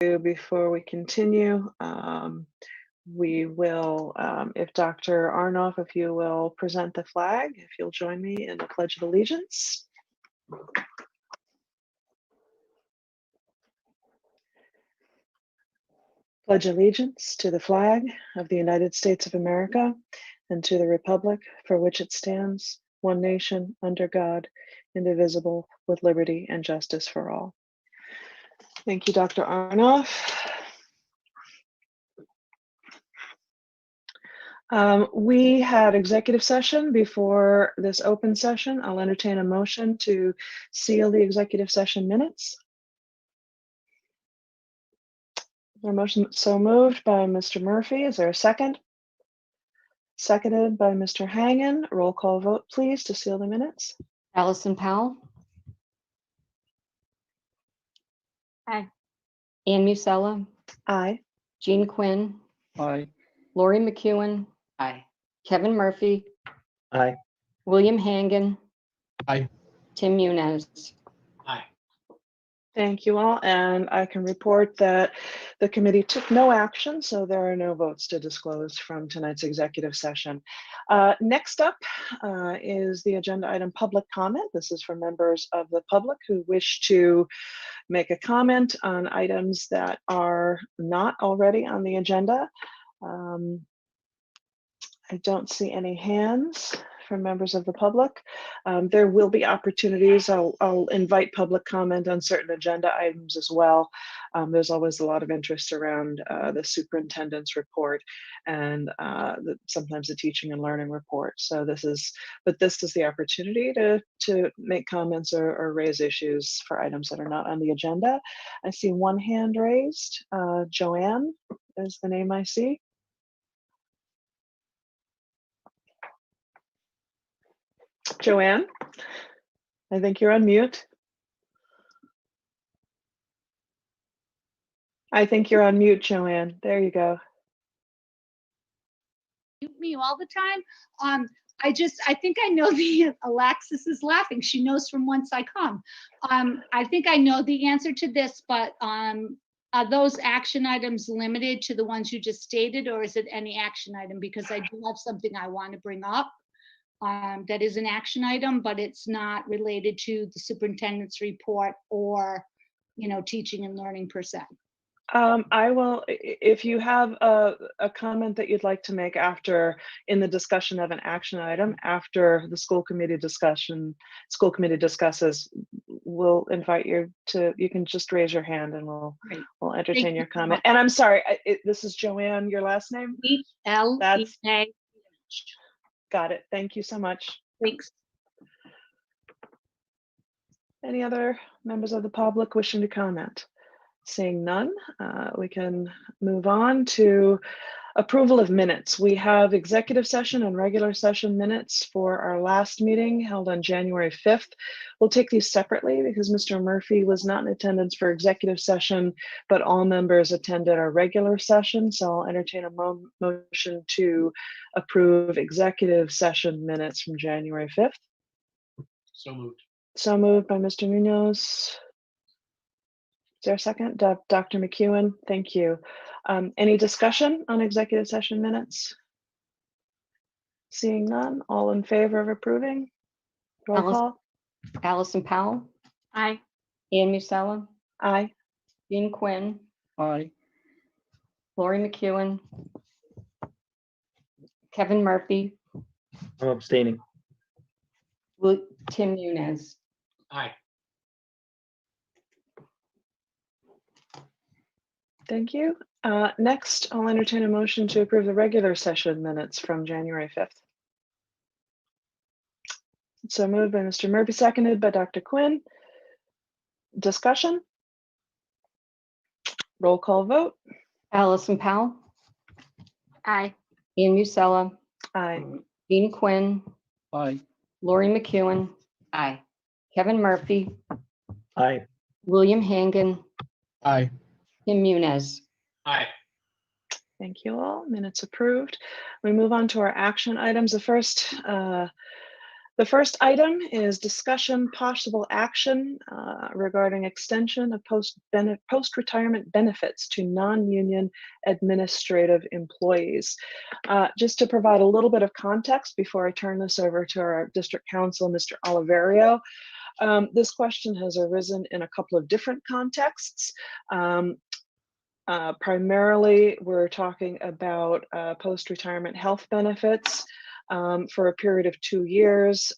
Before we continue, we will, if Dr. Arnoff, if you will present the flag, if you'll join me in the Pledge of Allegiance. Pledge allegiance to the flag of the United States of America and to the republic for which it stands, one nation, under God, indivisible, with liberty and justice for all. Thank you, Dr. Arnoff. We had executive session before this open session. I'll entertain a motion to seal the executive session minutes. A motion so moved by Mr. Murphy. Is there a second? Seconded by Mr. Hangen. Roll call vote, please, to seal the minutes. Allison Powell. Aye. Ann Musella. Aye. Jean Quinn. Aye. Lori McEwen. Aye. Kevin Murphy. Aye. William Hangen. Aye. Tim Muniz. Aye. Thank you all, and I can report that the committee took no action, so there are no votes to disclose from tonight's executive session. Next up is the agenda item public comment. This is for members of the public who wish to make a comment on items that are not already on the agenda. I don't see any hands from members of the public. There will be opportunities. I'll invite public comment on certain agenda items as well. There's always a lot of interest around the superintendent's report and sometimes the teaching and learning report. So this is the opportunity to make comments or raise issues for items that are not on the agenda. I see one hand raised. Joanne is the name I see. Joanne, I think you're on mute. I think you're on mute, Joanne. There you go. Mute me all the time. I think I know Alexis is laughing. She knows from whence I come. I think I know the answer to this, but are those action items limited to the ones you just stated, or is it any action item? Because I do have something I want to bring up. That is an action item, but it's not related to the superintendent's report or, teaching and learning per se. I will, if you have a comment that you'd like to make in the discussion of an action item, after the school committee discusses, we'll invite you you can just raise your hand and we'll entertain your comment. And I'm sorry, this is Joanne, your last name? L-E-A. Got it. Thank you so much. Thanks. Any other members of the public wishing to comment? Seeing none, we can move on to approval of minutes. We have executive session and regular session minutes for our last meeting held on January 5th. We'll take these separately because Mr. Murphy was not in attendance for executive session, but all members attended our regular session. So I'll entertain a motion to approve executive session minutes from January 5th. So moved. So moved by Mr. Munoz. Is there a second? Dr. McEwen, thank you. Any discussion on executive session minutes? Seeing none, all in favor of approving? Roll call. Allison Powell. Aye. Ann Musella. Aye. Jean Quinn. Aye. Lori McEwen. Kevin Murphy. I'm abstaining. Tim Muniz. Aye. Thank you. Next, I'll entertain a motion to approve the regular session minutes from January 5th. So moved by Mr. Murphy, seconded by Dr. Quinn. Discussion? Roll call vote. Allison Powell. Aye. Ann Musella. Aye. Jean Quinn. Aye. Lori McEwen. Aye. Kevin Murphy. Aye. William Hangen. Aye. Tim Muniz. Aye. Thank you all. Minutes approved. We move on to our action items. The first The first item is discussion possible action regarding extension of post-retirement benefits to non-union administrative employees. Just to provide a little bit of context before I turn this over to our district counsel, Mr. Oliverio, this question has arisen in a couple of different contexts. Primarily, we're talking about post-retirement health benefits for a period of 2 years.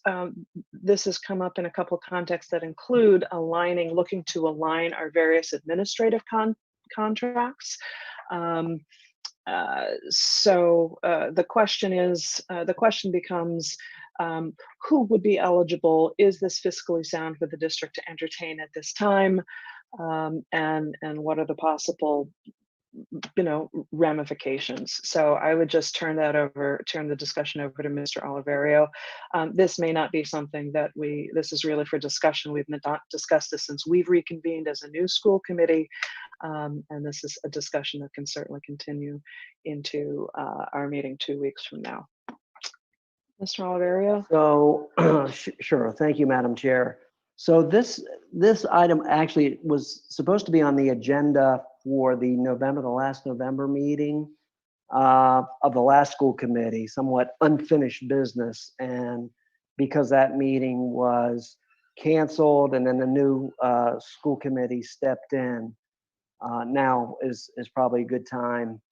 This has come up in a couple of contexts that include looking to align our various administrative contracts. The question becomes, who would be eligible? Is this fiscally sound for the district to entertain at this time? And what are the possible ramifications? So I would just turn the discussion over to Mr. Oliverio. This may not be something that this is really for discussion. We've not discussed this since we've reconvened as a new school committee. And this is a discussion that can certainly continue into our meeting 2 weeks from now. Mr. Oliverio? So, sure. Thank you, Madam Chair. So this item actually was supposed to be on the agenda for the last November meeting of the last school committee, somewhat unfinished business. And because that meeting was canceled and then the new school committee stepped in, now is probably a good time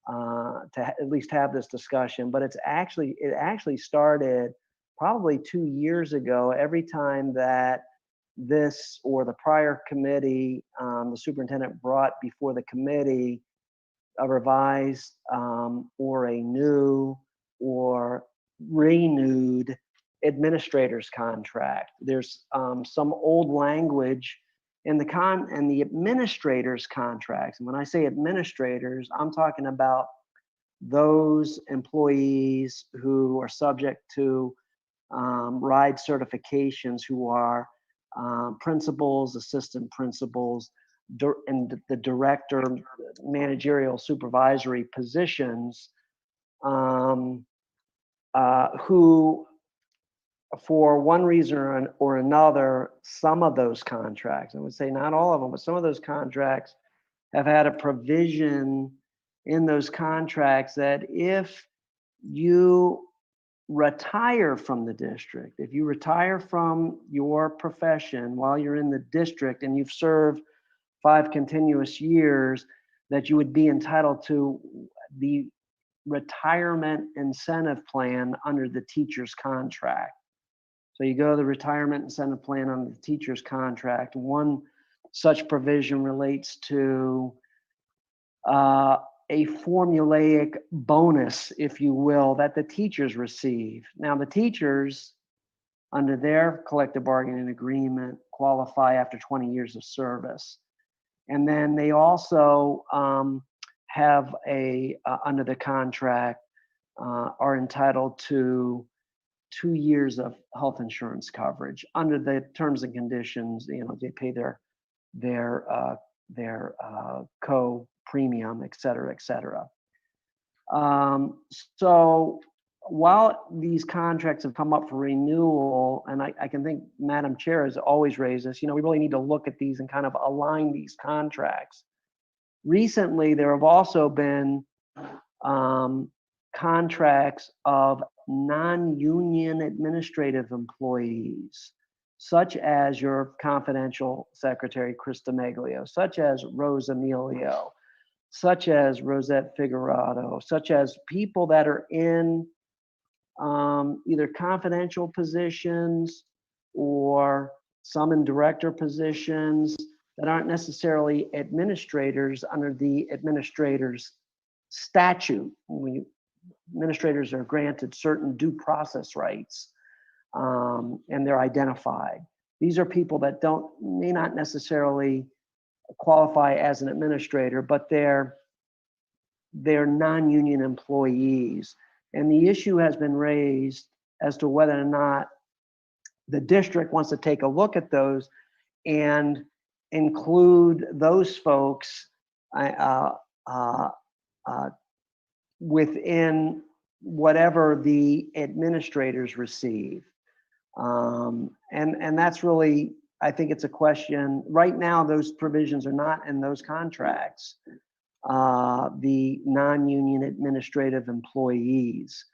to at least have this discussion. But it actually started probably 2 years ago. Every time that this or the prior committee, the superintendent brought before the committee a revised or a new or renewed administrator's contract. There's some old language in the administrator's contracts. And when I say administrators, I'm talking about those employees who are subject to RIDE certifications, who are principals, assistant principals, and the director, managerial supervisory positions, who, for one reason or another, some of those contracts, I would say not all of them, but some of those contracts have had a provision in those contracts that if you retire from the district, if you retire from your profession while you're in the district and you've served 5 continuous years, that you would be entitled to the retirement incentive plan under the teacher's contract. So you go to the retirement incentive plan under the teacher's contract. One such provision relates to a formulaic bonus, if you will, that the teachers receive. Now, the teachers, under their collective bargaining agreement, qualify after 20 years of service. And then they also have under the contract, are entitled to 2 years of health insurance coverage. Under the terms and conditions, they pay their co-premium, et cetera, et cetera. So while these contracts have come up for renewal, and I can think Madam Chair has always raised this, we really need to look at these and kind of align these contracts. Recently, there have also been contracts of non-union administrative employees, such as your confidential secretary, Krista Meglio, such as Rose Emilio, such as Rosette Figueroa, such as people that are in either confidential positions or some in director positions that aren't necessarily administrators under the administrator's statute. Administrators are granted certain due process rights, and they're identified. These are people that may not necessarily qualify as an administrator, but they're non-union employees. And the issue has been raised as to whether or not the district wants to take a look at those and include those folks within whatever the administrators receive. And that's really, I think it's a question. Right now, those provisions are not in those contracts. The non-union administrative employees.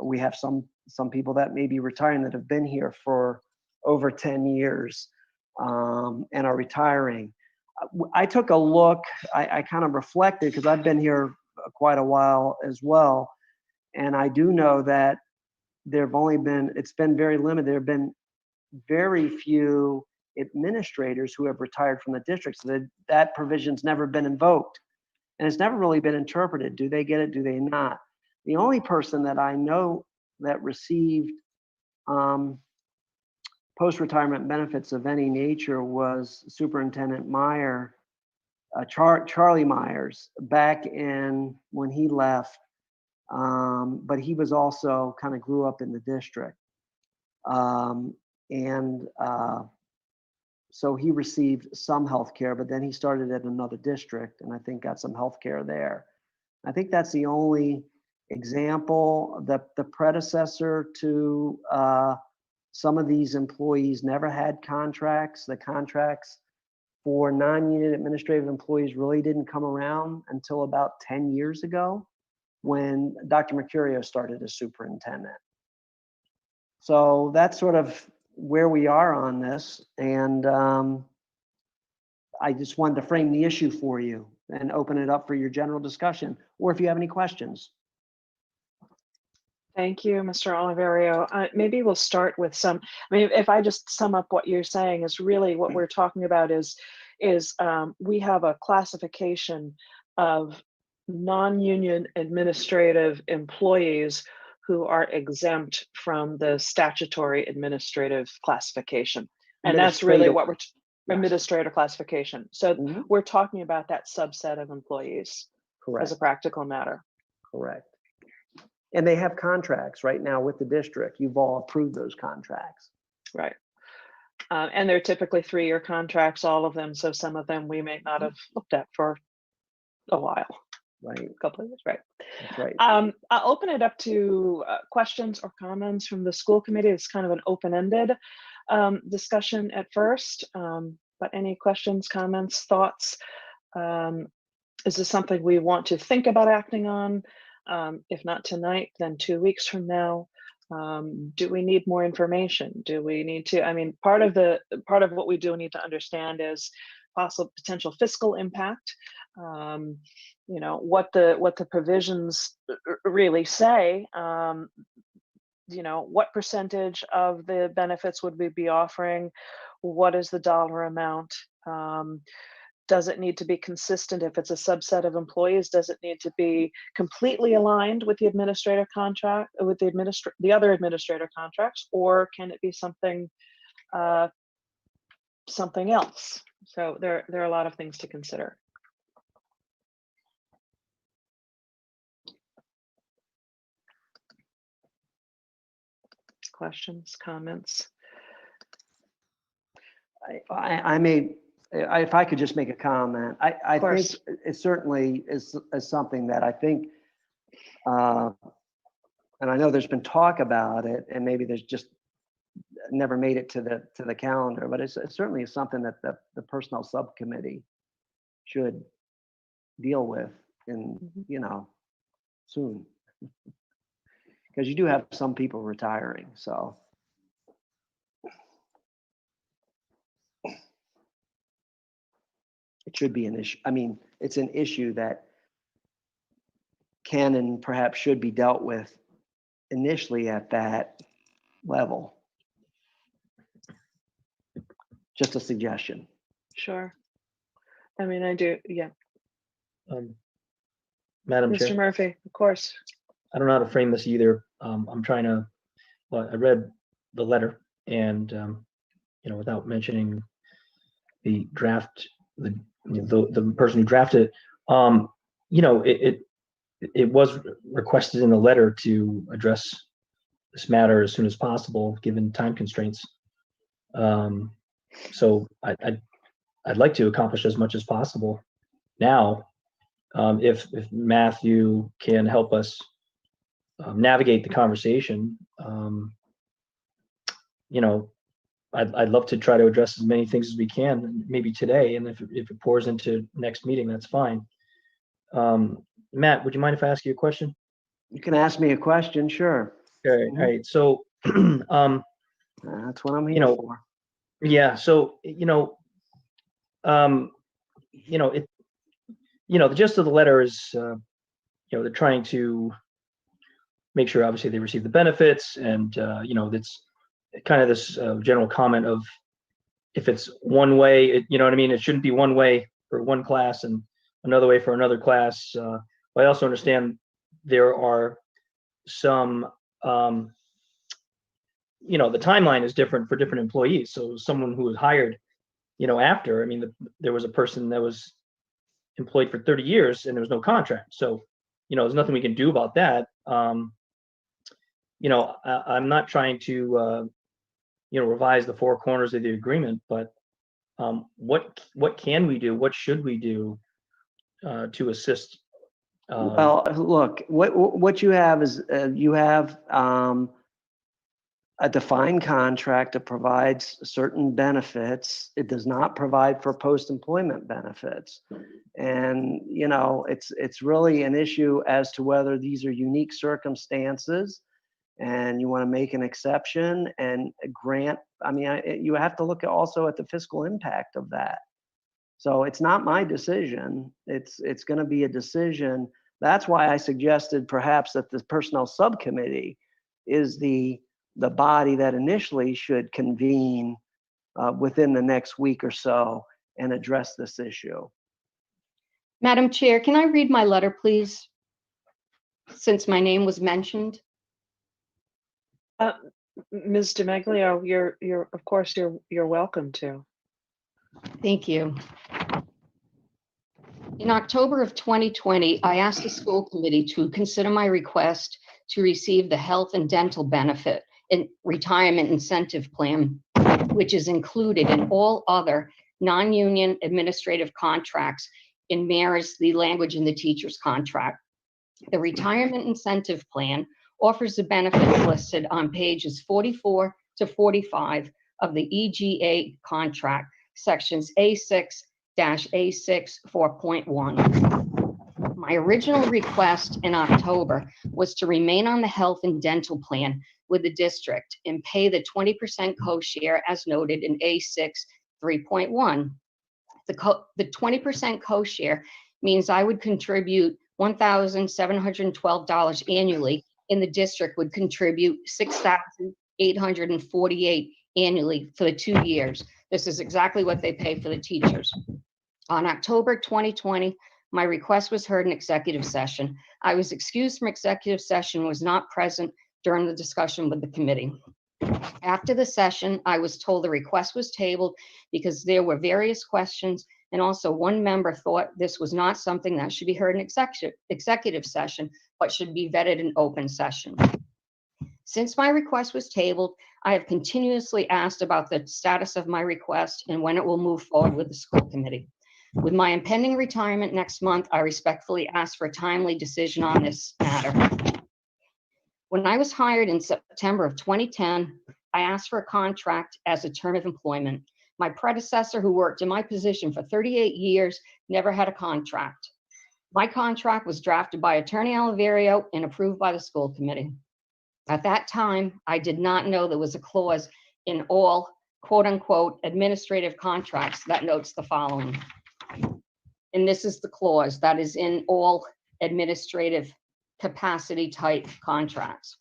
We have some people that may be retiring that have been here for over 10 years and are retiring. I took a look, I kind of reflected because I've been here quite a while as well. And I do know that it's been very limited. There have been very few administrators who have retired from the district, so that provision's never been invoked. And it's never really been interpreted. Do they get it? Do they not? The only person that I know that received post-retirement benefits of any nature was Superintendent Meyer, Charlie Myers, back in when he left. But he was also kind of grew up in the district. So he received some health care, but then he started at another district and I think got some health care there. I think that's the only example. That the predecessor to some of these employees never had contracts. The contracts for non-union administrative employees really didn't come around until about 10 years ago when Dr. Mercurio started as superintendent. So that's sort of where we are on this. And I just wanted to frame the issue for you and open it up for your general discussion, or if you have any questions. Thank you, Mr. Oliverio. Maybe we'll start with if I just sum up what you're saying is really what we're talking about is we have a classification of non-union administrative employees who are exempt from the statutory administrative classification. And that's really what we're, administrator classification. So we're talking about that subset of employees. Correct. As a practical matter. Correct. And they have contracts right now with the district. You've all approved those contracts. Right. And they're typically 3-year contracts, all of them. So some of them we may not have looked at for a while. Right. A couple of years, right. That's right. I'll open it up to questions or comments from the school committee. It's kind of an open-ended discussion at first, but any questions, comments, thoughts? Is this something we want to think about acting on? If not tonight, then 2 weeks from now. Do we need more information? Do we need to, part of what we do need to understand is possible potential fiscal impact. What the provisions really say. What percentage of the benefits would we be offering? What is the dollar amount? Does it need to be consistent if it's a subset of employees? Does it need to be completely aligned with the administrator contract, with the other administrator contracts, or can it be something else? So there are a lot of things to consider. Questions, comments? If I could just make a comment, I think it certainly is something that I think, and I know there's been talk about it, and maybe there's just never made it to the calendar, but it certainly is something that the personnel subcommittee should deal with in soon, because you do have some people retiring, so. It should be an issue. It's an issue that can and perhaps should be dealt with initially at that level. Just a suggestion. Sure. I do, yeah. Madam Mr. Chair, Murphy, of course. I don't know how to frame this either. I'm trying to, I read the letter and, without mentioning the draft, the person who drafted it, it was requested in the letter to address this matter as soon as possible, given time constraints. So I'd like to accomplish as much as possible now. If Matthew can help us navigate the conversation, you know, I'd love to try to address as many things as we can, maybe today, and if it pours into next meeting, that's fine. Matt, would you mind if I ask you a question? You can ask me a question, sure. Okay, all right. So, That's what I'm You here know, for. yeah. So, it, the gist of the letter is, they're trying to make sure, obviously, they receive the benefits, and that's kind of this general comment of if it's one way, you know what I mean. It shouldn't be one way for one class and another way for another class. But I also understand there are some, the timeline is different for different employees. So someone who was hired, after, I mean, there was a person that was employed for 30 years and there was no contract. So, there's nothing we can do about that. I'm not trying to, revise the four corners of the agreement, but what can we do? What should we do to assist? Well, look, what you have is you have a defined contract that provides certain benefits. It does not provide for post-employment benefits. And, it's really an issue as to whether these are unique circumstances and you want to make an exception and grant. I mean, you have to look also at the fiscal impact of that. So it's not my decision. It's going to be a decision. That's why I suggested perhaps that the personnel subcommittee is the body that initially should convene within the next week or so and address this issue. Madam Chair, can I read my letter, please? Since my name was mentioned. Ms. DiMaglio, you're of course you're welcome to. Thank you. In October of 2020, I asked the school committee to consider my request to receive the health and dental benefit and retirement incentive plan, which is included in all other non-union administrative contracts and mirrors the language in the teacher's contract. The retirement incentive plan offers the benefits listed on pages 44 to 45 of the EGA contract, sections A6-A6 4.1. My original request in October was to remain on the health and dental plan with the district and pay the 20% co-share as noted in A6 3.1. The 20% co-share means I would contribute $1,712 annually, and the district would contribute $6,848 annually for the 2 years. This is exactly what they pay for the teachers. On October 2020, my request was heard in executive session. I was excused from executive session, was not present during the discussion with the committee. After the session, I was told the request was tabled because there were various questions, and also one member thought this was not something that should be heard in executive session, but should be vetted in open session. Since my request was tabled, I have continuously asked about the status of my request and when it will move forward with the school committee. With my impending retirement next month, I respectfully ask for a timely decision on this matter. When I was hired in September of 2010, I asked for a contract as a term of employment. My predecessor, who worked in my position for 38 years, never had a contract. My contract was drafted by Attorney Oliverio and approved by the school committee. At that time, I did not know there was a clause in all quote unquote administrative contracts that notes the following. And this is the clause that is in all administrative capacity type contracts.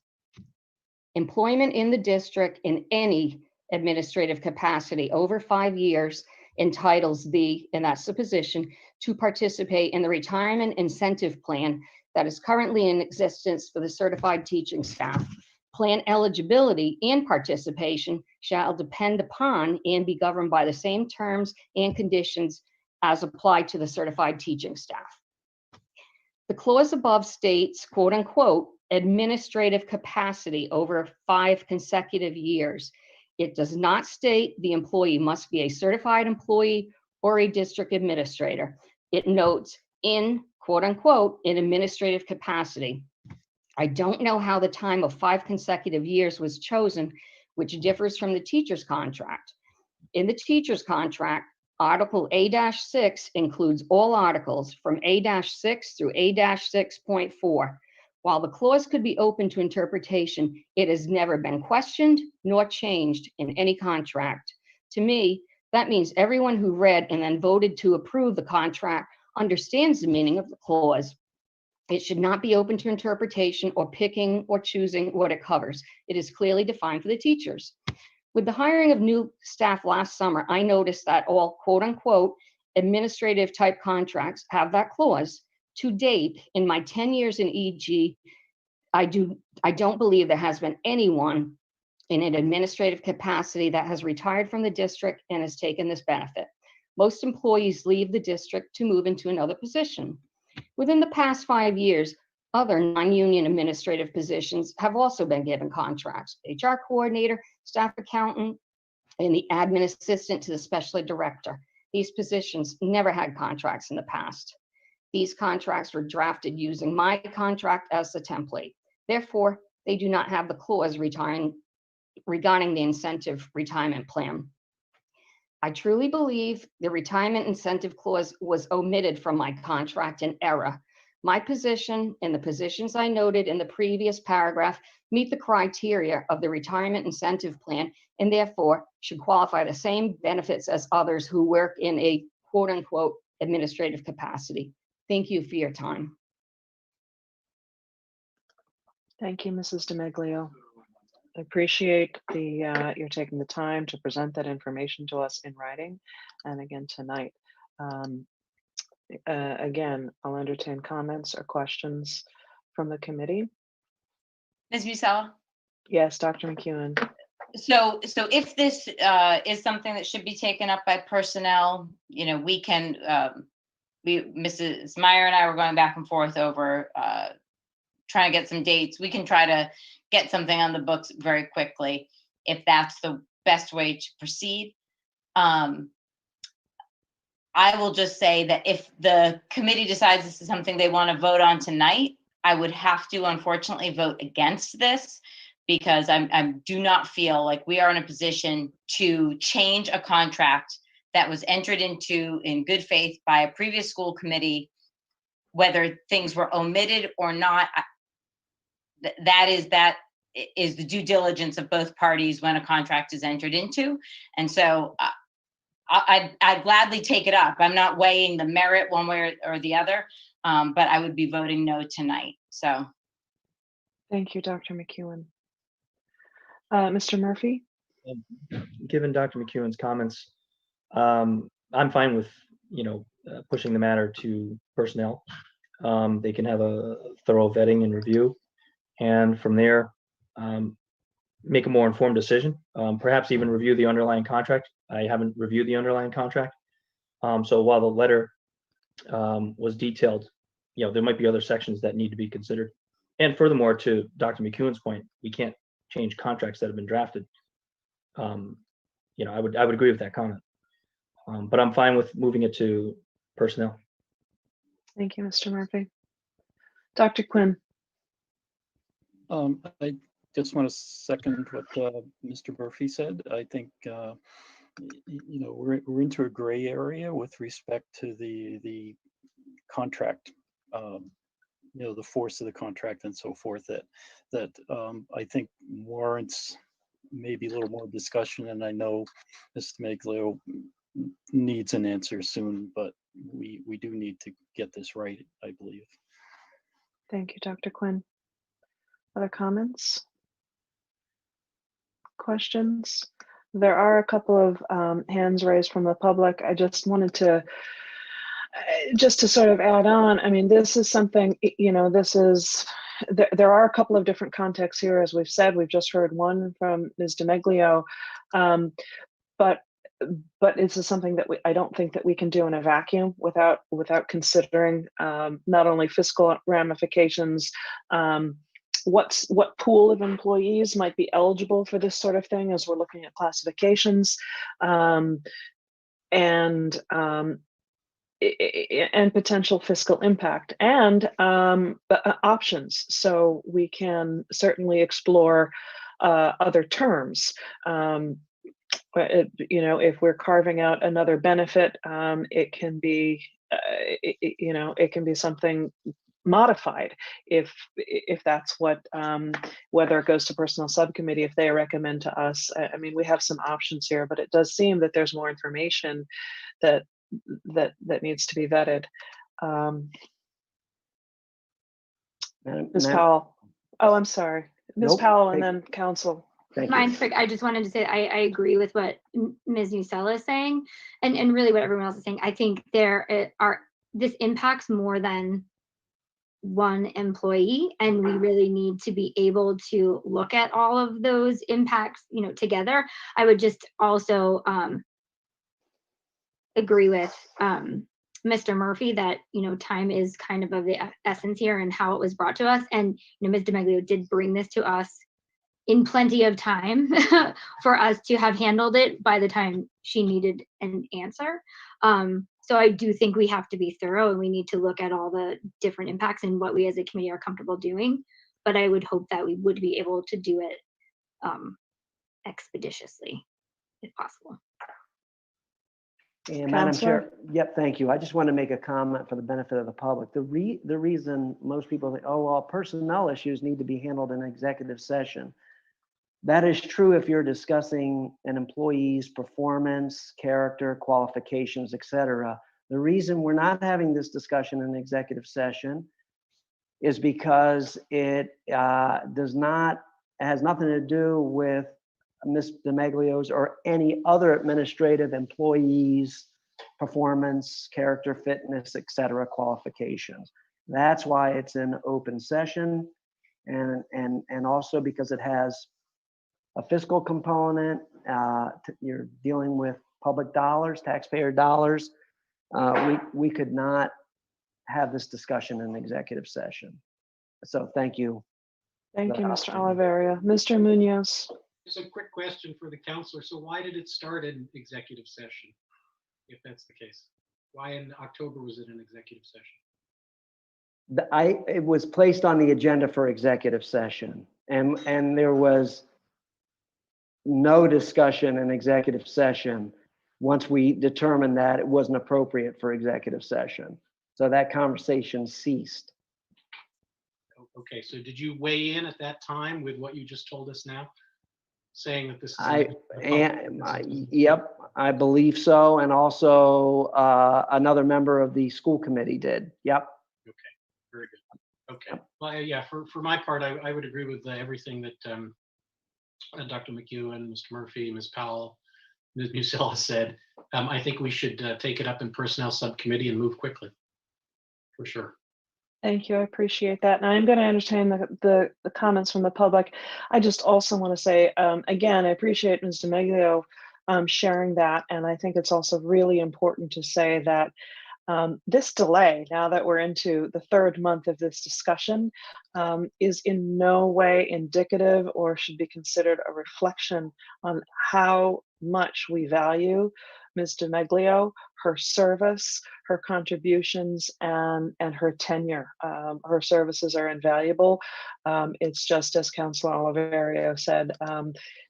Employment in the district in any administrative capacity over 5 years entitles the, and that's the position, to participate in the retirement incentive plan that is currently in existence for the certified teaching staff. Plan eligibility and participation shall depend upon and be governed by the same terms and conditions as applied to the certified teaching staff. The clause above states, quote unquote, administrative capacity over 5 consecutive years. It does not state the employee must be a certified employee or a district administrator. It notes in, quote unquote, in administrative capacity. I don't know how the time of 5 consecutive years was chosen, which differs from the teacher's contract. In the teacher's contract, Article A-6 includes all articles from A-6 through A-6.4. While the clause could be open to interpretation, it has never been questioned nor changed in any contract. To me, that means everyone who read and then voted to approve the contract understands the meaning of the clause. It should not be open to interpretation or picking or choosing what it covers. It is clearly defined for the teachers. With the hiring of new staff last summer, I noticed that all quote unquote administrative type contracts have that clause. To date, in my 10 years in EG, I don't believe there has been anyone in an administrative capacity that has retired from the district and has taken this benefit. Most employees leave the district to move into another position. Within the past 5 years, other non-union administrative positions have also been given contracts: HR coordinator, staff accountant, and the admin assistant to the special ed director. These positions never had contracts in the past. These contracts were drafted using my contract as the template. Therefore, they do not have the clause regarding the incentive retirement plan. I truly believe the retirement incentive clause was omitted from my contract in error. My position and the positions I noted in the previous paragraph meet the criteria of the retirement incentive plan and therefore should qualify the same benefits as others who work in a quote unquote administrative capacity. Thank you for your time. Thank you, Mrs. DeMeglio. I appreciate you're taking the time to present that information to us in writing and again tonight. Again, I'll entertain comments or questions from the committee. Ms. Musella? Yes, Dr. McEwen. So if this is something that should be taken up by personnel, we can, Mrs. Meyer and I were going back and forth over trying to get some dates. We can try to get something on the books very quickly if that's the best way to proceed. I will just say that if the committee decides this is something they want to vote on tonight, I would have to unfortunately vote against this because I do not feel like we are in a position to change a contract that was entered into in good faith by a previous school committee, whether things were omitted or not. That is the due diligence of both parties when a contract is entered into. And so I'd gladly take it up. I'm not weighing the merit one way or the other, but I would be voting no tonight. So. Thank you, Dr. McEwen. Mr. Murphy? Given Dr. McEwen's comments, I'm fine with, pushing the matter to personnel. They can have a thorough vetting and review. And from there, make a more informed decision, perhaps even review the underlying contract. I haven't reviewed the underlying contract. So while the letter was detailed, there might be other sections that need to be considered. And furthermore, to Dr. McEwen's point, we can't change contracts that have been drafted. I would agree with that comment. But I'm fine with moving it to personnel. Thank you, Mr. Murphy. Dr. Quinn? I just want to second what Mr. Murphy said. I think we're into a gray area with respect to the contract, the force of the contract and so forth. That I think warrants maybe a little more discussion. And I know Mr. Meglio needs an answer soon, but we do need to get this right, I believe. Thank you, Dr. Quinn. Other comments? Questions? There are a couple of hands raised from the public. I just wanted to, sort of add on. I mean, this is something, there are a couple of different contexts here, as we've said. We've just heard one from Ms. DeMeglio, but this is something that I don't think that we can do in a vacuum without considering not only fiscal ramifications, what pool of employees might be eligible for this sort of thing as we're looking at classifications, and potential fiscal impact and options. So we can certainly explore other terms. If we're carving out another benefit, it can be, it can be something modified if that's what, whether it goes to personnel subcommittee, if they recommend to us. I mean, we have some options here, but it does seem that there's more information that needs to be vetted. Ms. Powell. Oh, I'm sorry. Ms. Nope. Powell and then council. Thank you. Mine's quick. I just wanted to say I agree with what Ms. Nusella is saying, and really what everyone else is saying. I think this impacts more than one employee, and we really need to be able to look at all of those impacts, together. I would just also agree with Mr. Murphy that time is kind of the essence here and how it was brought to us. And Ms. DeMeglio did bring this to us in plenty of time for us to have handled it by the time she needed an answer. So I do think we have to be thorough, and we need to look at all the different impacts and what we as a committee are comfortable doing. But I would hope that we would be able to do it expeditiously if possible. And Madam Counselor? Chair, yep, thank you. I just want to make a comment for the benefit of the public. The reason most people think, oh, well, personnel issues need to be handled in executive session. That is true if you're discussing an employee's performance, character, qualifications, etc. The reason we're not having this discussion in executive session is because it has nothing to do with Ms. DeMeglio's or any other administrative employees' performance, character, fitness, etc. qualifications. That's why it's in open session, and also because it has a fiscal component. You're dealing with public dollars, taxpayer dollars. We could not have this discussion in executive session. So thank you. Thank you, Mr. Oliveria. Mr. Munoz. Just a quick question for the counselor. So why did it start in executive session, if that's the case? Why in October was it an executive session? It was placed on the agenda for executive session, and there was no discussion in executive session once we determined that it wasn't appropriate for executive session. So that conversation ceased. Okay, so did you weigh in at that time with what you just told us now, saying that this is yep, I believe so, and also another member of the school committee did. Yep. Okay, very good. Okay, well, yeah, for my part, I would agree with everything that Dr. McEwen, Mr. Murphy, Ms. Powell, Ms. Nusella said. I think we should take it up in personnel subcommittee and move quickly, for sure. Thank you. I appreciate that. And I'm going to entertain the comments from the public. I just also want to say, again, I appreciate Ms. DeMeglio sharing that. And I think it's also really important to say that this delay, now that we're into the third month of this discussion, is in no way indicative or should be considered a reflection on how much we value Ms. DeMeglio, her service, her contributions, and her tenure. Her services are invaluable. It's just as Councilor Oliverio said,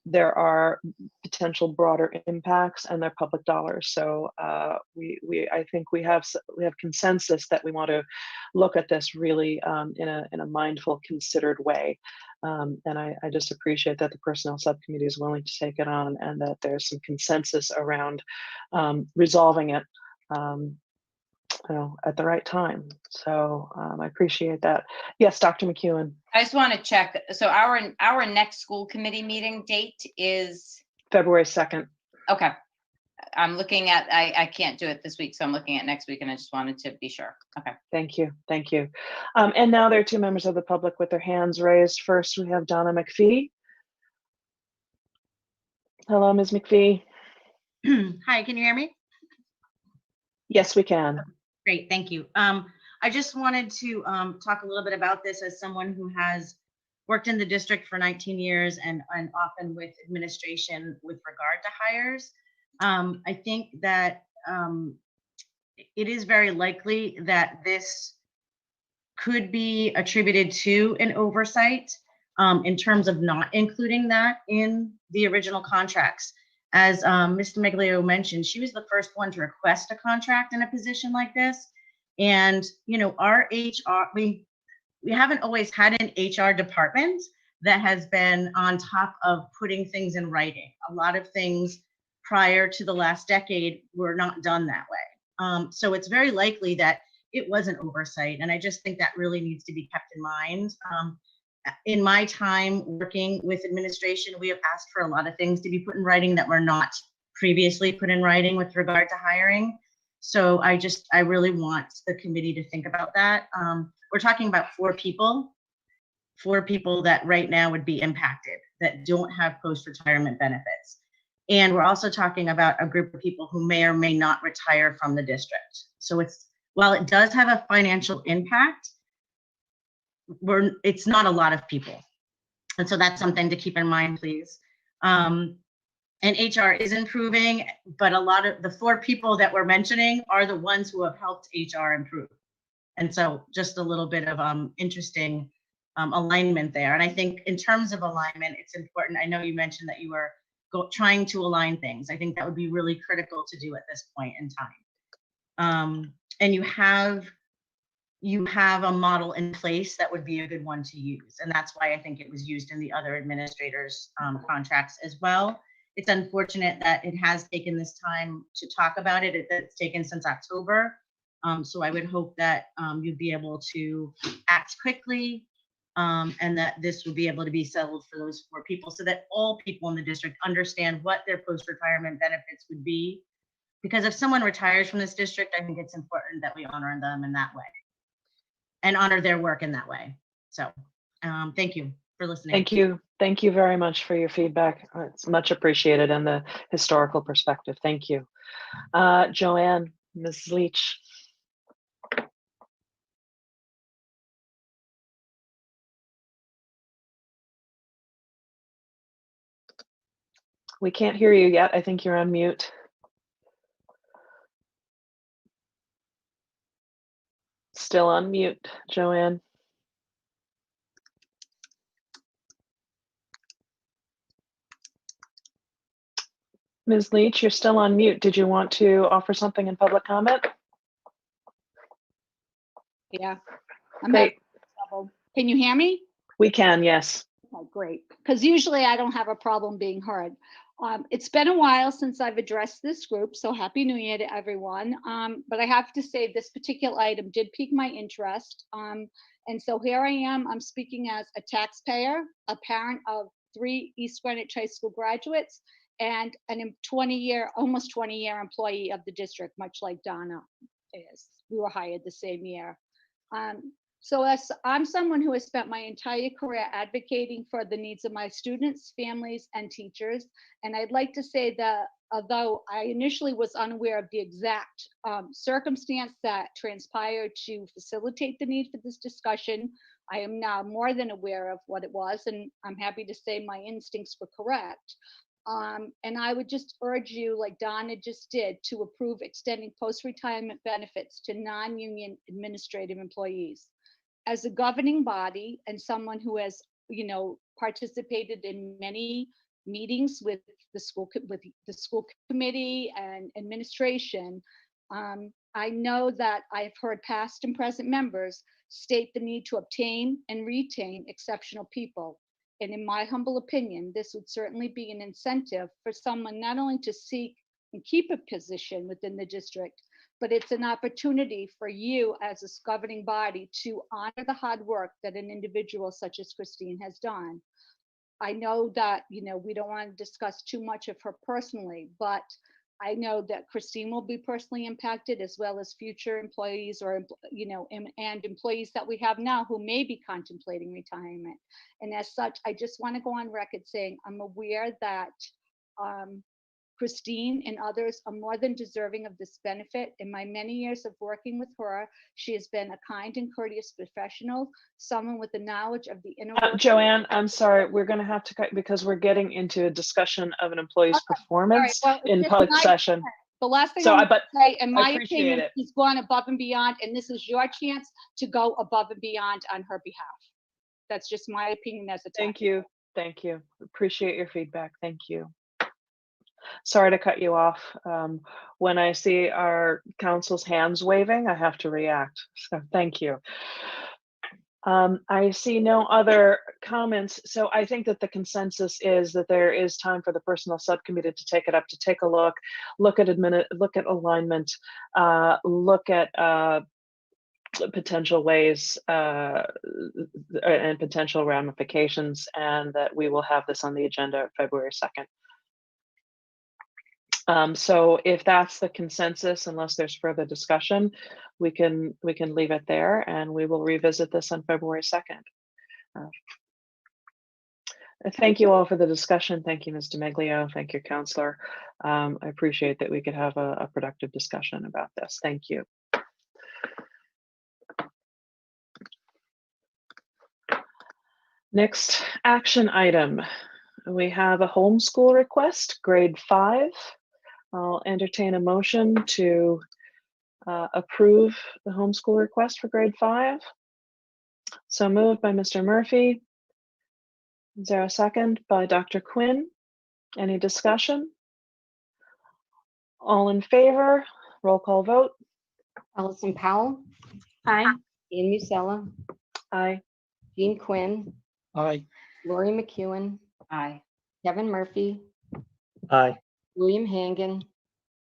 there are potential broader impacts and they're public dollars. So I think we have consensus that we want to look at this really in a mindful, considered way. And I just appreciate that the personnel subcommittee is willing to take it on and that there's some consensus around resolving it at the right time. So I appreciate that. Yes, Dr. McEwen. I just want to check. So our next school committee meeting date is February 2nd. okay. I'm looking at, I can't do it this week, so I'm looking at next week, and I just wanted to be sure. Okay. Thank you. Thank you. And now there are two members of the public with their hands raised. First, we have Donna McPhee. Hello, Ms. McPhee. Hi, can you hear me? Yes, we can. Great, thank you. I just wanted to talk a little bit about this as someone who has worked in the district for 19 years and often with administration with regard to hires. I think that it is very likely that this could be attributed to an oversight. in terms of not including that in the original contracts. As Mr. Miglio mentioned, she was the first one to request a contract in a position like this. And, you know, our HR, we haven't always had an HR department that has been on top of putting things in writing. A lot of things prior to the last decade were not done that way. So it's very likely that it was an oversight. And I just think that really needs to be kept in mind. In my time working with administration, we have asked for a lot of things to be put in writing that were not previously put in writing with regard to hiring. So I really want the committee to think about that. We're talking about 4 people that right now would be impacted, that don't have post-retirement benefits. And we're also talking about a group of people who may or may not retire from the district. So while it does have a financial impact, it's not a lot of people. And so that's something to keep in mind, please. And HR is improving, but a lot of the 4 people that we're mentioning are the ones who have helped HR improve. And so just a little bit of interesting alignment there. And I think in terms of alignment, it's important. I know you mentioned that you were trying to align things. I think that would be really critical to do at this point in time. And you have a model in place that would be a good one to use. And that's why I think it was used in the other administrators' contracts as well. It's unfortunate that it has taken this time to talk about it. It's taken since October. So I would hope that you'd be able to act quickly and that this will be able to be settled for those 4 people so that all people in the district understand what their post-retirement benefits would be. Because if someone retires from this district, I think it's important that we honor them in that way and honor their work in that way. So thank you for listening. Thank you. Thank you very much for your feedback. It's much appreciated and the historical perspective. Thank you. Joanne, Ms. Leach. We can't hear you yet. I think you're on mute. Still on mute, Joanne. Ms. Leach, you're still on mute. Did you want to offer something in public comment? Yeah. I'm Great. Can you hear me? We can, yes. Oh, great. Because usually I don't have a problem being heard. It's been a while since I've addressed this group, so Happy New Year to everyone. But I have to say this particular item did pique my interest. And so here I am, I'm speaking as a taxpayer, a parent of 3 East Greenwich High School graduates, and an almost 20-year employee of the district, much like Donna is. We were hired the same year. So as I'm someone who has spent my entire career advocating for the needs of my students, families, and teachers. And I'd like to say that although I initially was unaware of the exact circumstance that transpired to facilitate the need for this discussion, I am now more than aware of what it was, and I'm happy to say my instincts were correct. And I would just urge you, like Donna just did, to approve extending post-retirement benefits to non-union administrative employees. As a governing body and someone who has, participated in many meetings with the school committee and administration, I know that I've heard past and present members state the need to obtain and retain exceptional people. And in my humble opinion, this would certainly be an incentive for someone not only to seek and keep a position within the district, but it's an opportunity for you as a governing body to honor the hard work that an individual such as Christine has done. I know that, we don't want to discuss too much of her personally, but I know that Christine will be personally impacted, as well as future employees or, and employees that we have now who may be contemplating retirement. And as such, I just want to go on record saying I'm aware that Christine and others are more than deserving of this benefit. In my many years of working with her, she has been a kind and courteous professional, someone with the knowledge of the inner workings. Joanne, I'm sorry, we're going to have to cut because we're getting into a discussion of an employee's performance in public session. The last thing So I'm going to say, in my opinion, he's gone above and beyond, and this is your chance to go above and beyond on her behalf. That's just my opinion as a Thank taxpayer. you. Thank you. Appreciate your feedback. Thank you. Sorry to cut you off. When I see our council's hands waving, I have to react. So thank you. I see no other comments. So I think that the consensus is that there is time for the personnel subcommittee to take it up, to take a look at look at alignment, look at potential ways and potential ramifications, and that we will have this on the agenda February 2nd. So if that's the consensus, unless there's further discussion, we can leave it there, and we will revisit this on February 2nd. Thank you all for the discussion. Thank you, Ms. DiMeglio. Thank you, Counselor. I appreciate that we could have a productive discussion about this. Thank you. Next action item. We have a homeschool request, grade 5. I'll entertain a motion to approve the homeschool request for grade 5. So moved by Mr. Murphy. Is there a second by Dr. Quinn? Any discussion? All in favor? Roll call vote. Allison Powell, Aye. Ian Musella, Aye. Jean Quinn, Aye. Lori McEwen, Aye. Kevin Murphy, Aye. William Hangan,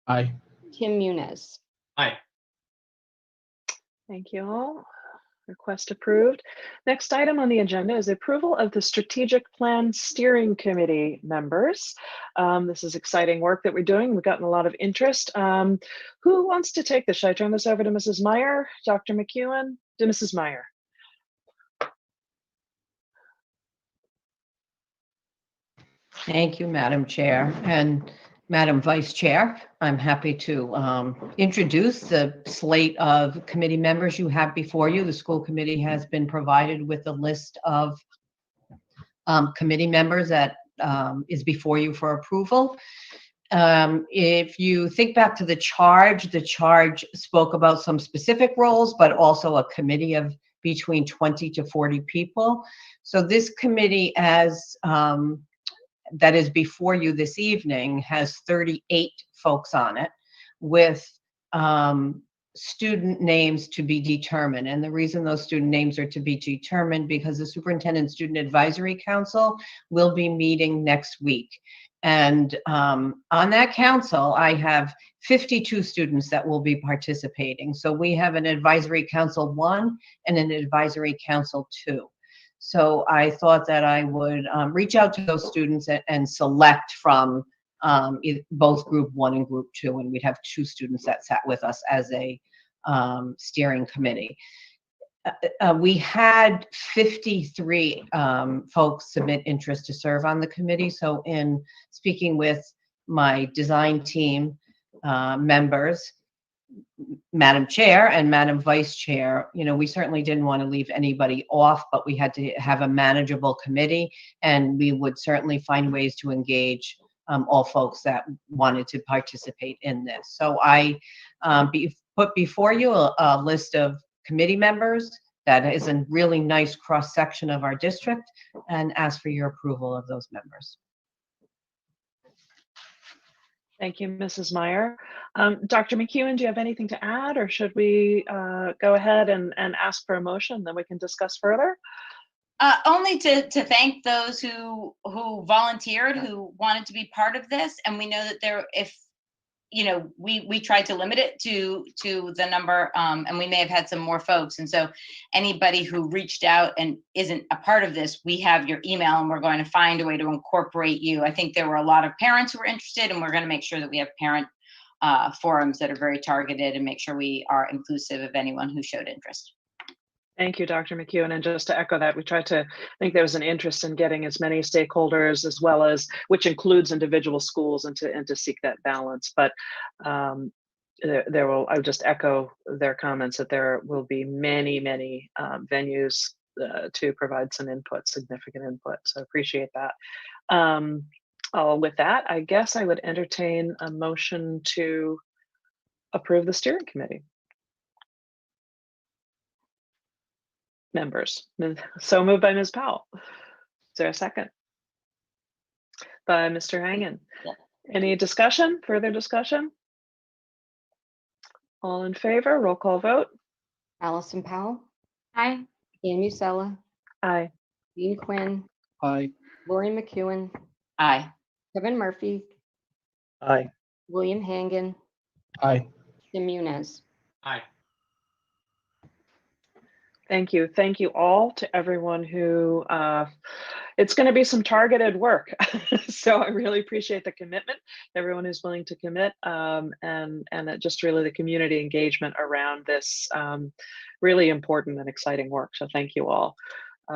Aye. Tim Muniz. Aye. Thank you all. Request approved. Next item on the agenda is approval of the strategic plan steering committee members. This is exciting work that we're doing. We've gotten a lot of interest. Who wants to take this? Should I turn this over to Mrs. Meyer, Dr. McEwen, to Mrs. Meyer? Thank you, Madam Chair and Madam Vice Chair. I'm happy to introduce the slate of committee members you have before you. The school committee has been provided with a list of committee members that is before you for approval. If you think back to the charge spoke about some specific roles, but also a committee of between 20 to 40 people. So this committee, as that is before you this evening, has 38 folks on it with student names to be determined. And the reason those student names are to be determined because the Superintendent Student Advisory Council will be meeting next week. And on that council, I have 52 students that will be participating. So we have an Advisory Council 1 and an Advisory Council 2. So I thought that I would reach out to those students and select from both group 1 and group 2, and we'd have 2 students that sat with us as a steering committee. We had 53 folks submit interest to serve on the committee. So in speaking with my design team members, Madam Chair and Madam Vice Chair, you know, we certainly didn't want to leave anybody off, but we had to have a manageable committee, and we would certainly find ways to engage all folks that wanted to participate in this. So I put before you a list of committee members that is a really nice cross section of our district, and ask for your approval of those members. Thank you, Mrs. Meyer. Dr. McEwen, do you have anything to add, or should we go ahead and ask for a motion, then we can discuss further? Only to thank those who volunteered, who wanted to be part of this. And we know that there, if, you know, we tried to limit it to the number, and we may have had some more folks. And so anybody who reached out and isn't a part of this, we have your email, and we're going to find a way to incorporate you. I think there were a lot of parents who were interested, and we're going to make sure that we have parent forums that are very targeted and make sure we are inclusive of anyone who showed interest. Thank you, Dr. McEwen. And just to echo that, we tried to, I think there was an interest in getting as many stakeholders as well as, which includes individual schools, and to seek that balance. But there will, I would just echo their comments that there will be many venues to provide some input, significant input. So I appreciate that. With that, I guess I would entertain a motion to approve the steering committee. members. So moved by Ms. Powell. Is there a second? By Mr. Hangan. Yep. Any discussion, further discussion? All in favor, roll call vote. Allison Powell, Aye. Ian Musella, Aye. Dean Quinn, Aye. Lori McEwen, Aye. Kevin Murphy, Aye. William Hangan, Aye. Jim Munez. Aye. Thank you. Thank you all to everyone who, it's going to be some targeted work. So I really appreciate the commitment, everyone who's willing to commit, and just really the community engagement around this really important and exciting work. So thank you all.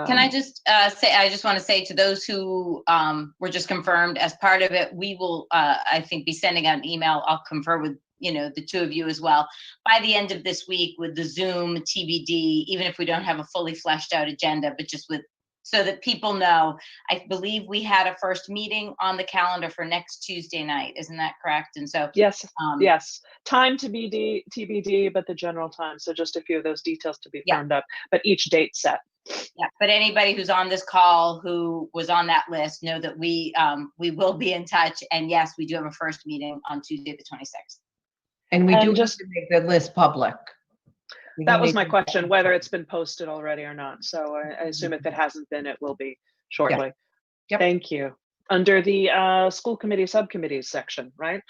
Can I just say, I just want to say to those who were just confirmed as part of it, we will, I think, be sending out an email. I'll confer with, the two of you as well by the end of this week with the Zoom TBD, even if we don't have a fully fleshed out agenda, but just so that people know. I believe we had a first meeting on the calendar for next Tuesday night. Isn't that correct? And so yes, yes, time to be TBD, but the general time. So just a few of those details to be firmed up, but each date set. Yeah, but anybody who's on this call who was on that list, know that we will be in touch. And yes, we do have a first meeting on Tuesday, the 26th. And we do just have to make the list public. That was my question, whether it's been posted already or not. So I assume if it hasn't been, it will be shortly. Yep. Thank you. Under the school committee subcommittees section, right?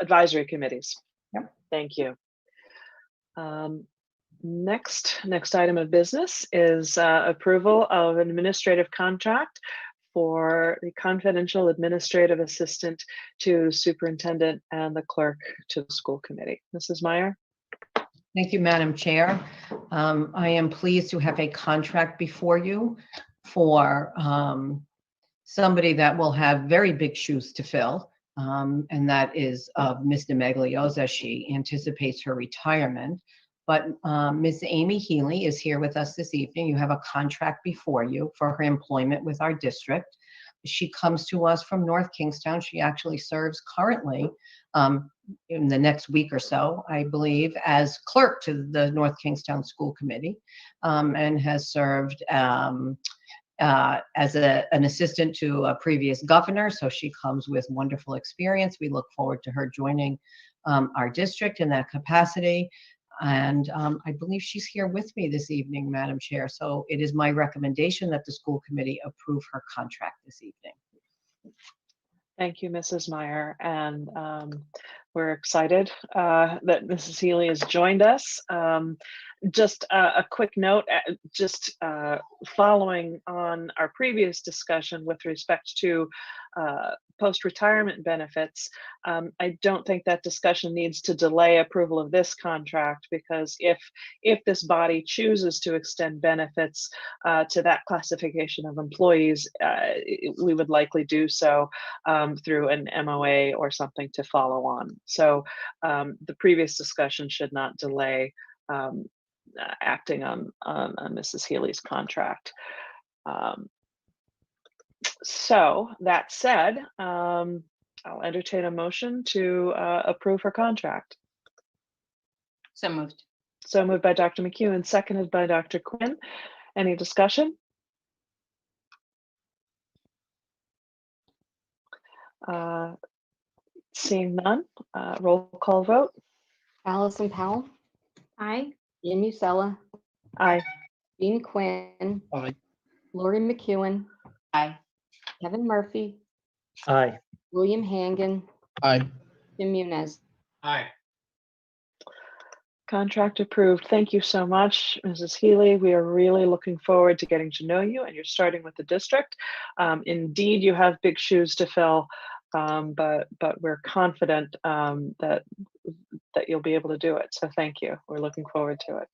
Advisory committees. Yep. Thank you. Next item of business is approval of an administrative contract for the confidential administrative assistant to superintendent and the clerk to the school committee. Mrs. Meyer. Thank you, Madam Chair. I am pleased to have a contract before you for somebody that will have very big shoes to fill, and that is Ms. DeMaglio's as she anticipates her retirement. But Ms. Amy Healy is here with us this evening. You have a contract before you for her employment with our district. She comes to us from North Kingstown. She actually serves currently in the next week or so, I believe, as clerk to the North Kingstown School Committee, and has served as an assistant to a previous governor. So she comes with wonderful experience. We look forward to her joining our district in that capacity. And I believe she's here with me this evening, Madam Chair. So it is my recommendation that the school committee approve her contract this evening. Thank you, Mrs. Meyer. And we're excited that Mrs. Healy has joined us. Just a quick note, following on our previous discussion with respect to post-retirement benefits, I don't think that discussion needs to delay approval of this contract, because if this body chooses to extend benefits to that classification of employees, we would likely do so through an MOA or something to follow on. So the previous discussion should not delay acting on Mrs. Healy's contract. So that said, I'll entertain a motion to approve her contract. So moved. So moved by Dr. McEwen, seconded by Dr. Quinn. Any discussion? Seeing none, roll call vote. Allison Powell, Aye. Ian Musella, Aye. Dean Quinn, Aye. Lori McEwen, Aye. Kevin Murphy, Aye. William Hangan, Aye. Jim Munez. Aye. Contract approved. Thank you so much, Mrs. Healy. We are really looking forward to getting to know you, and you're starting with the district. Indeed, you have big shoes to fill, but we're confident that you'll be able to do it. So thank you. We're looking forward to it.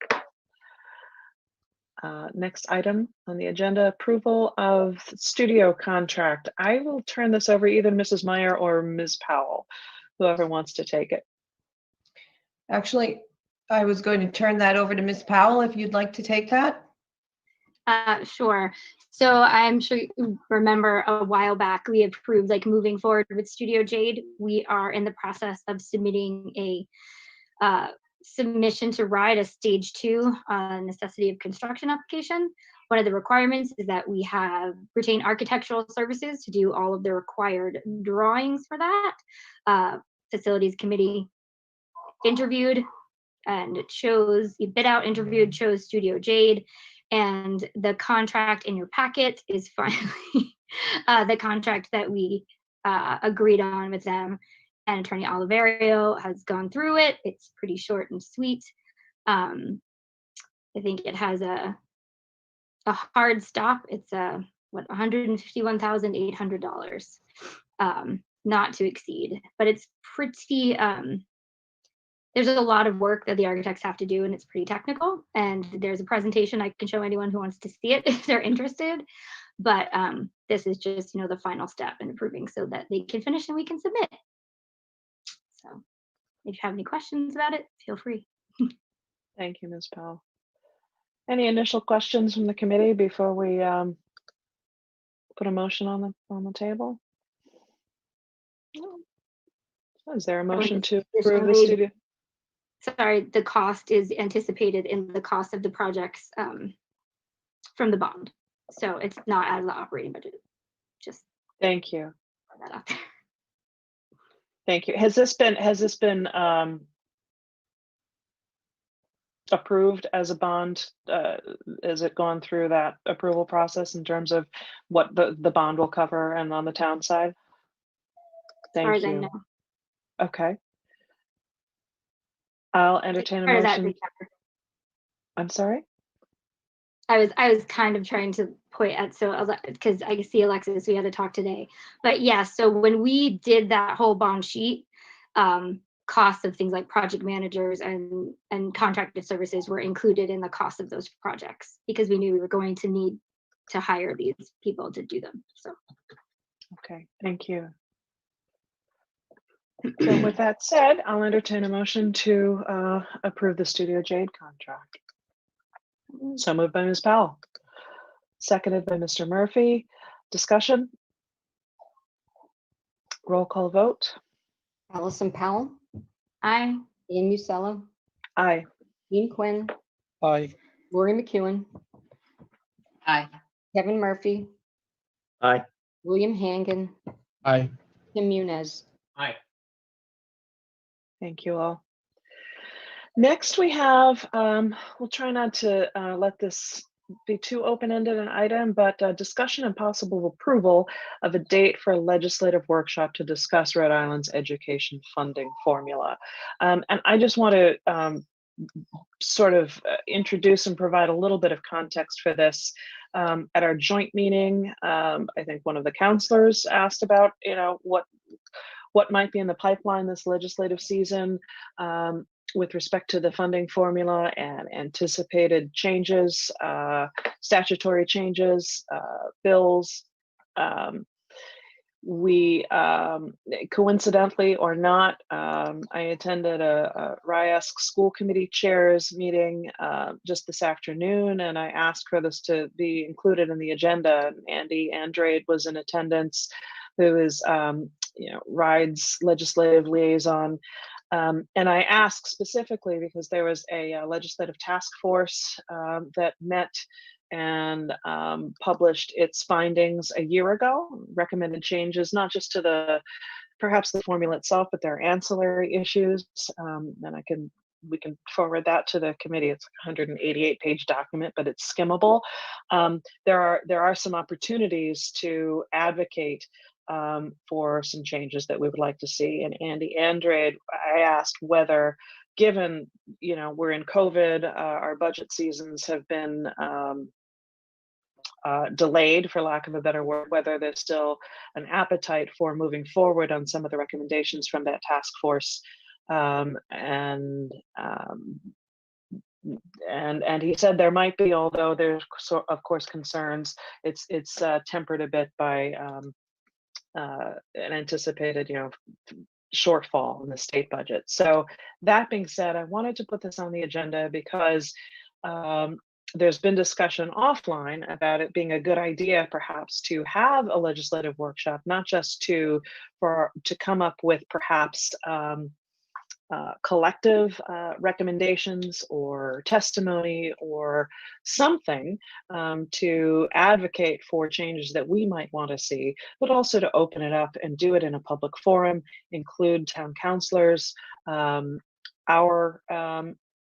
Next item on the agenda, approval of studio contract. I will turn this over either Mrs. Meyer or Ms. Powell, whoever wants to take it. Actually, I was going to turn that over to Ms. Powell if you'd like to take that. Sure. So I'm sure you remember a while back we approved moving forward with Studio Jade. We are in the process of submitting a submission to RIDE a stage 2 necessity of construction application. One of the requirements is that we have retained architectural services to do all of the required drawings for that. Facilities committee interviewed and chose, bid out, interviewed, chose Studio Jade, and the contract in your packet is finally the contract that we agreed on with them. And Attorney Oliverio has gone through it. It's pretty short and sweet. I think it has a hard stop. It's what, $151,800, not to exceed. But it's pretty. There's a lot of work that the architects have to do, and it's pretty technical. And there's a presentation I can show anyone who wants to see it if they're interested. But this is just, the final step in approving so that they can finish and we can submit. So if you have any questions about it, feel free. Thank you, Ms. Powell. Any initial questions from the committee before we put a motion on the table? Is there a motion to approve the studio? Sorry, the cost is anticipated in the cost of the projects from the bond. So it's not out of the operating budget. Just thank you. Put that out there. Thank you. Has this been approved as a bond? Has it gone through that approval process in terms of what the bond will cover and on the town side? Thank you. As far as I know. Okay. I'll entertain a motion. I'm sorry? I was kind of trying to point at, because I see Alexis, we had to talk today. But yeah, so when we did that whole bond sheet, costs of things like project managers and contracted services were included in the cost of those projects because we knew we were going to need to hire these people to do them. So. Okay, thank you. So with that said, I'll entertain a motion to approve the Studio Jade contract. So moved by Ms. Powell, seconded by Mr. Murphy. Discussion? Roll call vote. Allison Powell, aye. Ian Musella, Aye. Dean Quinn, Aye. Lori McEwen, Aye. Kevin Murphy, Aye. William Hangan, Aye. Tim Muniz. Aye. Thank you all. Next we have, we'll try not to let this be too open-ended an item, but discussion and possible approval of a date for a legislative workshop to discuss Rhode Island's education funding formula. And I just want to sort of introduce and provide a little bit of context for this. At our joint meeting, I think one of the counselors asked about, what might be in the pipeline this legislative season with respect to the funding formula and anticipated changes, statutory changes, bills. We coincidentally or not, I attended a RIASC school committee chairs meeting just this afternoon, and I asked for this to be included in the agenda. Andy Andrade was in attendance, who is RIDE's legislative liaison. And I asked specifically because there was a legislative task force that met and published its findings a year ago, recommended changes, not just to perhaps the formula itself, but their ancillary issues. And we can forward that to the committee. It's a 188-page document, but it's skimmable. There are some opportunities to advocate for some changes that we would like to see. And Andy Andrade, I asked whether, given we're in COVID, our budget seasons have been delayed, for lack of a better word, whether there's still an appetite for moving forward on some of the recommendations from that task force. And he said there might be, although there's of course concerns. It's tempered a bit by an anticipated shortfall in the state budget. So that being said, I wanted to put this on the agenda because there's been discussion offline about it being a good idea perhaps to have a legislative workshop, not just to come up with perhaps collective recommendations or testimony or something to advocate for changes that we might want to see, but also to open it up and do it in a public forum, include town councilors, our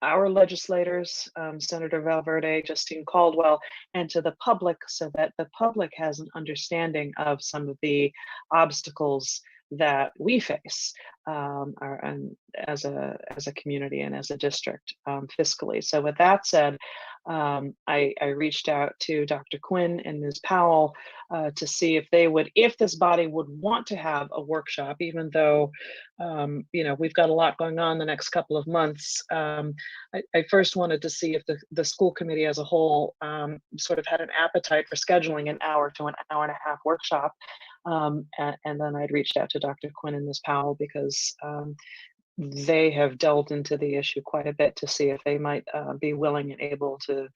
legislators, Senator Valverde, Justine Caldwell, and to the public, so that the public has an understanding of some of the obstacles that we face and as a community and as a district fiscally. So with that said, I reached out to Dr. Quinn and Ms. Powell to see if they would, if this body would want to have a workshop, even though we've got a lot going on the next couple of months. I first wanted to see if the school committee as a whole sort of had an appetite for scheduling an hour to an hour and a half workshop. And then I'd reached out to Dr. Quinn and Ms. Powell because they have delved into the issue quite a bit to see if they might be willing and able to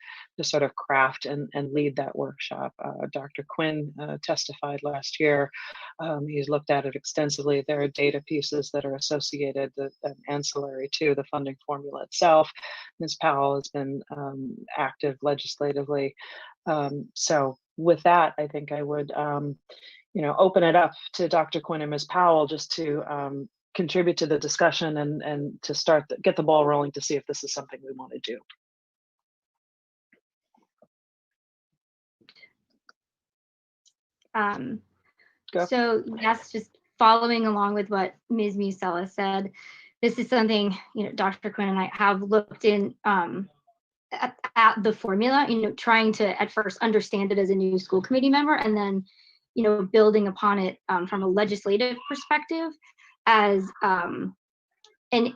sort of craft and lead that workshop. Dr. Quinn testified last year. He's looked at it extensively. There are data pieces that are associated, that ancillary to the funding formula itself. Ms. Powell has been active legislatively. So with that, I think I would open it up to Dr. Quinn and Ms. Powell just to contribute to the discussion and to get the ball rolling to see if this is something we want to do. Go. So yes, just following along with what Ms. Musella said, this is something, Dr. Quinn and I have looked in at the formula, trying to at first understand it as a new school committee member, and then, building upon it from a legislative perspective as an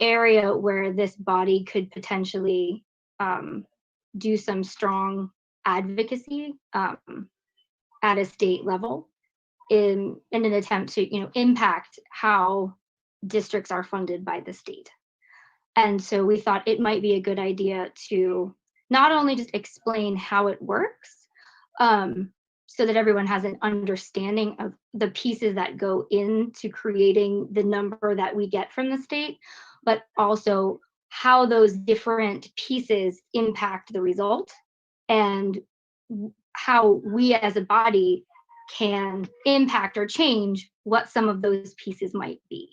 area where this body could potentially do some strong advocacy at a state level in an attempt to impact how districts are funded by the state. And so we thought it might be a good idea to not only just explain how it works, so that everyone has an understanding of the pieces that go into creating the number that we get from the state, but also how those different pieces impact the result and how we as a body can impact or change what some of those pieces might be.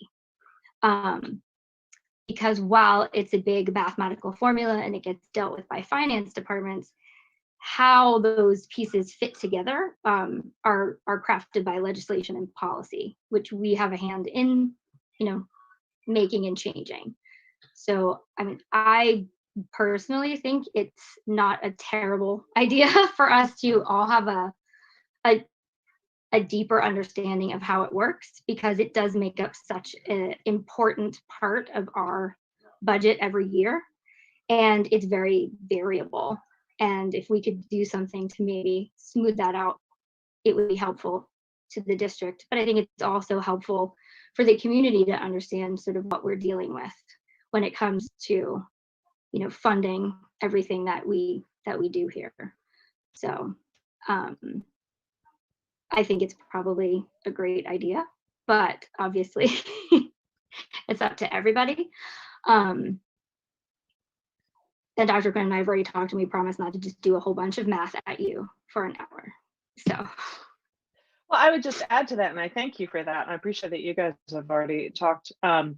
Because while it's a big mathematical formula and it gets dealt with by finance departments, how those pieces fit together are crafted by legislation and policy, which we have a hand in, making and changing. So, I personally think it's not a terrible idea for us to all have a deeper understanding of how it works, because it does make up such an important part of our budget every year, and it's very variable. And if we could do something to maybe smooth that out, it would be helpful to the district. But I think it's also helpful for the community to understand sort of what we're dealing with when it comes to, funding everything that we do here. So I think it's probably a great idea, but obviously it's up to everybody. And Dr. Quinn and I have already talked, and we promised not to just do a whole bunch of math at you for an hour. So. Well, I would just add to that, and I thank you for that. I appreciate that you guys have already talked. Some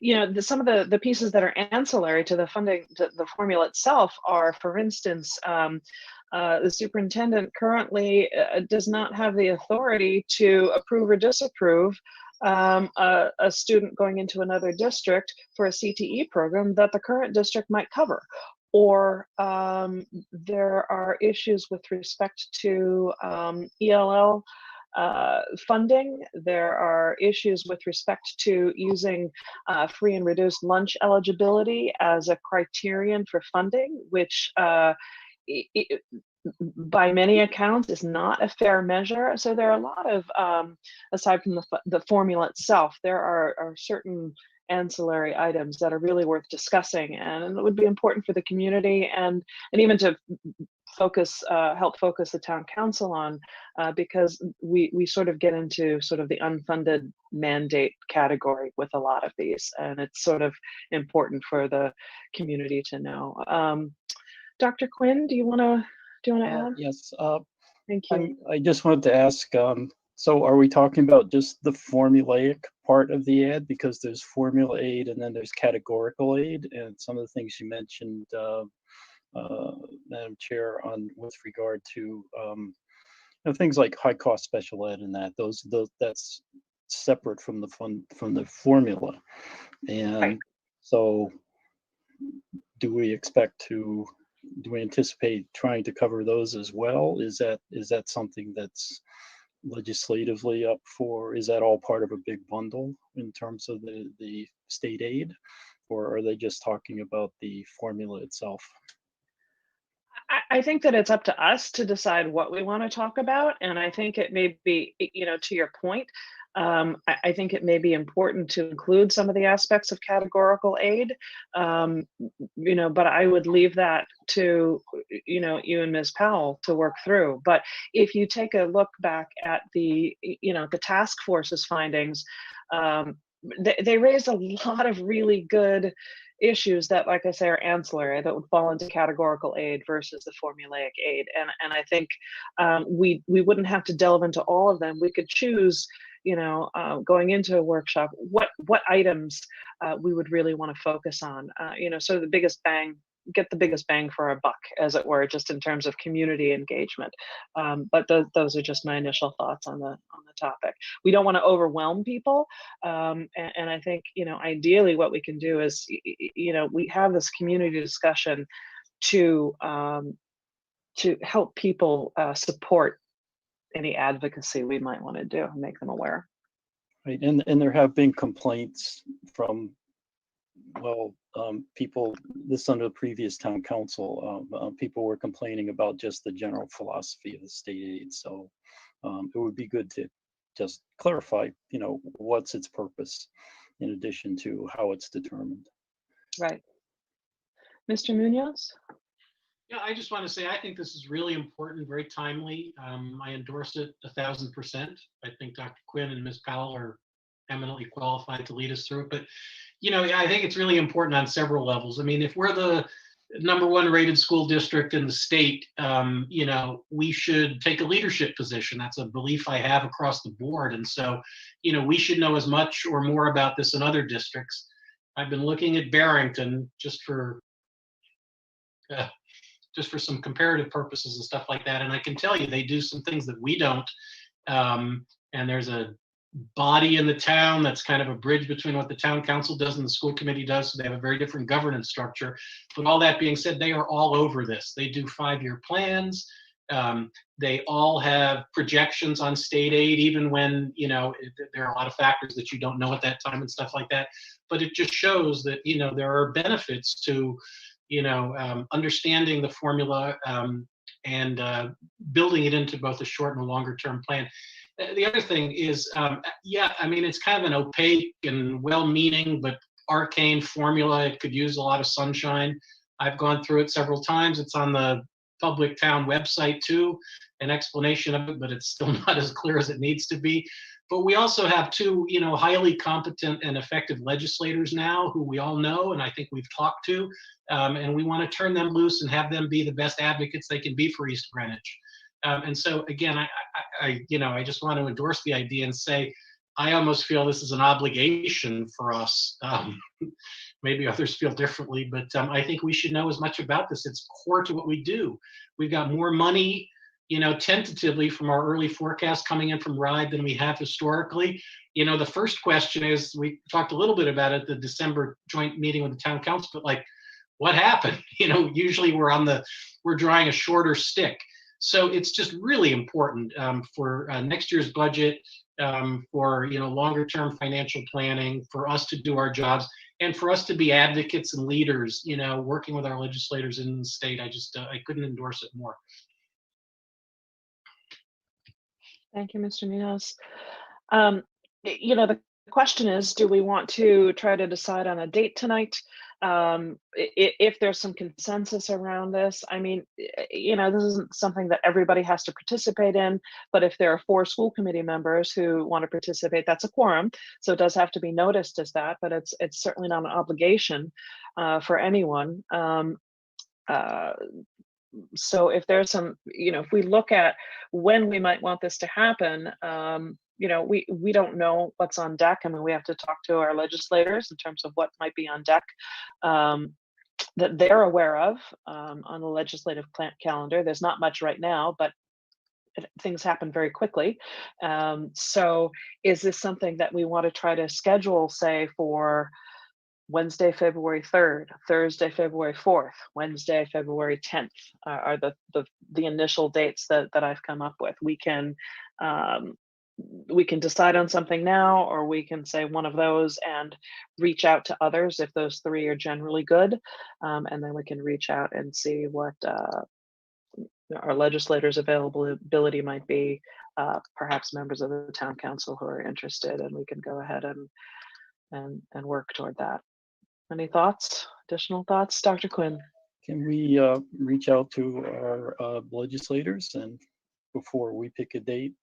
of the pieces that are ancillary to the funding, to the formula itself, are, for instance, the superintendent currently does not have the authority to approve or disapprove a student going into another district for a CTE program that the current district might cover. Or there are issues with respect to ELL funding. There are issues with respect to using free and reduced lunch eligibility as a criterion for funding, which by many accounts is not a fair measure. So there are a lot of, aside from the formula itself, there are certain ancillary items that are really worth discussing, and it would be important for the community and even to help focus the town council on, because we sort of get into sort of the unfunded mandate category with a lot of these, and it's sort of important for the community to know. Dr. Quinn, do you want to add? Yes, Thank you. I just wanted to ask, so are we talking about just the formulaic part of the ad? Because there's formula aid and then there's categorical aid, and some of the things you mentioned, Madam Chair, on with regard to things like high cost special ed and those that's separate from the formula. And Right. so do we anticipate trying to cover those as well? Is that something that's legislatively up for? Is that all part of a big bundle in terms of the state aid, or are they just talking about the formula itself? I think that it's up to us to decide what we want to talk about, and I think it may be, to your point, I think it may be important to include some of the aspects of categorical aid, but I would leave that to, you and Ms. Powell to work through. But if you take a look back at the task force's findings, they raised a lot of really good issues that, like I say, are ancillary, that would fall into categorical aid versus the formulaic aid. And I think we wouldn't have to delve into all of them. We could choose, going into a workshop, what items we would really want to focus on, so get the biggest bang for our buck, as it were, just in terms of community engagement. But those are just my initial thoughts on the topic. We don't want to overwhelm people, and I think ideally what we can do is we have this community discussion to help people support any advocacy we might want to do and make them aware. Right, and there have been complaints from people, this under the previous town council, people were complaining about just the general philosophy of the state aid. So it would be good to just clarify, what's its purpose in addition to how it's determined. Right. Mr. Munoz? Yeah, I just want to say, I think this is really important, very timely. I endorse it 1,000%. I think Dr. Quinn and Ms. Powell are eminently qualified to lead us through it. But, I think it's really important on several levels. I mean, if we're the #1 rated school district in the state, we should take a leadership position. That's a belief I have across the board. And so, we should know as much or more about this in other districts. I've been looking at Barrington just for some comparative purposes and stuff like that. And I can tell you, they do some things that we don't. And there's a body in the town that's kind of a bridge between what the town council does and the school committee does. So they have a very different governance structure. But all that being said, they are all over this. They do 5-year plans. They all have projections on state aid, even when, there are a lot of factors that you don't know at that time and stuff like that. But it just shows that, there are benefits to, understanding the formula and building it into both a short and a longer term plan. The other thing is, it's kind of an opaque and well-meaning but arcane formula. It could use a lot of sunshine. I've gone through it several times. It's on the public town website too, an explanation of it, but it's still not as clear as it needs to be. But we also have two, highly competent and effective legislators now who we all know, and I think we've talked to, and we want to turn them loose and have them be the best advocates they can be for East Greenwich. And so again, I just want to endorse the idea and say, I almost feel this is an obligation for us. Maybe others feel differently, but I think we should know as much about this. It's core to what we do. We've got more money, tentatively from our early forecast coming in from RIDE than we have historically. The first question is, we talked a little bit about it, the December joint meeting with the town council, but like, what happened? Usually we're drawing a shorter stick. So it's just really important for next year's budget, for longer term financial planning, for us to do our jobs, and for us to be advocates and leaders, working with our legislators in the state. I couldn't endorse it more. Thank you, Mr. Munoz. The question is, do we want to try to decide on a date tonight? If there's some consensus around this, I mean, this isn't something that everybody has to participate in, but if there are 4 school committee members who want to participate, that's a quorum. So it does have to be noticed as that, but it's certainly not an obligation for anyone. So if there's some, if we look at when we might want this to happen, we don't know what's on deck. I mean, we have to talk to our legislators in terms of what might be on deck that they're aware of on the legislative calendar. There's not much right now, but things happen very quickly. So is this something that we want to try to schedule, say, for Wednesday, February 3rd, Thursday, February 4th, Wednesday, February 10th are the initial dates that I've come up with. We can decide on something now, or we can say one of those and reach out to others if those 3 are generally good. And then we can reach out and see what our legislators' availability might be, perhaps members of the town council who are interested, and we can go ahead and work toward that. Any thoughts, additional thoughts, Dr. Quinn? Can we reach out to our legislators and before we pick a date,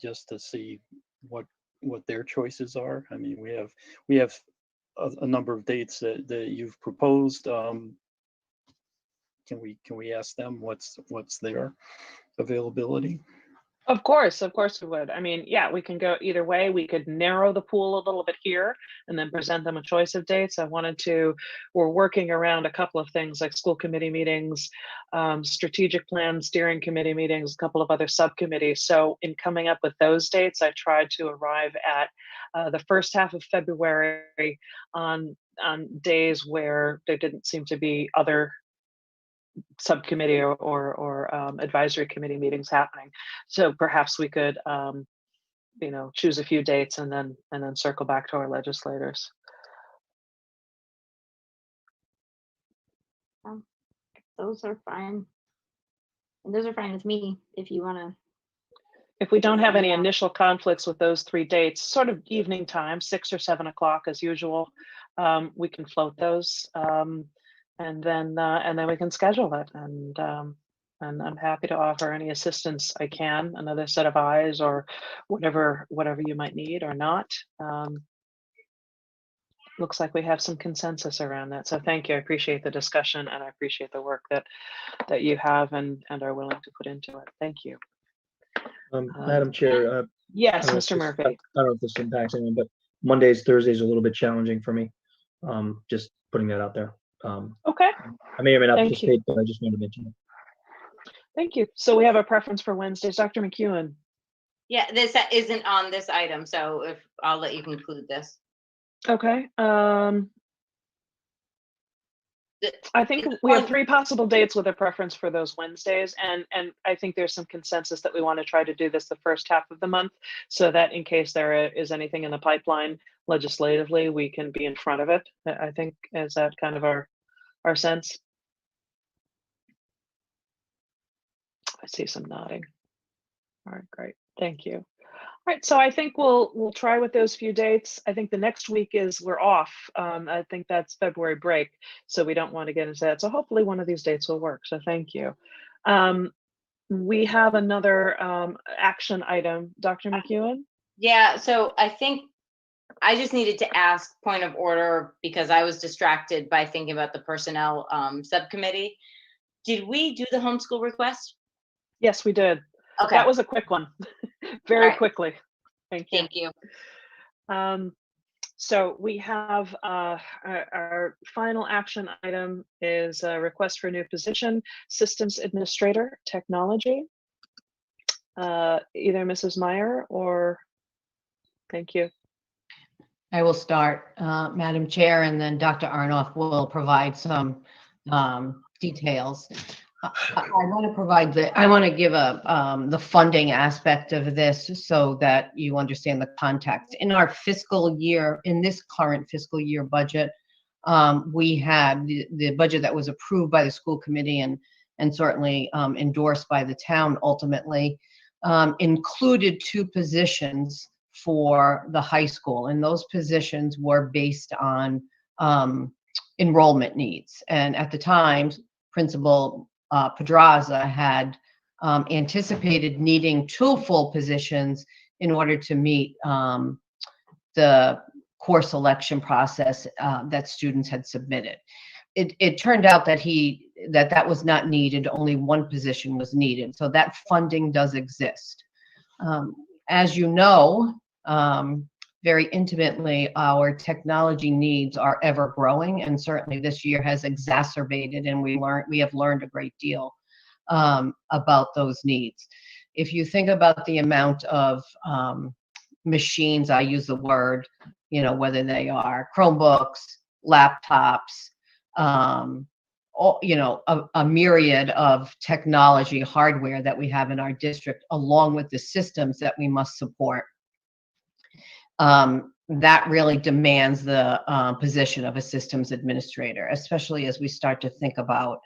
just to see what their choices are? I mean, we have a number of dates that you've proposed. Can we ask them what's their availability? Of course we would. I mean, yeah, we can go either way. We could narrow the pool a little bit here and then present them a choice of dates. We're working around a couple of things like school committee meetings, strategic plan, steering committee meetings, a couple of other subcommittees. So in coming up with those dates, I tried to arrive at the first half of February on days where there didn't seem to be other subcommittee or advisory committee meetings happening. So perhaps we could, choose a few dates and then circle back to our legislators. Those are fine. And those are fine with me if you want to. If we don't have any initial conflicts with those 3 dates, sort of evening time, 6 or 7 o'clock as usual, we can float those. And then we can schedule it, and I'm happy to offer any assistance I can, another set of eyes or whatever you might need or not. Looks like we have some consensus around that. So thank you. I appreciate the discussion, and I appreciate the work that you have and are willing to put into it. Thank you. Madam Chair. Yes, Mr. Murphy. I don't know if this impacts anyone, but Mondays, Thursdays are a little bit challenging for me. Just putting that out there. Okay. I may or may not Thank participate, you. but I just wanted to mention it. Thank you. So we have a preference for Wednesdays. Dr. McEwen. Yeah, this isn't on this item, so if I'll let you conclude this. Okay. I think we have 3 possible dates with a preference for those Wednesdays, and I think there's some consensus that we want to try to do this the first half of the month, so that in case there is anything in the pipeline legislatively, we can be in front of it. I think, is that kind of our sense? I see some nodding. All right, great. Thank you. All right, so I think we'll try with those few dates. I think the next week we're off. I think that's February break, so we don't want to get into that. So hopefully one of these dates will work. So thank you. We have another action item, Dr. McEwen. Yeah, so I think I just needed to ask point of order because I was distracted by thinking about the personnel subcommittee. Did we do the homeschool request? Yes, we did. Okay. That was a quick one. Very right. quickly. Thank you. Thank you. So we have our final action item is a request for a new position, Systems Administrator, Technology. Either Mrs. Meyer or, thank you. I will start, Madam Chair, and then Dr. Arnoff will provide some details. I want to give the funding aspect of this so that you understand the context. In our fiscal year, in this current fiscal year budget, we had the budget that was approved by the school committee and certainly endorsed by the town ultimately, included 2 positions for the high school, and those positions were based on enrollment needs. And at the time, Principal Pedraza had anticipated needing 2 full positions in order to meet the course selection process that students had submitted. It turned out that that was not needed, only 1 position was needed. So that funding does exist. As you know, very intimately, our technology needs are ever growing, and certainly this year has exacerbated, and we have learned a great deal about those needs. If you think about the amount of machines, I use the word, whether they are Chromebooks, laptops, a myriad of technology hardware that we have in our district, along with the systems that we must support. That really demands the position of a systems administrator, especially as we start to think about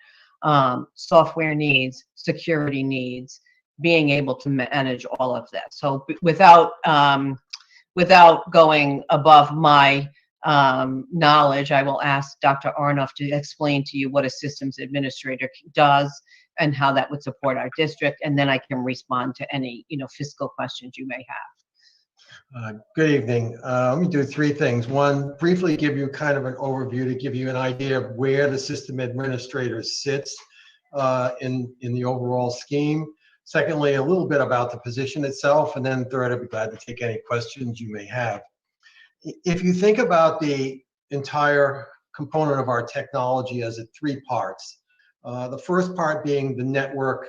software needs, security needs, being able to manage all of that. So without going above my knowledge, I will ask Dr. Arnoff to explain to you what a systems administrator does and how that would support our district, and then I can respond to any fiscal questions you may have. Good evening. Let me do 3 things. 1, briefly give you kind of an overview to give you an idea of where the system administrator sits in the overall scheme. Secondly, a little bit about the position itself, and then third, I'd be glad to take any questions you may have. If you think about the entire component of our technology as 3 parts, the first part being the network,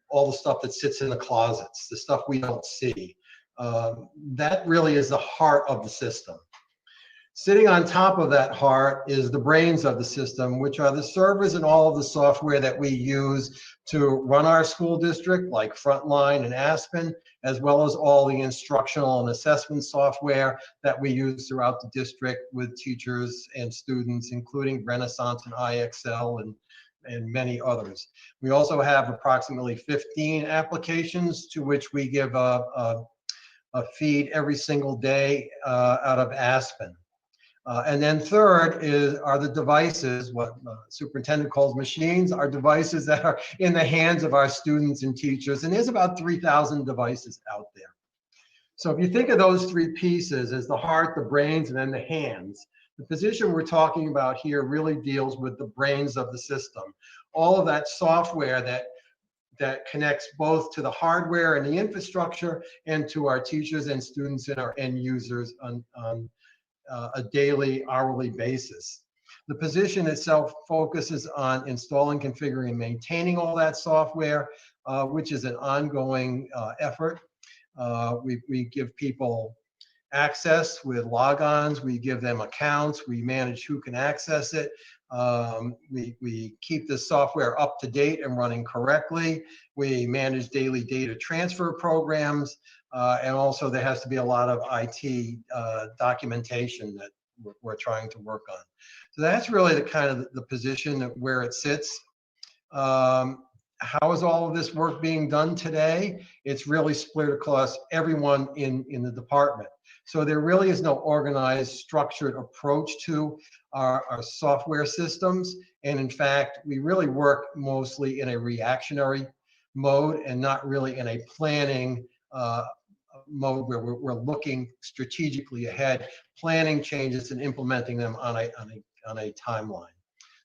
all the stuff that sits in the closets, the stuff we don't see. That really is the heart of the system. Sitting on top of that heart is the brains of the system, which are the servers and all of the software that we use to run our school district, like Frontline and Aspen, as well as all the instructional and assessment software that we use throughout the district with teachers and students, including Renaissance and IXL and many others. We also have approximately 15 applications to which we give a feed every single day out of Aspen. And then third are the devices, what superintendent calls machines, are devices that are in the hands of our students and teachers. And there's about 3,000 devices out there. So if you think of those 3 pieces as the heart, the brains, and then the hands, the position we're talking about here really deals with the brains of the system. All of that software that connects both to the hardware and the infrastructure and to our teachers and students and our end users on a daily, hourly basis. The position itself focuses on installing, configuring, and maintaining all that software, which is an ongoing effort. We give people access with logons, we give them accounts, we manage who can access it. We keep the software up to date and running correctly. We manage daily data transfer programs, and also there has to be a lot of IT documentation that we're trying to work on. So that's really the kind of the position where it sits. How is all of this work being done today? It's really split across everyone in the department. So there really is no organized, structured approach to our software systems. And in fact, we really work mostly in a reactionary mode and not really in a planning mode where we're looking strategically ahead, planning changes and implementing them on a timeline.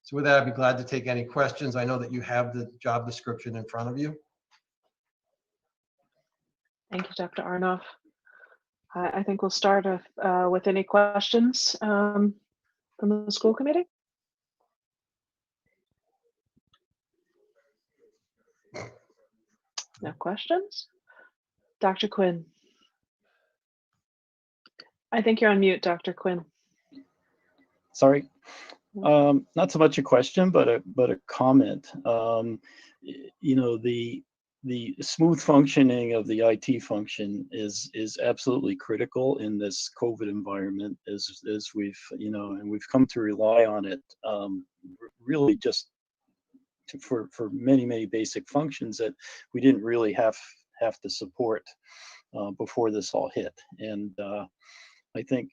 So with that, I'd be glad to take any questions. I know that you have the job description in front of you. Thank you, Dr. Arnoff. I think we'll start with any questions from the school committee. No questions? Dr. Quinn. I think you're on mute, Dr. Quinn. Sorry. Not so much a question, but a comment. The smooth functioning of the IT function is absolutely critical in this COVID environment, as we've and we've come to rely on it really just for many basic functions that we didn't really have to support before this all hit. And I think,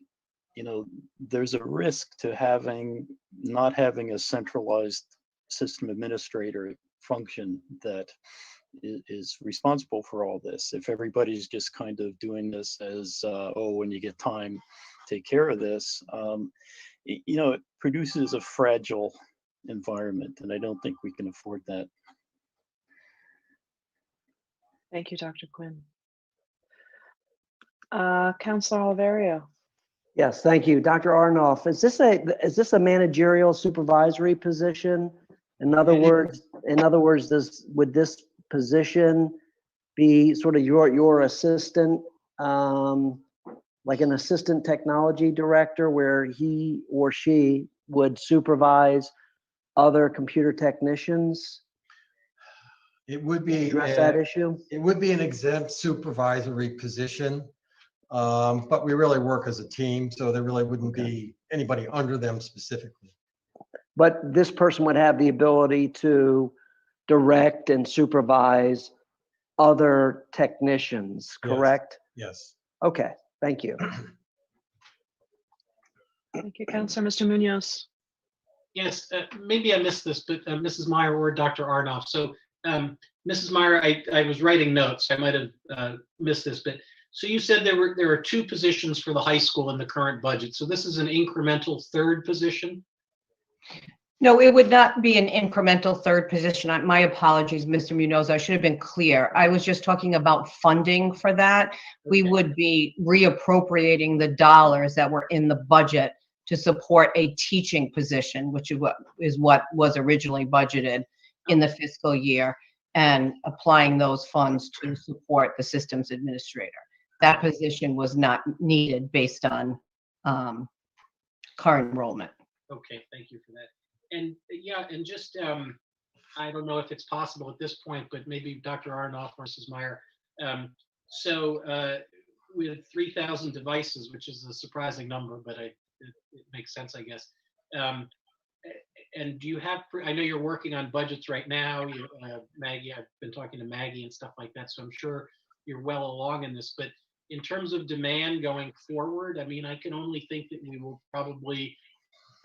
there's a risk to not having a centralized system administrator function that is responsible for all this. If everybody's just kind of doing this as, oh, when you get time, take care of this, it produces a fragile environment, and I don't think we can afford that. Thank you, Dr. Quinn. Counselor Oliverio. Yes, thank you. Dr. Arnoff, is this a managerial supervisory position? In other words, would this position be sort of your assistant, like an assistant technology director, where he or she would supervise other computer technicians? It would be Address that issue? It would be an exempt supervisory position, but we really work as a team, so there really wouldn't be anybody under them specifically. But this person would have the ability to direct and supervise other technicians, correct? Yes. Okay, thank you. Thank you, Counselor. Mr. Munoz. Yes, maybe I missed this, but Mrs. Meyer or Dr. Arnoff. So Mrs. Meyer, I was writing notes. I might have missed this, but so you said there are 2 positions for the high school in the current budget. So this is an incremental 3rd position? No, it would not be an incremental 3rd position. My apologies, Mr. Munoz. I should have been clear. I was just talking about funding for that. We would be reappropriating the dollars that were in the budget to support a teaching position, which is what was originally budgeted in the fiscal year, and applying those funds to support the systems administrator. That position was not needed based on current enrollment. Okay, thank you for that. And yeah, and just, I don't know if it's possible at this point, but maybe Dr. Arnoff or Mrs. Meyer. With 3,000 devices, which is a surprising number, but it makes sense, I guess. And do you have, I know you're working on budgets right now, Maggie, I've been talking to Maggie and stuff like that, so I'm sure you're well along in this, but in terms of demand going forward, I mean, I can only think that we will probably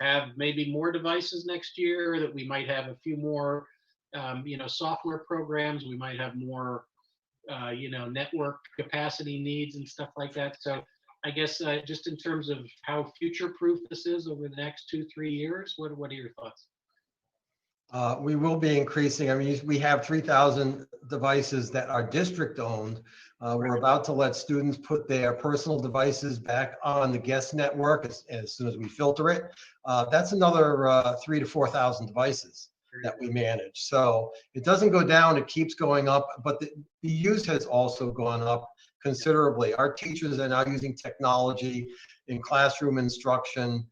have maybe more devices next year, that we might have a few more, software programs, we might have more, network capacity needs and stuff like that. So I guess just in terms of how future-proof this is over the next 2-3 years, what are your thoughts? We will be increasing. I mean, we have 3,000 devices that are district owned. We're about to let students put their personal devices back on the guest network as soon as we filter it. That's another 3,000 to 4,000 devices that we manage. So it doesn't go down, it keeps going up, but the use has also gone up considerably. Our teachers are now using technology in classroom instruction.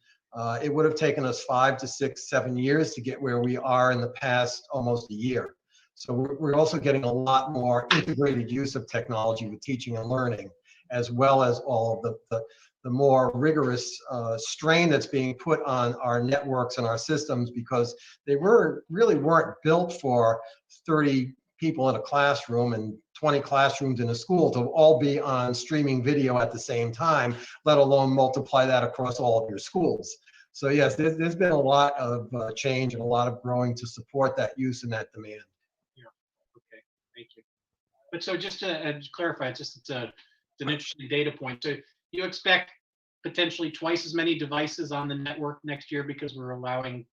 It would have taken us 5 to 6, 7 years to get where we are in the past almost a year. So we're also getting a lot more integrated use of technology with teaching and learning, as well as all of the more rigorous strain that's being put on our networks and our systems, because they really weren't built for 30 people in a classroom and 20 classrooms in a school to all be on streaming video at the same time, let alone multiply that across all of your schools. So yes, there's been a lot of change and a lot of growing to support that use and that demand. Yeah, okay, thank you. But so just to clarify, it's an interesting data point. So you expect potentially twice as many devices on the network next year because we're allowing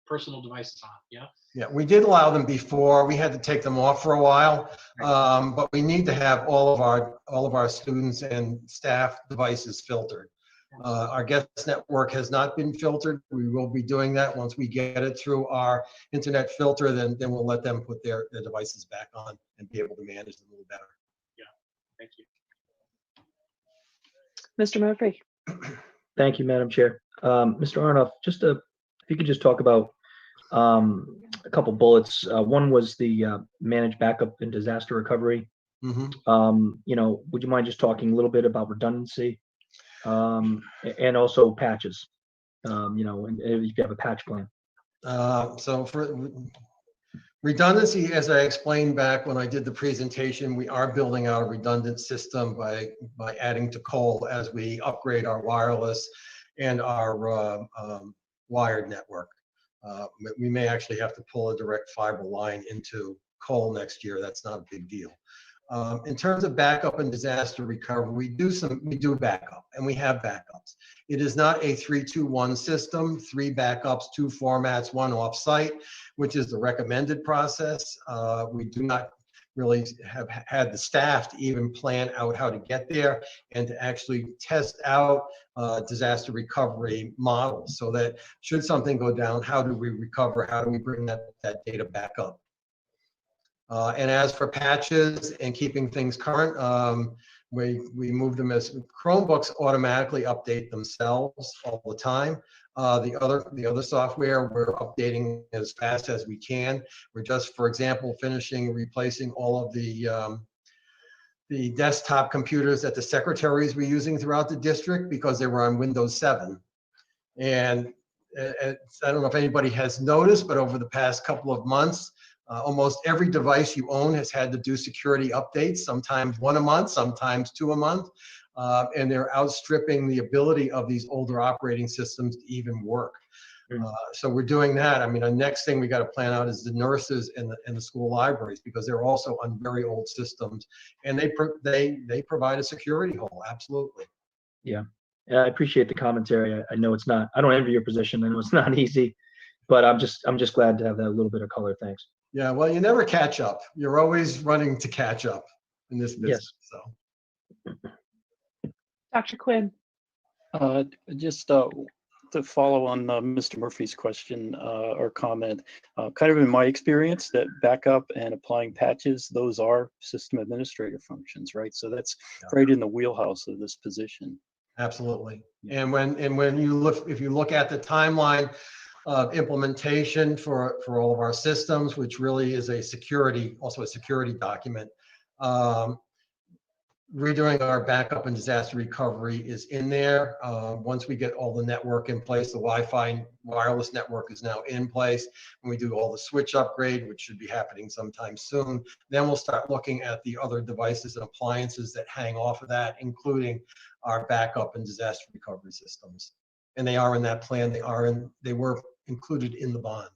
personal devices on, yeah? Yeah, we did allow them before. We had to take them off for a while, but we need to have all of our students and staff devices filtered. Our guest network has not been filtered. We will be doing that once we get it through our internet filter. Then we'll let them put their devices back on and be able to manage them a little better. Yeah, thank you. Mr. Murphy. Thank you, Madam Chair. Mr. Arnoff, if you could just talk about a couple bullets. One was the managed backup and disaster recovery. Mm-hmm. Would you mind just talking a little bit about redundancy and also patches? And if you have a patch plan. So Redundancy, as I explained back when I did the presentation, we are building out a redundant system by adding to Cole as we upgrade our wireless and our wired network. We may actually have to pull a direct fiber line into Cole next year. That's not a big deal. In terms of backup and disaster recovery, we do backup, and we have backups. It is not a 3-2-1 system, 3 backups, 2 formats, 1 offsite, which is the recommended process. We do not really have had the staff to even plan out how to get there and to actually test out disaster recovery models, so that should something go down, how do we recover? How do we bring that data back up? And as for patches and keeping things current, we move them as Chromebooks automatically update themselves all the time. The other software we're updating as fast as we can. We're just, for example, finishing replacing all of the desktop computers that the secretaries were using throughout the district because they were on Windows 7. And I don't know if anybody has noticed, but over the past couple of months, almost every device you own has had to do security updates, sometimes 1 a month, sometimes 2 a month. And they're outstripping the ability of these older operating systems to even work. So we're doing that. I mean, the next thing we got to plan out is the nurses and the school libraries, because they're also on very old systems, and they provide a security hole. Absolutely. Yeah. I appreciate the commentary. I know it's not, I don't envy your position. I know it's not easy, but I'm just glad to have that little bit of color. Thanks. Yeah, well, you never catch up. You're always running to catch up in this business. Yes. So, Dr. Quinn. Just to follow on Mr. Murphy's question or comment, kind of in my experience, that backup and applying patches, those are system administrator functions, right? So that's right in the wheelhouse of this position. absolutely. And when you look, if you look at the timeline of implementation for all of our systems, which really is also a security document. Redoing our backup and disaster recovery is in there. Once we get all the network in place, the Wi-Fi wireless network is now in place. When we do all the switch upgrade, which should be happening sometime soon, then we'll start looking at the other devices and appliances that hang off of that, including our backup and disaster recovery systems. And they are in that plan. They were included in the bond.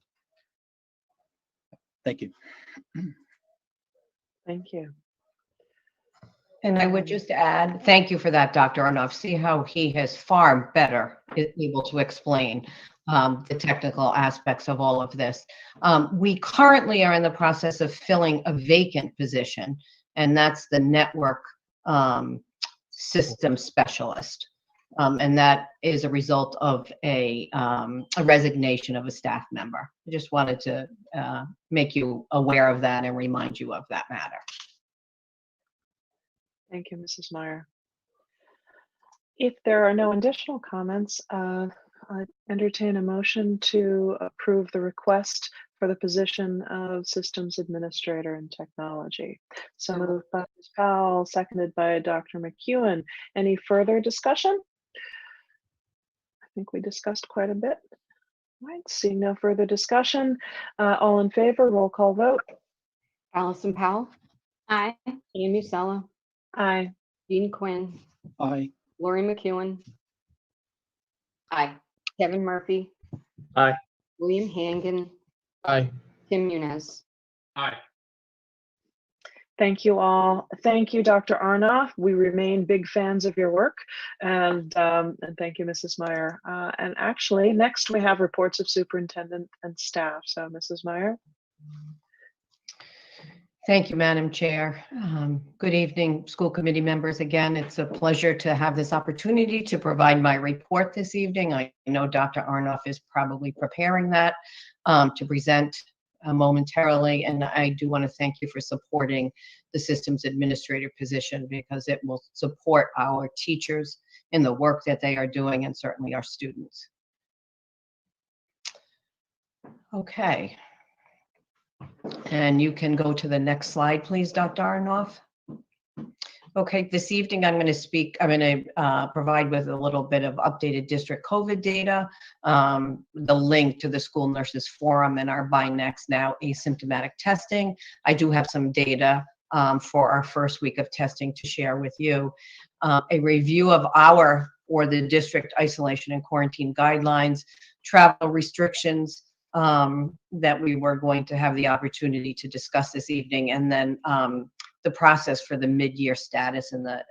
Thank you. Thank you. And I would just add, thank you for that, Dr. Arnoff. See how he has far better able to explain the technical aspects of all of this. We currently are in the process of filling a vacant position, and that's the network system specialist. And that is a result of a resignation of a staff member. I just wanted to make you aware of that and remind you of that matter. Thank you, Mrs. Meyer. If there are no additional comments, I entertain a motion to approve the request for the position of Systems Administrator in Technology. So moved by Ms. Powell, seconded by Dr. McEwen. Any further discussion? I think we discussed quite a bit. All right, seeing no further discussion, all in favor, roll call vote. Allison Powell, Aye. Ian Musella, Aye. Dean Quinn, Aye. Lori McEwen. Aye. Kevin Murphy. Aye. William Hangan, Aye. Tim Muniz. Aye. Thank you all. Thank you, Dr. Arnoff. We remain big fans of your work, and thank you, Mrs. Meyer. And actually, next we have reports of superintendent and staff. So, Mrs. Meyer. Thank you, Madam Chair. Good evening, school committee members. Again, it's a pleasure to have this opportunity to provide my report this evening. I know Dr. Arnoff is probably preparing that to present momentarily, and I do want to thank you for supporting the systems administrator position, because it will support our teachers in the work that they are doing, and certainly our students. Okay. And you can go to the next slide, please, Dr. Arnoff. Okay, this evening I'm going to provide with a little bit of updated district COVID data, the link to the school nurses forum and our By Next Now asymptomatic testing. I do have some data for our first week of testing to share with you. A review of the district isolation and quarantine guidelines, travel restrictions that we were going to have the opportunity to discuss this evening, and then the process for the mid-year status and the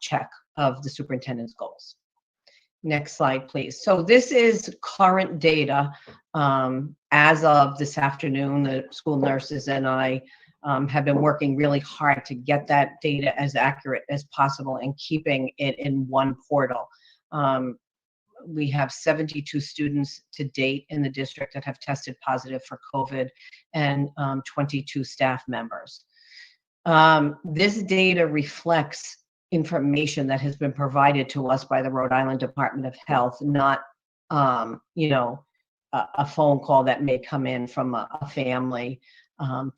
check of the superintendent's goals. Next slide, please. So this is current data as of this afternoon. The school nurses and I have been working really hard to get that data as accurate as possible and keeping it in one portal. We have 72 students to date in the district that have tested positive for COVID and 22 staff members. This data reflects information that has been provided to us by the Rhode Island Department of Health, not, a phone call that may come in from a family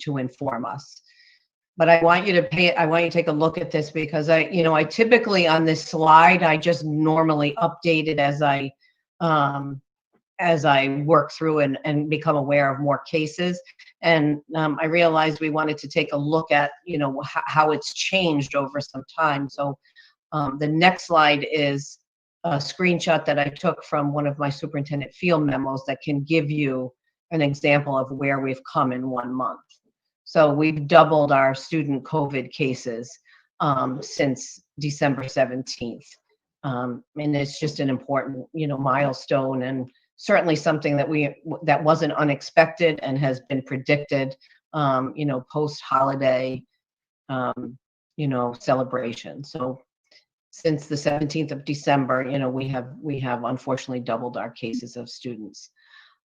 to inform us. But I want you to take a look at this because I typically on this slide, I just normally update it as I work through and become aware of more cases. And I realized we wanted to take a look at, how it's changed over some time. So the next slide is a screenshot that I took from one of my superintendent field memos that can give you an example of where we've come in 1 month. So we've doubled our student COVID cases since December 17th. And it's just an important, milestone, and certainly something that wasn't unexpected and has been predicted, post-holiday, celebration. So since the 17th of December, we have unfortunately doubled our cases of students.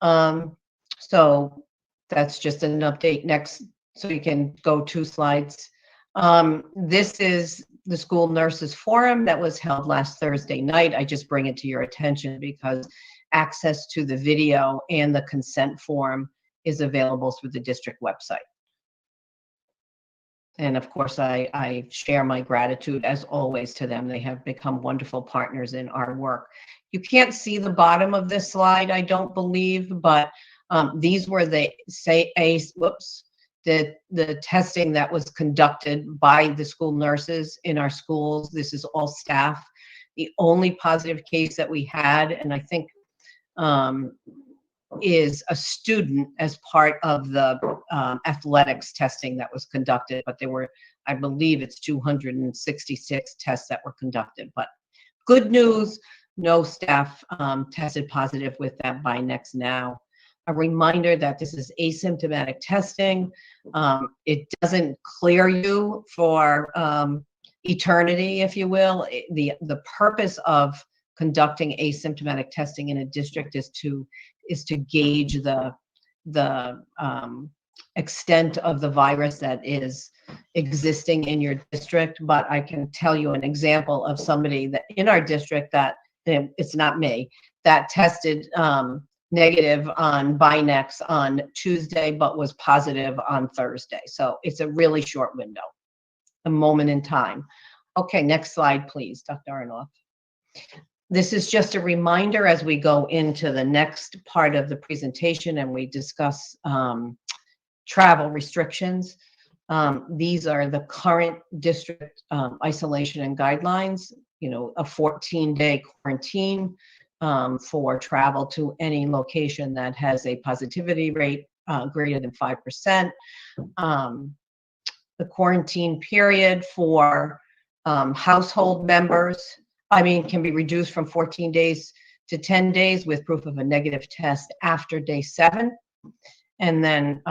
So that's just an update. Next, so you can go 2 slides. This is the school nurses forum that was held last Thursday night. I just bring it to your attention because access to the video and the consent form is available through the district website. And of course, I share my gratitude as always to them. They have become wonderful partners in our work. You can't see the bottom of this slide, I don't believe, but these were the testing that was conducted by the school nurses in our schools. This is all staff. The only positive case that we had, and I think is a student as part of the athletics testing that was conducted, but there were, I believe it's 266 tests that were conducted. But good news, no staff tested positive with that By Next Now. A reminder that this is asymptomatic testing. It doesn't clear you for eternity, if you will. The purpose of conducting asymptomatic testing in a district is to gauge the extent of the virus that is existing in your district. But I can tell you an example of somebody that in our district that, it's not me, that tested negative on By Next on Tuesday, but was positive on Thursday. So it's a really short window, a moment in time. Okay, next slide, please, Dr. Arnoff. This is just a reminder as we go into the next part of the presentation and we discuss travel restrictions. These are the current district isolation and guidelines, a 14-day quarantine for travel to any location that has a positivity rate greater than 5%. The quarantine period for household members, can be reduced from 14 days to 10 days with proof of a negative test after day 7. And then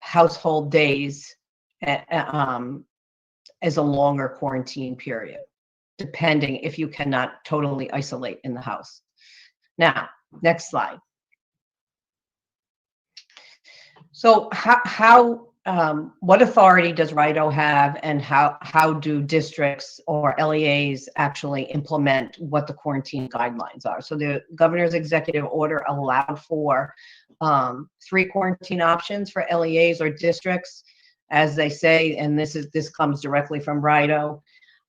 household days as a longer quarantine period, depending if you cannot totally isolate in the house. Now, next slide. So what authority does RIDO have, and how do districts or LEAs actually implement what the quarantine guidelines are? So the governor's executive order allowed for 3 quarantine options for LEAs or districts. as they say, and this comes directly from RIDO.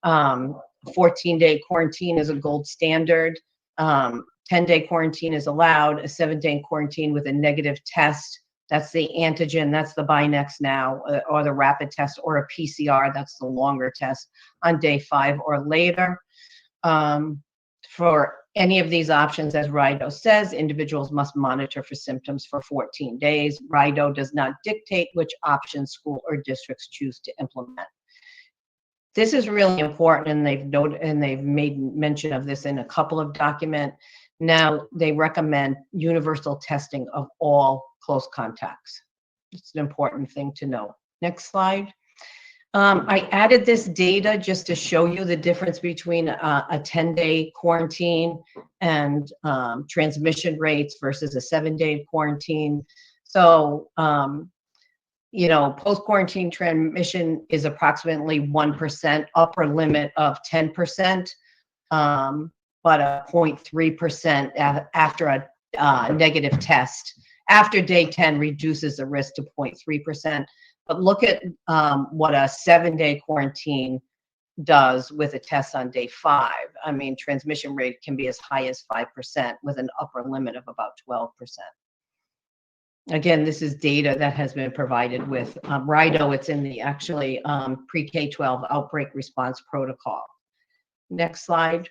14-day quarantine is a gold standard. 10-day quarantine is allowed. A 7-day quarantine with a negative test, that's the antigen, that's the Binex now, or the rapid test, or a PCR, that's the longer test, on day 5 or later. For any of these options, as RIDO says, individuals must monitor for symptoms for 14 days. RIDO does not dictate which options school or districts choose to implement. This is really important, and they've made mention of this in a couple of documents. Now they recommend universal testing of all close contacts. It's an important thing to know. Next slide. I added this data just to show you the difference between a 10-day quarantine and transmission rates versus a 7-day quarantine. So, you know, post-quarantine transmission is approximately 1%, upper limit of 10%, but a 0.3% after a negative test. After day 10 reduces the risk to 0.3%. But look at what a 7-day quarantine does with a test on day 5. I mean, transmission rate can be as high as 5% with an upper limit of about 12%. Again, this is data that has been provided with RIDO. It's in the actually pre-K-12 outbreak response protocol. Next slide.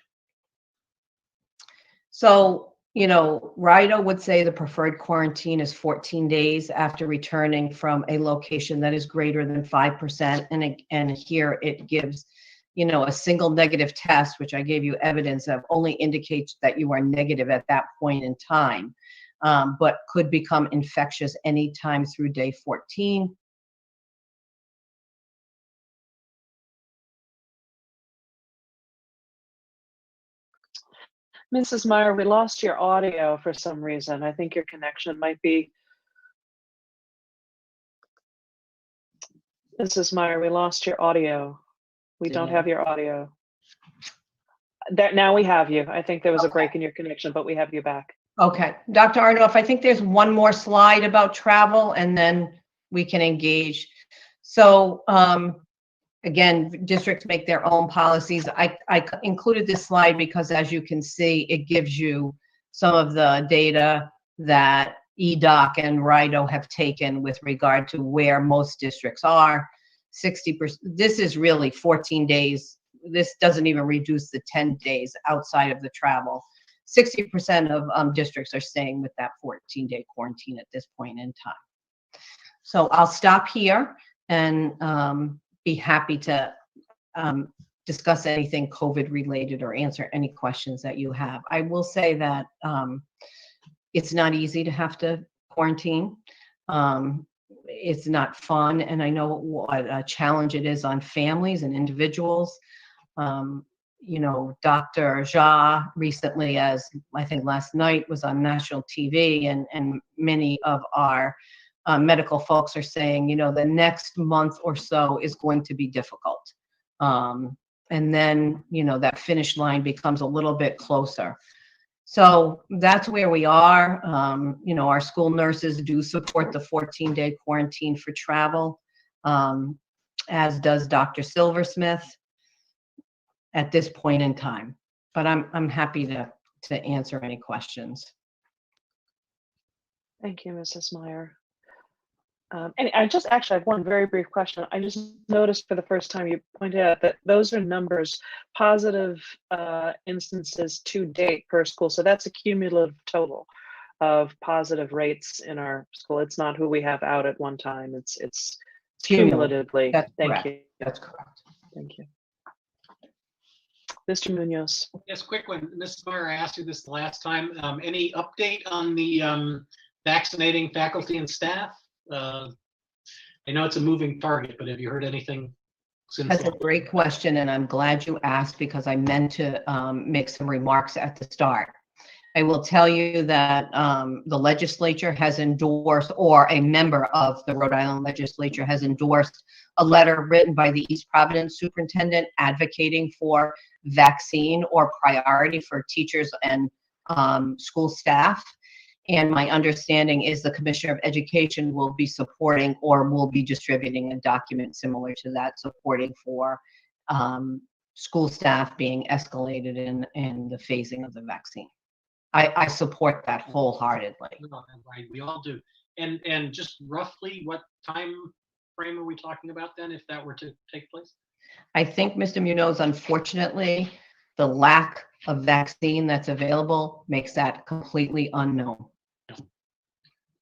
So, you know, RIDO would say the preferred quarantine is 14 days after returning from a location that is greater than 5%. And here it gives, you know, a single negative test, which I gave you evidence of, only indicates that you are negative at that point in time, but could become infectious anytime through day 14. Mrs. Meyer, we lost your audio for some reason. I think your connection might be. Mrs. Meyer, we lost your audio. We don't have your audio. Now we have you. I think there was a break in your connection, but we have you back. Okay, Dr. Arnoff, I think there's one more slide about travel, and then we can engage. So, again, districts make their own policies. I included this slide because, as you can see, it gives you some of the data that EDOC and RIDO have taken with regard to where most districts are. 60%, this is really 14 days. This doesn't even reduce the 10 days outside of the travel. 60% of districts are staying with that 14-day quarantine at this point in time. So I'll stop here and be happy to discuss anything COVID related or answer any questions that you have. I will say that it's not easy to have to quarantine. It's not fun, and I know what a challenge it is on families and individuals. You know, Dr. Jha recently, as I think last night, was on national TV, and many of our medical folks are saying, you know, the next month or so is going to be difficult. And then, you know, that finish line becomes a little bit closer. So that's where we are. You know, our school nurses do support the 14-day quarantine for travel, as does Dr. Silversmith at this point in time. But I'm happy to answer any questions. Thank you, Mrs. Meyer. And I just actually have one very brief question. I just noticed for the first time you pointed out that those are numbers, positive instances to date per school. So that's a cumulative total of positive rates in our school. It's not who we have out at one time. It's cumulatively. That's Thank correct. you. That's correct. Thank you. Mr. Munoz. Yes, quick one. Mrs. Meyer, I asked you this the last time. Any update on the vaccinating faculty and staff? I know it's a moving target, but have you heard anything since? That's a great question, and I'm glad you asked because I meant to make some remarks at the start. I will tell you that the legislature has endorsed, or a member of the Rhode Island legislature has endorsed, a letter written by the East Providence superintendent advocating for vaccine or priority for teachers and school staff. And my understanding is the Commissioner of Education will be supporting or will be distributing a document similar to that, supporting for school staff being escalated in the phasing of the vaccine. I support that wholeheartedly. No, right, we all do. And just roughly what time frame are we talking about then, if that were to take place? I think, Mr. Munoz, unfortunately, the lack of vaccine that's available makes that completely unknown.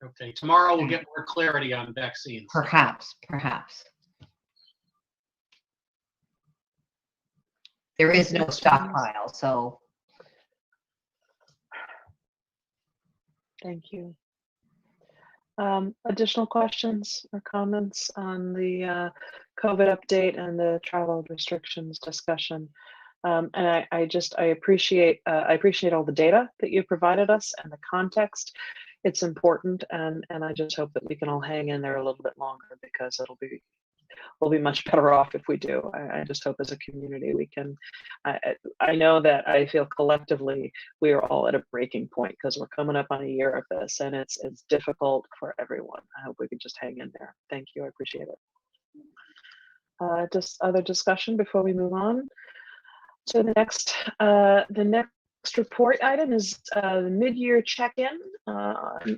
Okay, tomorrow we'll get more clarity on vaccines. Perhaps, perhaps. There is no stockpile, so. Thank you. Additional questions or comments on the COVID update and the travel restrictions discussion? And I appreciate all the data that you provided us and the context. It's important, and I just hope that we can all hang in there a little bit longer, because we'll be much better off if we do. I just hope as a community we can. I know that I feel collectively we are all at a breaking point, because we're coming up on a year of this, and it's difficult for everyone. I hope we can just hang in there. Thank you. I appreciate it. Just other discussion before we move on. So the next report item is the mid-year check-in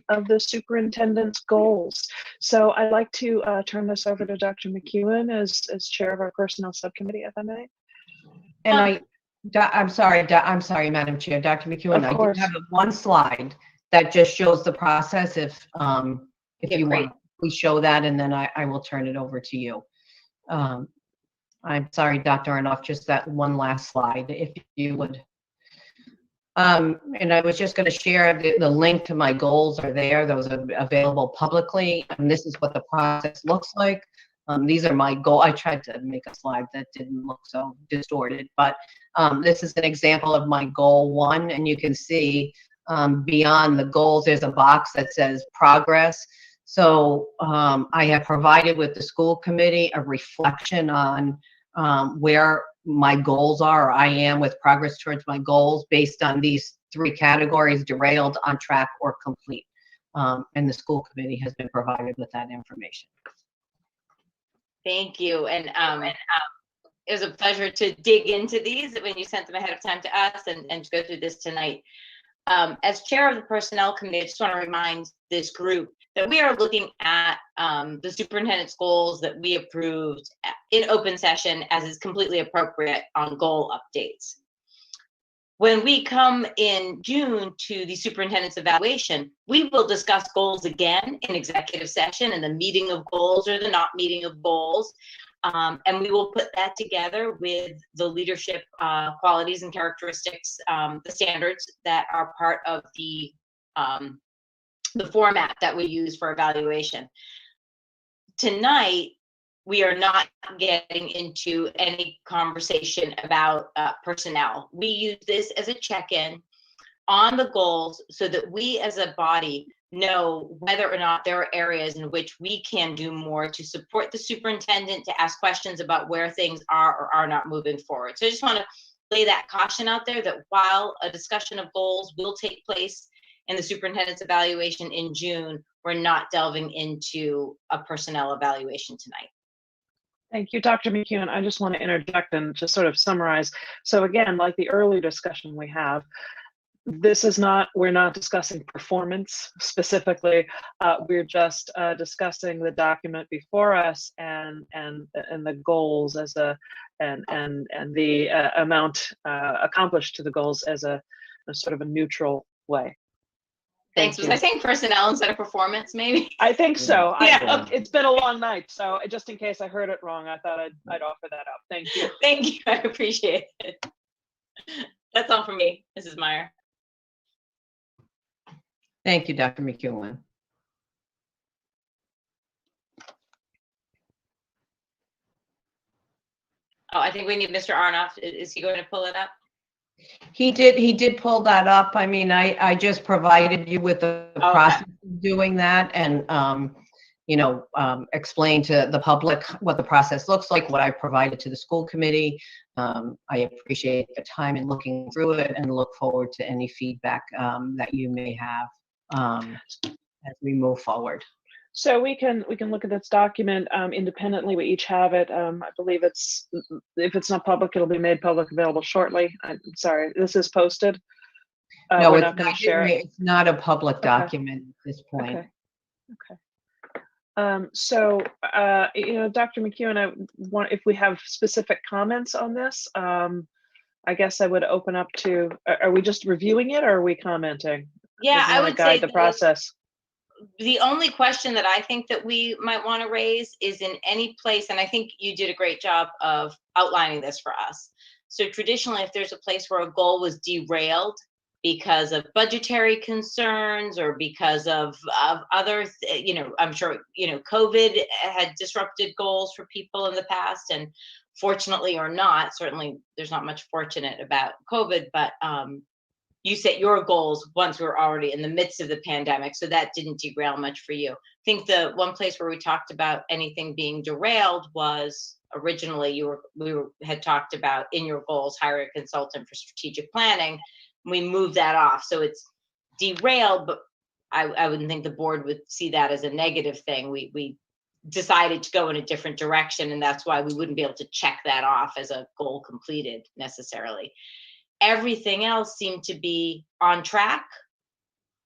of the superintendent's goals. So I'd like to turn this over to Dr. McEwen as chair of our personnel subcommittee, if I may. And I'm sorry, Madam Chair, Dr. McEwen, I do have one slide that just shows the process. If you want, we show that, and then I will turn it over to you. I'm sorry, Dr. Arnoff, just that one last slide, if you would. And I was just going to share the link to my goals are there. Those are available publicly. And this is what the process looks like. These are my goals. I tried to make a slide that didn't look so distorted, but this is an example of my goal 1. And you can see beyond the goals, there's a box that says progress. So I have provided with the school committee a reflection on where my goals are, or I am with progress towards my goals based on these 3 categories: derailed, on track, or complete. And the school committee has been provided with that information. Thank you. And it was a pleasure to dig into these when you sent them ahead of time to us, and to go through this tonight. As chair of the personnel committee, I just want to remind this group that we are looking at the superintendent's goals that we approved in open session, as is completely appropriate, on goal updates. When we come in June to the superintendent's evaluation, we will discuss goals again in executive session, and the meeting of goals or the not meeting of goals. And we will put that together with the leadership qualities and characteristics, the standards that are part of the format that we use for evaluation. Tonight, we are not getting into any conversation about personnel. We use this as a check-in on the goals so that we as a body know whether or not there are areas in which we can do more to support the superintendent, to ask questions about where things are or are not moving forward. So I just want to lay that caution out there that while a discussion of goals will take place in the superintendent's evaluation in June, we're not delving into a personnel evaluation tonight. Thank you, Dr. McEwen. I just want to interject and just sort of summarize. So again, like the earlier discussion we have, we're not discussing performance specifically. We're just discussing the document before us and the goals as and the amount accomplished to the goals as a sort of a neutral way. Thanks. Was I saying personnel instead of performance, maybe? I think so. Yeah. It's been a long night, so just in case I heard it wrong, I thought I'd offer that up. Thank you. Thank you. I appreciate it. That's all for me, Mrs. Meyer. Thank you, Dr. McEwen. Oh, I think we need Mr. Arnoff. Is he going to pull it up? He did pull that up. I mean, I just provided you with the process of doing that, and explain to the public what the process looks like, what I provided to the school committee. I appreciate the time in looking through it and look forward to any feedback that you may have as we move forward. So we can look at this document independently. We each have it. I believe if it's not public, it'll be made public available shortly. I'm sorry, this is posted. No, we're it's not going to share it. it's not a public Okay. document at this point. Okay. So, Dr. McEwen, if we have specific comments on this, I guess I would open up to, are we just reviewing it or are we commenting? Yeah, Does I it would guide say the process. the only question that I think that we might want to raise is in any place, and I think you did a great job of outlining this for us. So traditionally, if there's a place where a goal was derailed because of budgetary concerns or because of other, I'm sure, COVID had disrupted goals for people in the past, and fortunately or not, certainly there's not much fortunate about COVID, but you set your goals once we were already in the midst of the pandemic, so that didn't derail much for you. I think the one place where we talked about anything being derailed was originally we had talked about in your goals hire a consultant for strategic planning. We moved that off, so it's derailed, but I wouldn't think the board would see that as a negative thing. We decided to go in a different direction, and that's why we wouldn't be able to check that off as a goal completed necessarily. Everything else seemed to be on track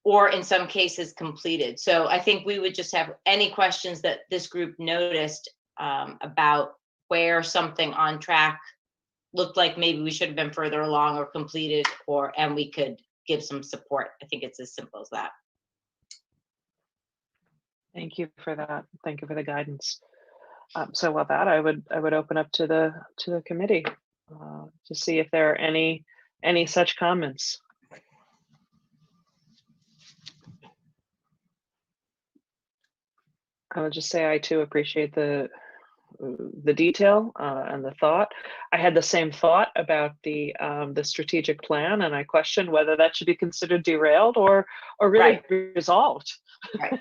or in some cases completed. So I think we would just have any questions that this group noticed about where something on track looked like maybe we should have been further along or completed, and we could give some support. I think it's as simple as that. Thank you for that. Thank you for the guidance. So with that, I would open up to the committee to see if there are any such comments. I would just say I too appreciate the detail and the thought. I had the same thought about the strategic plan, and I questioned whether that should be considered derailed or really resolved. Right.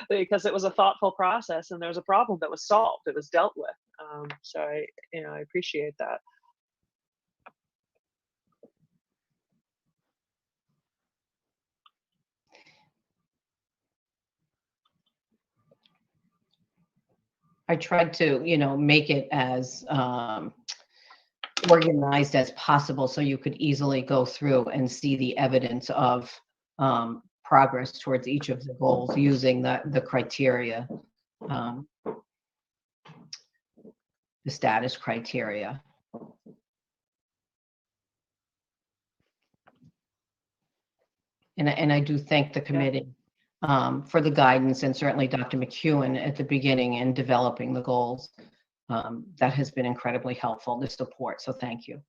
Because it was a thoughtful process and there was a problem that was solved, it was dealt with. So I appreciate that. I tried to, make it as organized as possible so you could easily go through and see the evidence of progress towards each of the goals using the criteria, the status criteria. And I do thank the committee for the guidance, and certainly Dr. McEwen at the beginning in developing the goals. That has been incredibly helpful, the support, so thank you.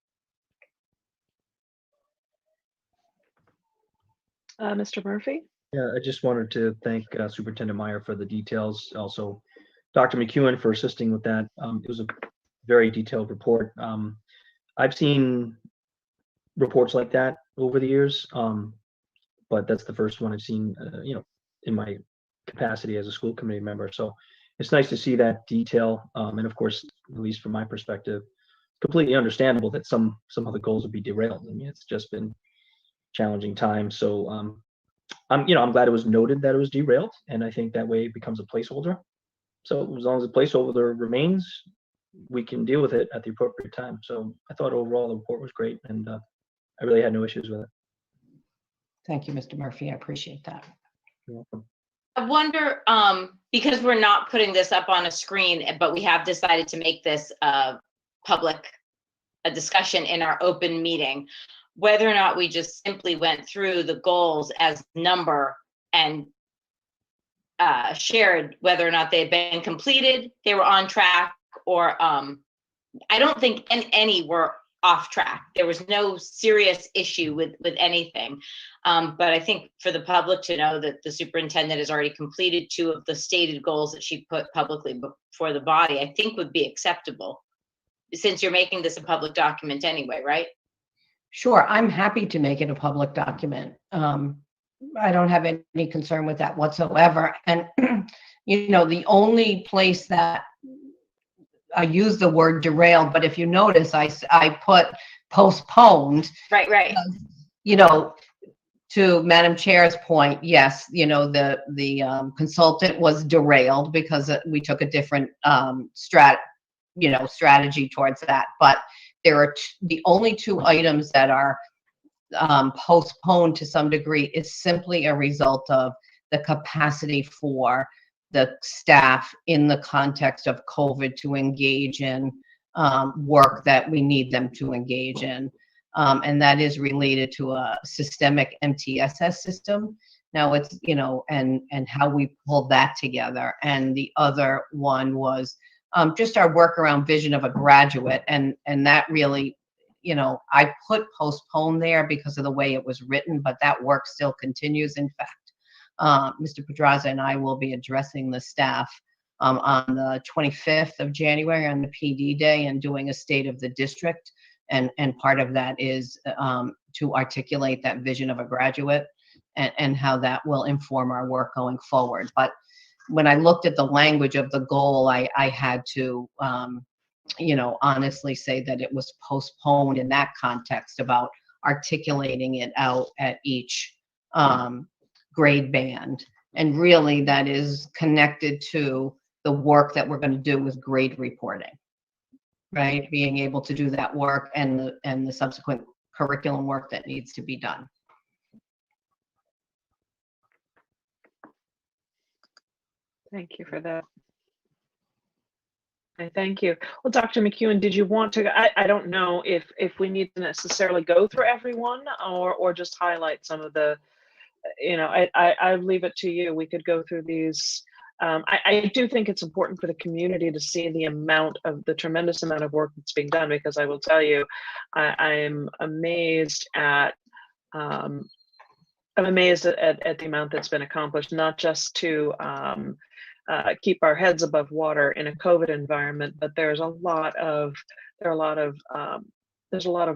Mr. Murphy? Yeah, I just wanted to thank Superintendent Meyer for the details. Also, Dr. McEwen for assisting with that. It was a very detailed report. I've seen reports like that over the years, but that's the first one I've seen, in my capacity as a school committee member. So it's nice to see that detail. And of course, at least from my perspective, completely understandable that some of the goals would be derailed. I mean, it's just been challenging time. So I'm glad it was noted that it was derailed, and I think that way it becomes a placeholder. So as long as the placeholder remains, we can deal with it at the appropriate time. So I thought overall the report was great, and I really had no issues with it. Thank you, Mr. Murphy. I appreciate that. You're welcome. I wonder, because we're not putting this up on a screen, but we have decided to make this a discussion in our open meeting, whether or not we just simply went through the goals as number and shared whether or not they had been completed, they were on track, or I don't think any were off track. There was no serious issue with anything. But I think for the public to know that the superintendent has already completed 2 of the stated goals that she put publicly before the body, I think would be acceptable, since you're making this a public document anyway, right? Sure, I'm happy to make it a public document. I don't have any concern with that whatsoever. And, the only place that I use the word derailed, but if you notice, I put postponed. Right. to Madam Chair's point, yes, you know, the consultant was derailed because we took a different strategy towards that. But there are the only two items that are postponed to some degree is simply a result of the capacity for the staff in the context of COVID to engage in work that we need them to engage in. And that is related to a systemic MTSS system. Now it's, you know, and how we pulled that together. And the other one was just our work around vision of a graduate. And that really, you know, I put postpone there because of the way it was written, but that work still continues. In fact, Mr. Pedraza and I will be addressing the staff on the 25th of January on the PD day and doing a state of the district. And part of that is to articulate that vision of a graduate and how that will inform our work going forward. But when I looked at the language of the goal, I had to, you know, honestly say that it was postponed in that context about articulating it out at each grade band. And really that is connected to the work that we're going to do with grade reporting, right? Being able to do that work and the subsequent curriculum work that needs to be done. Thank you for that. Thank you. Well, Dr. McEwen, did you want to, I don't know if we need to necessarily go through everyone or just highlight some of the, you know, I leave it to you. We could go through these. I do think it's important for the community to see the tremendous amount of work that's being done, because I will tell you, I'm amazed at the amount that's been accomplished, not just to keep our heads above water in a COVID environment, but there's a lot of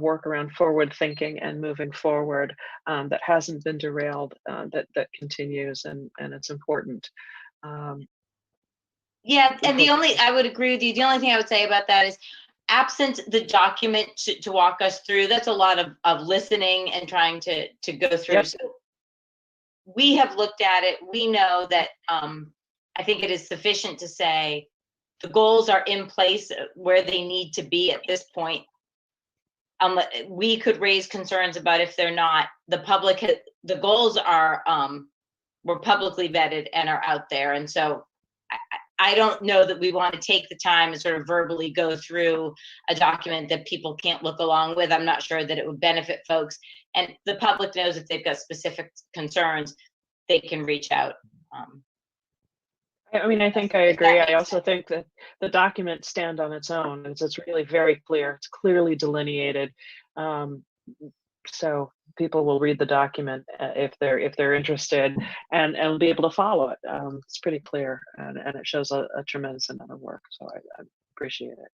work around forward thinking and moving forward that hasn't been derailed, that continues, and it's important. Yeah, and I would agree with you. The only thing I would say about that is, absent the document to walk us through, that's a lot of listening and trying to go through. Yep. So we have looked at it. We know that I think it is sufficient to say the goals are in place where they need to be at this point. We could raise concerns about if they're not. The goals are were publicly vetted and are out there, and so I don't know that we want to take the time and sort of verbally go through a document that people can't look along with. I'm not sure that it would benefit folks, and the public knows if they've got specific concerns, they can reach out. I mean, I think I agree. I also think that the documents stand on its own. It's really very clear. It's clearly delineated. So people will read the document if they're interested and be able to follow it. It's pretty clear, and it shows a tremendous amount of work. So I appreciate it.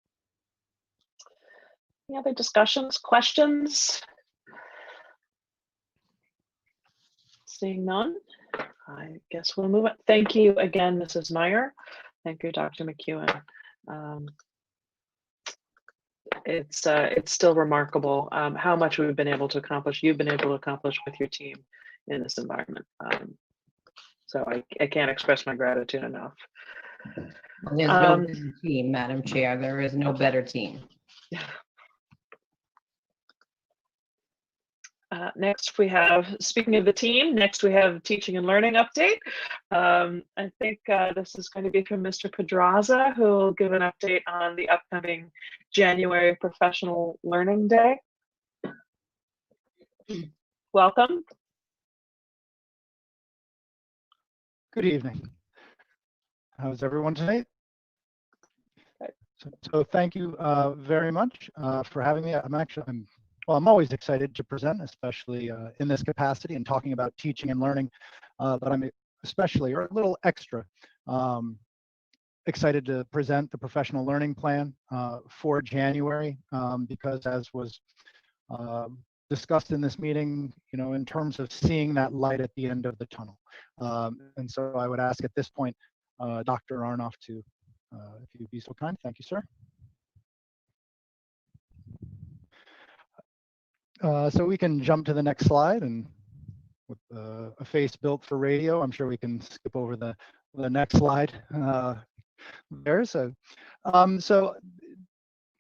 Any other discussions, questions? Seeing none, I guess we'll move on. Thank you again, Mrs. Meyer. Thank you, Dr. McEwen. It's still remarkable how much we've been able to accomplish. You've been able to accomplish with your team in this environment. So I can't express my gratitude enough. Well, there's no better team, Madam Chair. There is no better team. Yeah. Next we have, speaking of the team, next we have teaching and learning update. I think this is going to be from Mr. Pedraza, who will give an update on the upcoming January Professional Learning Day. Welcome. Good evening. How's everyone tonight? So thank you very much for having me. I'm always excited to present, especially in this capacity and talking about teaching and learning, but I'm especially, or a little extra, excited to present the professional learning plan for January, because as was discussed in this meeting, you know, in terms of seeing that light at the end of the tunnel. And so I would ask at this point, Dr. Arnoff to, if you'd be so kind. Thank you, sir. So we can jump to the next slide, and with a face built for radio. I'm sure we can skip over the next slide there. So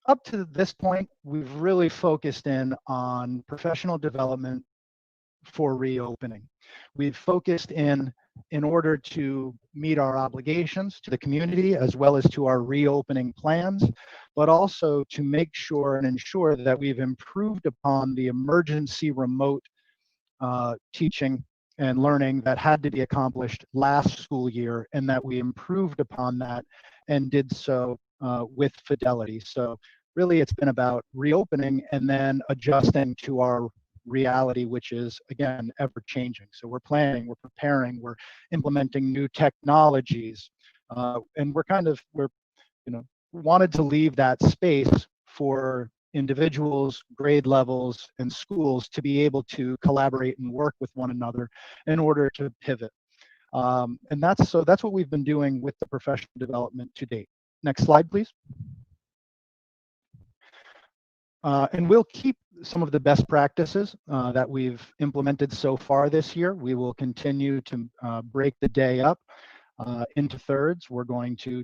up to this point, we've really focused in on professional development for reopening. We've focused in order to meet our obligations to the community as well as to our reopening plans, but also to make sure and ensure that we've improved upon the emergency remote teaching and learning that had to be accomplished last school year, and that we improved upon that and did so with fidelity. So really it's been about reopening and then adjusting to our reality, which is again ever changing. So we're planning, we're preparing, we're implementing new technologies, and we're wanted to leave that space for individuals, grade levels, and schools to be able to collaborate and work with one another in order to pivot. And that's what we've been doing with the professional development to date. Next slide, please. And we'll keep some of the best practices that we've implemented so far this year. We will continue to break the day up into thirds. We're going to,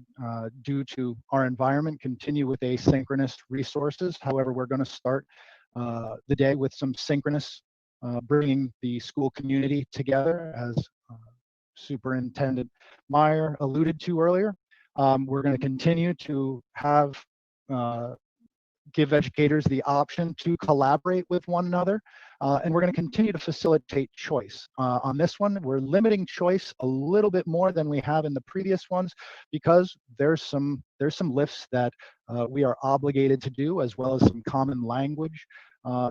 due to our environment, continue with asynchronous resources. However, we're going to start the day with some synchronous, bringing the school community together, as Superintendent Meyer alluded to earlier. We're going to continue to have give educators the option to collaborate with one another, and we're going to continue to facilitate choice. On this one, we're limiting choice a little bit more than we have in the previous ones, because there's some lifts that we are obligated to do, as well as some common language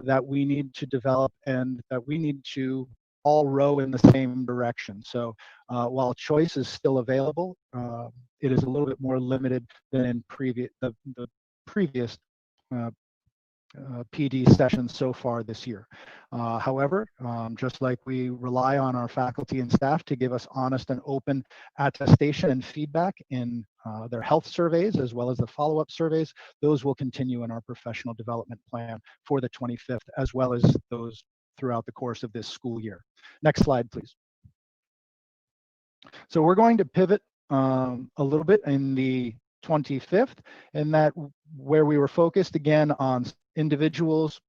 that we need to develop and that we need to all row in the same direction. So while choice is still available, it is a little bit more limited than in the previous PD sessions so far this year. However, just like we rely on our faculty and staff to give us honest and open attestation and feedback in their health surveys, as well as the follow-up surveys, those will continue in our professional development plan for the 25th, as well as those throughout the course of this school year. Next slide, please. So we're going to pivot a little bit in the 25th, and that where we were focused again on individuals,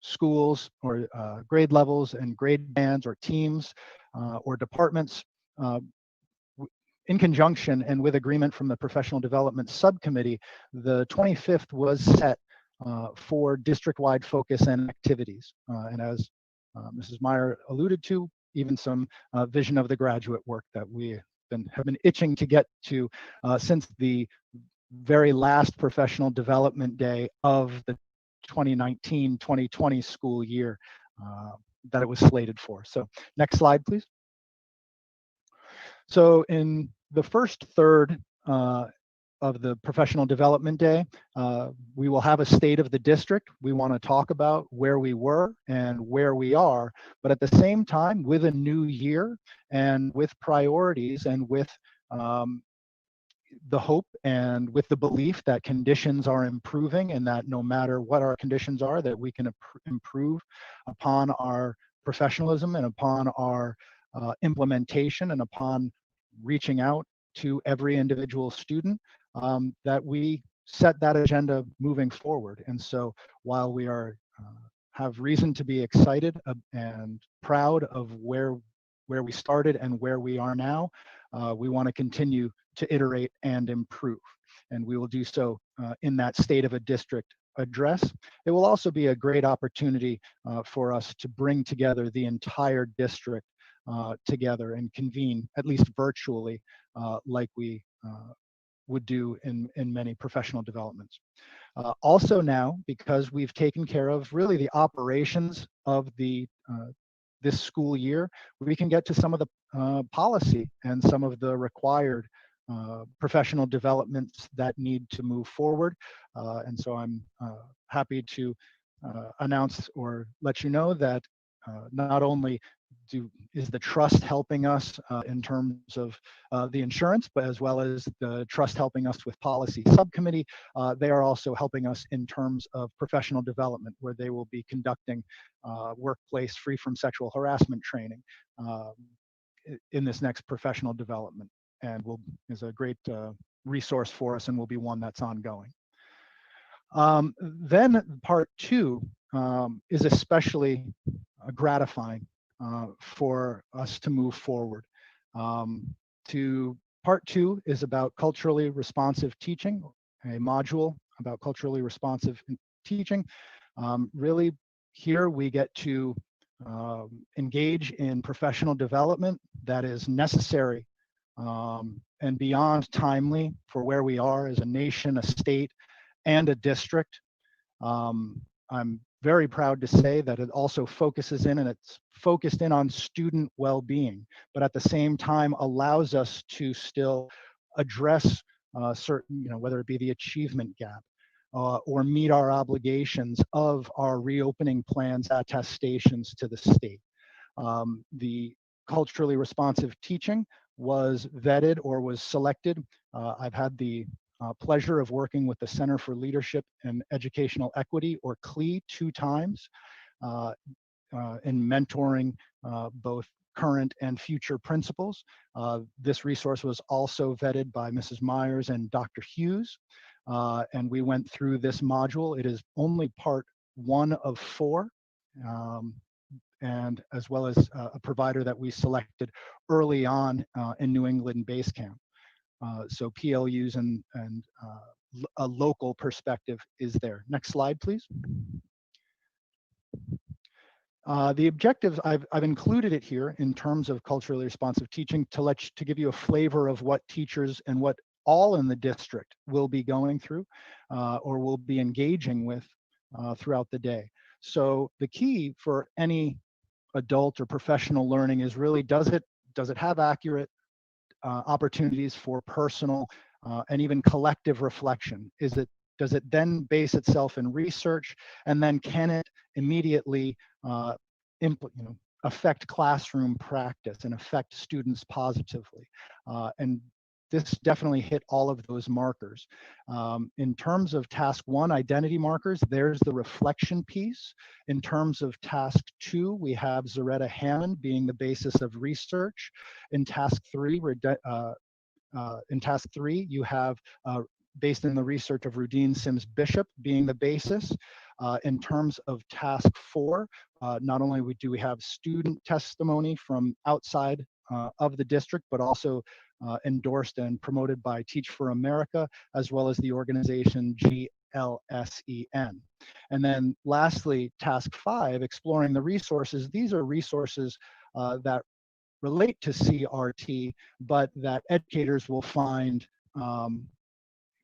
schools, or grade levels and grade bands or teams or departments, in conjunction and with agreement from the professional development subcommittee, the 25th was set for district-wide focus and activities. And as Mrs. Meyer alluded to, even some vision of the graduate work that we have been itching to get to since the very last professional development day of the 2019-2020 school year that it was slated for. So next slide, please. So in the first third of the professional development day, we will have a state of the district. We want to talk about where we were and where we are, but at the same time, with a new year and with priorities and with the hope and with the belief that conditions are improving, and that no matter what our conditions are, that we can improve upon our professionalism and upon our implementation and upon reaching out to every individual student, that we set that agenda moving forward. And so while we are have reason to be excited and proud of where we started and where we are now, we want to continue to iterate and improve. And we will do so in that state of a district address. It will also be a great opportunity for us to bring together the entire district together and convene, at least virtually, like we would do in many professional developments. Also now, because we've taken care of really the operations of this school year, we can get to some of the policy and some of the required professional developments that need to move forward. And so I'm happy to announce or let you know that not only is the trust helping us in terms of the insurance, but as well as the trust helping us with policy subcommittee, they are also helping us in terms of professional development, where they will be conducting workplace free from sexual harassment training in this next professional development, and is a great resource for us and will be one that's ongoing. Then part two is especially gratifying for us to move forward. Part two is about culturally responsive teaching, a module about culturally responsive teaching. Really, here we get to engage in professional development that is necessary and beyond timely for where we are as a nation, a state, and a district. I'm very proud to say that it also focuses in, and it's focused in on student well-being, but at the same time allows us to still address certain, whether it be the achievement gap or meet our obligations of our reopening plans, attestations to the state. The culturally responsive teaching was vetted or was selected. I've had the pleasure of working with the Center for Leadership and Educational Equity, or CLE, 2 times in mentoring both current and future principals. This resource was also vetted by Mrs. Myers and Dr. Hughes, and we went through this module. It is only part 1 of 4, and as well as a provider that we selected early on in New England Base Camp. So PLUs and a local perspective is there. Next slide, please. The objectives, I've included it here in terms of culturally responsive teaching to give you a flavor of what teachers and what all in the district will be going through or will be engaging with throughout the day. So the key for any adult or professional learning is really, does it have accurate opportunities for personal and even collective reflection? Does it then base itself in research, and then can it immediately affect classroom practice and affect students positively? And this definitely hit all of those markers. In terms of task 1, identity markers, there's the reflection piece. In terms of task 2, we have Zaretta Hammond being the basis of research. In task 3, you have based in the research of Rudine Sims Bishop being the basis. In terms of task 4, not only do we have student testimony from outside of the district, but also endorsed and promoted by Teach for America, as well as the organization GLSEN. And then lastly, task 5, exploring the resources. These are resources that relate to CRT, but that educators will find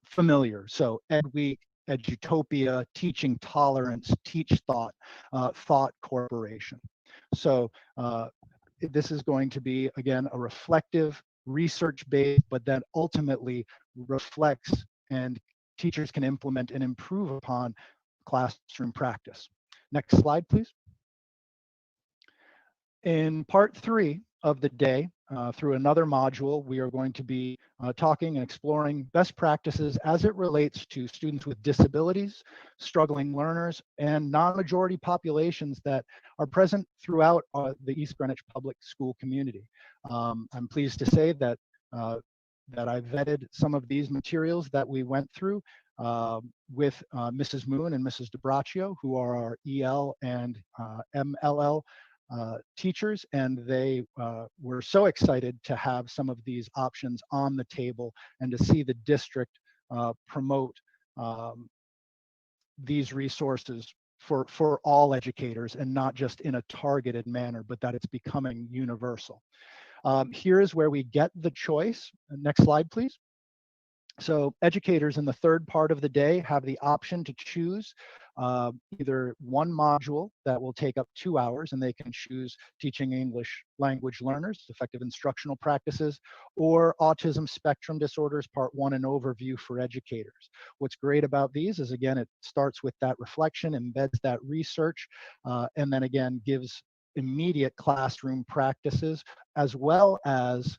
familiar. So EdWeek, Edutopia, Teaching Tolerance, Teach Thought, Thought Corporation. So this is going to be, again, a reflective, research-based, but that ultimately reflects and teachers can implement and improve upon classroom practice. Next slide, please. In part 3 of the day, through another module, we are going to be talking and exploring best practices as it relates to students with disabilities, struggling learners, and non-majority populations that are present throughout the East Greenwich Public School community. I'm pleased to say that I vetted some of these materials that we went through with Mrs. Moon and Mrs. DeBraccio, who are our EL and MLL teachers, and they were so excited to have some of these options on the table and to see the district promote these resources for all educators, and not just in a targeted manner, but that it's becoming universal. Here is where we get the choice. Next slide, please. So educators in the third part of the day have the option to choose either one module that will take up 2 hours, and they can choose teaching English language learners, effective instructional practices, or autism spectrum disorders, part 1, an overview for educators. What's great about these is, again, it starts with that reflection, embeds that research, and then again gives immediate classroom practices, as well as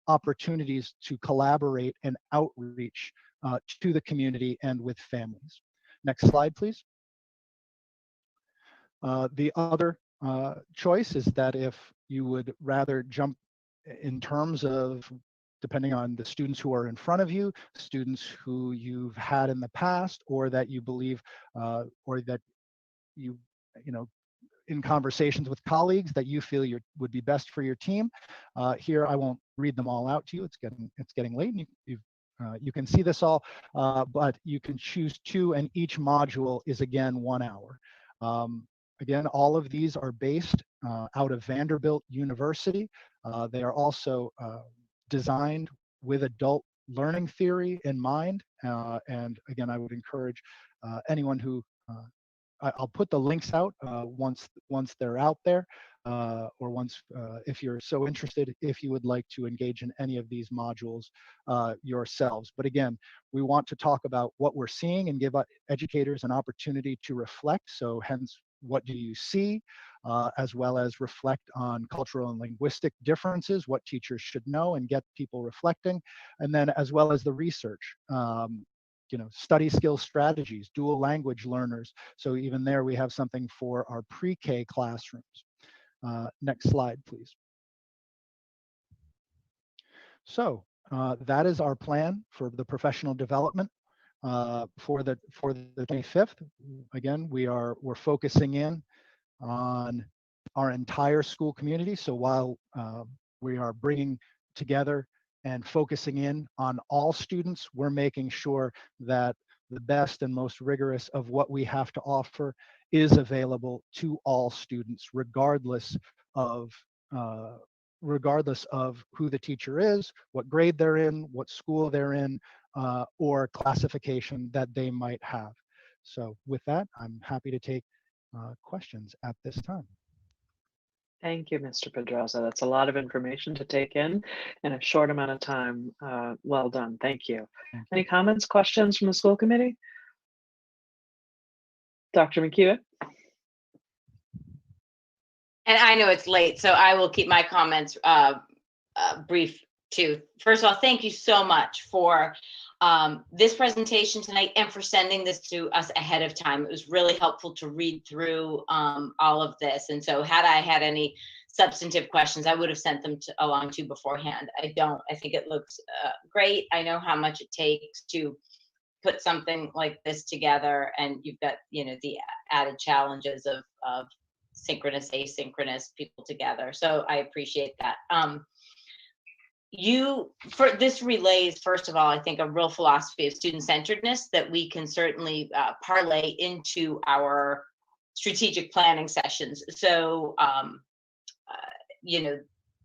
opportunities to collaborate and outreach to the community and with families. Next slide, please. The other choice is that if you would rather jump in terms of, depending on the students who are in front of you, students who you've had in the past, or that you believe, or that you know, in conversations with colleagues that you feel would be best for your team. Here, I won't read them all out to you. It's getting late, and you can see this all, but you can choose 2, and each module is again 1 hour. Again, all of these are based out of Vanderbilt University. They are also designed with adult learning theory in mind. And again, I would encourage anyone who, I'll put the links out once they're out there, or once, if you're so interested, if you would like to engage in any of these modules yourselves. But again, we want to talk about what we're seeing and give educators an opportunity to reflect. So hence, what do you see, as well as reflect on cultural and linguistic differences, what teachers should know, and get people reflecting. And then as well as the research, study skill strategies, dual language learners. So even there we have something for our pre-K classrooms. Next slide, please. So that is our plan for the professional development for the 25th. Again, we're focusing in on our entire school community. So while we are bringing together and focusing in on all students, we're making sure that the best and most rigorous of what we have to offer is available to all students, regardless of who the teacher is, what grade they're in, what school they're in, or classification that they might have. So with that, I'm happy to take questions at this time. Thank you, Mr. Pedroza. That's a lot of information to take in a short amount of time. Well done. Thank you. Any comments, questions from the school committee? Dr. McEwen? And I know it's late, so I will keep my comments brief too. First of all, thank you so much for this presentation tonight and for sending this to us ahead of time. It was really helpful to read through all of this. And so had I had any substantive questions, I would have sent them along to you beforehand. I don't. I think it looks great. I know how much it takes to put something like this together, and you've got, the added challenges of synchronous, asynchronous people together. So I appreciate that. This relays, first of all, I think a real philosophy of student-centeredness that we can certainly parlay into our strategic planning sessions. So,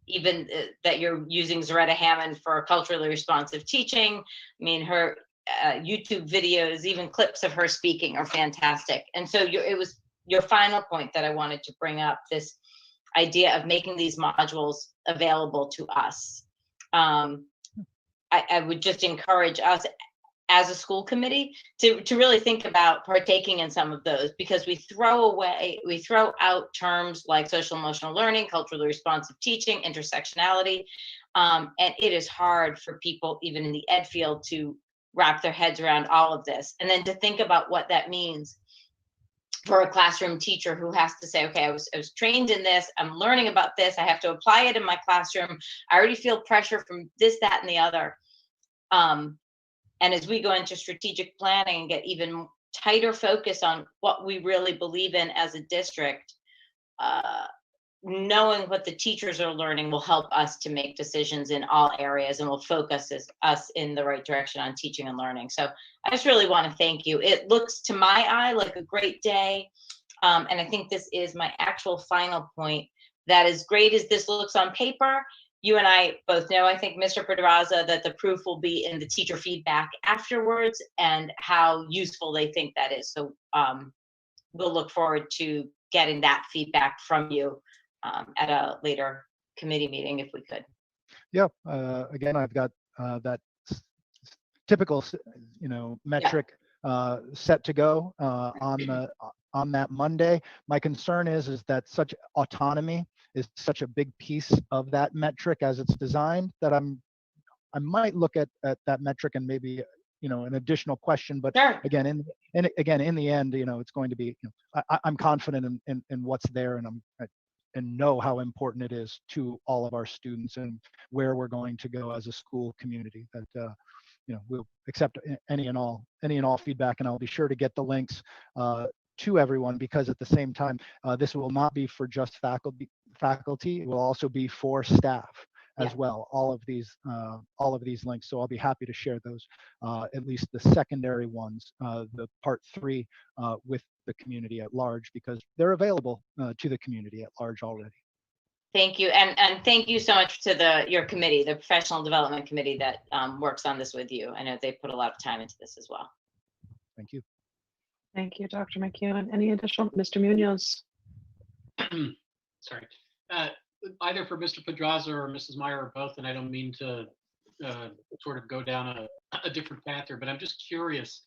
even that you're using Zaretta Hammond for culturally responsive teaching. I mean, her YouTube videos, even clips of her speaking, are fantastic. And so it was your final point that I wanted to bring up, this idea of making these modules available to us. I would just encourage us as a school committee to really think about partaking in some of those, because we throw out terms like social emotional learning, culturally responsive teaching, intersectionality, and it is hard for people even in the ed field to wrap their heads around all of this, and then to think about what that means for a classroom teacher who has to say, okay, I was trained in this, I'm learning about this, I have to apply it in my classroom, I already feel pressure from this, that, and the other. And as we go into strategic planning and get even tighter focus on what we really believe in as a district, knowing what the teachers are learning will help us to make decisions in all areas and will focus us in the right direction on teaching and learning. So I just really want to thank you. It looks to my eye like a great day. And I think this is my actual final point, that as great as this looks on paper, you and I both know, I think, Mr. Pedraza, that the proof will be in the teacher feedback afterwards and how useful they think that is. So we'll look forward to getting that feedback from you at a later committee meeting, if we could. Yeah, again, I've got that typical, metric set to go on on that Monday. My concern is that such autonomy is such a big piece of that metric as it's designed that I might look at that metric and maybe, an additional question. But Sure. again, in the end, it's going to be, I'm confident in what's there, and know how important it is to all of our students and where we're going to go as a school community. That we'll accept any and all feedback, and I'll be sure to get the links to everyone, because at the same time, this will not be for just faculty. It will also be for staff as well. All of these links. So I'll be happy to share those, at least the secondary ones, the part 3 with the community at large, because they're available to the community at large already. Thank you. And thank you so much to your committee, the professional development committee that works on this with you. I know they put a lot of time into this as well. Thank you. Thank you, Dr. McEwen. Any additional, Mr. Munoz? Sorry. Either for Mr. Pedraza or Mrs. Meyer or both, and I don't mean to sort of go down a different path here, but I'm just curious.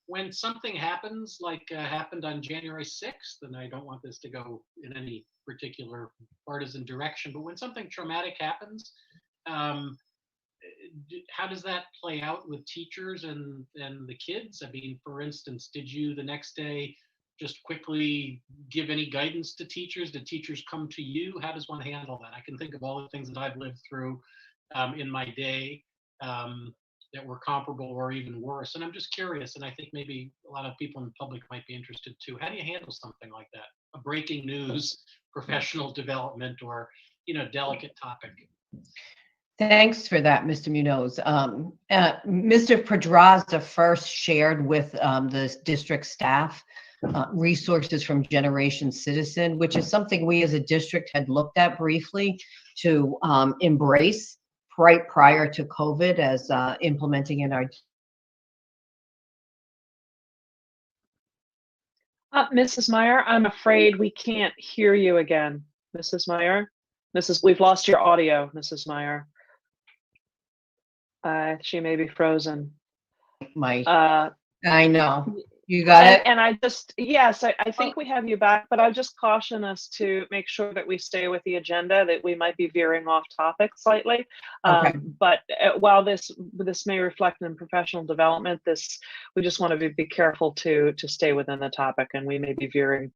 When something happens, like happened on January 6th, and I don't want this to go in any particular partisan direction, but when something traumatic happens, how does that play out with teachers and the kids? I mean, for instance, did you the next day just quickly give any guidance to teachers? Did teachers come to you? How does one handle that? I can think of all the things that I've lived through in my day that were comparable or even worse. And I'm just curious, and I think maybe a lot of people in the public might be interested too. How do you handle something like that? A breaking news, professional development, or delicate topic? Thanks for that, Mr. Munoz. Mr. Pedraza first shared with the district staff resources from Generation Citizen, which is something we as a district had looked at briefly to embrace right prior to COVID as implementing in our. Mrs. Meyer, I'm afraid we can't hear you again. Mrs. Meyer? We've lost your audio, Mrs. Meyer. She may be frozen. I know. You got it? And I just, yes, I think we have you back, but I'll just caution us to make sure that we stay with the agenda, that we might be veering off topic slightly. Okay. But while this may reflect in professional development, we just want to be careful to stay within the topic, and we may be veering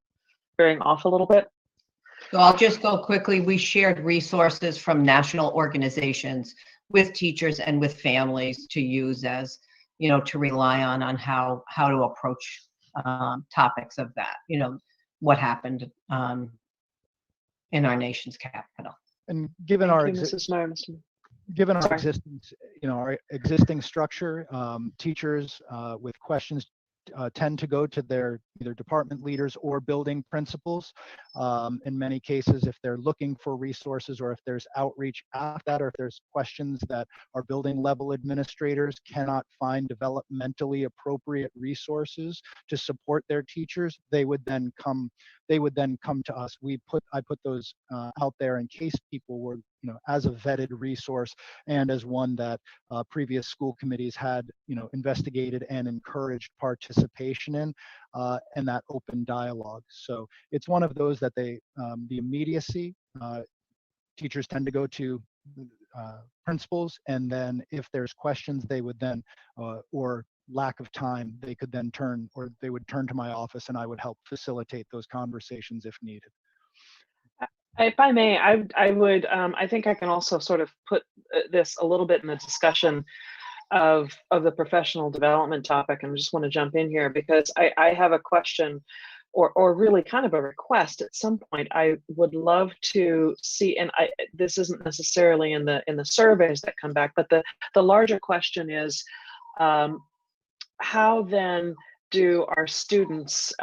off a little bit. So I'll just go quickly. We shared resources from national organizations with teachers and with families to use as, to rely on how to approach topics of that, what happened in our nation's capital. And given our Sorry. existing structure, teachers with questions tend to go to their either department leaders or building principals. In many cases, if they're looking for resources, or if there's outreach after that, or if there's questions that our building level administrators cannot find developmentally appropriate resources to support their teachers, they would then come to us. I put those out there in case people were, as a vetted resource and as one that previous school committees had, investigated and encouraged participation in, and that open dialogue. So it's one of those that the immediacy, teachers tend to go to principals, and then if there's questions, they would then, or lack of time, they would turn to my office, and I would help facilitate those conversations if needed. If I may, I think I can also sort of put this a little bit in the discussion of the professional development topic, and I just want to jump in here because I have a question, or really kind of a request. At some point, I would love to see, and this isn't necessarily in the surveys that come back, but the larger question is, how then do our students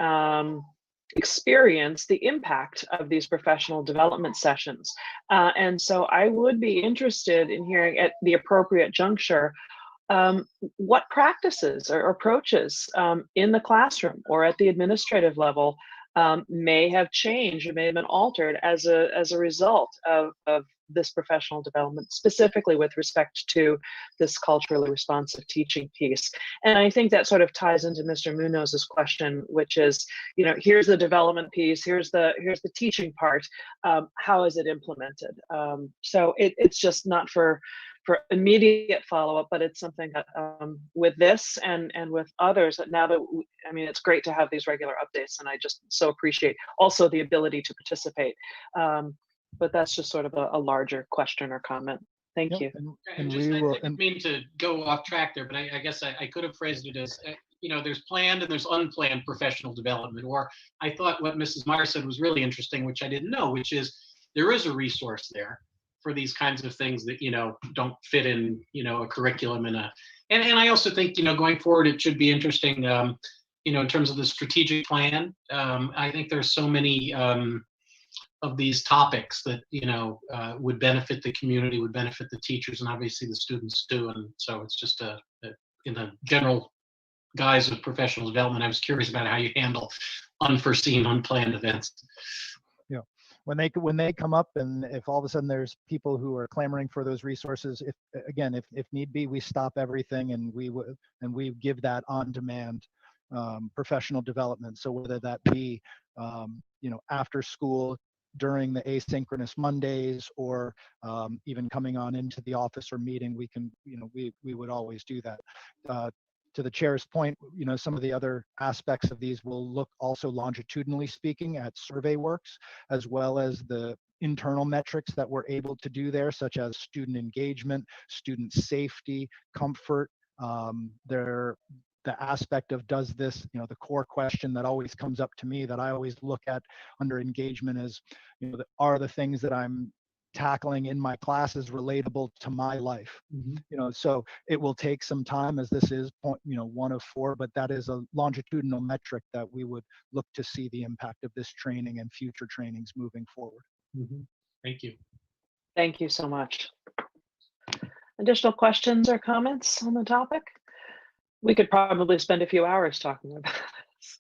experience the impact of these professional development sessions? And so I would be interested in hearing at the appropriate juncture what practices or approaches in the classroom or at the administrative level may have changed or may have been altered as a result of this professional development, specifically with respect to this culturally responsive teaching piece. And I think that sort of ties into Mr. Munoz's question, which is, here's the development piece, here's the teaching part. How is it implemented? So it's just not for immediate follow-up, but it's something that with this and with others, that now that it's great to have these regular updates, and I just so appreciate also the ability to participate. But that's just sort of a larger question or comment. Thank Yep, you. and Just, we I will, didn't mean to go off track there, but I guess I could have phrased it as, there's planned and there's unplanned professional development. Or I thought what Mrs. Meyer said was really interesting, which I didn't know, which is there is a resource there for these kinds of things that, don't fit in, a curriculum and I also think, going forward, it should be interesting, in terms of the strategic plan. I think there's so many of these topics that, would benefit the community, would benefit the teachers, and obviously the students too. And so it's just in the general guise of professional development, I was curious about how you handle unforeseen, unplanned events. Yeah, when they come up, and if all of a sudden there's people who are clamoring for those resources, if need be, we stop everything and we give that on demand professional development. So whether that be after school, during the asynchronous Mondays, or even coming on into the office or meeting, we can, we would always do that. To the chair's point, some of the other aspects of these will look also longitudinally speaking at survey works, as well as the internal metrics that we're able to do there, such as student engagement, student safety, comfort. The aspect of does this, the core question that always comes up to me that I always look at under engagement is, are the things that I'm tackling in my classes relatable to my life? So it will take some time, as this is point, 1 of 4, but that is a longitudinal metric that we would look to see the impact of this training and future trainings moving forward. Thank you. Thank you so much. Additional questions or comments on the topic? We could probably spend a few hours talking about this.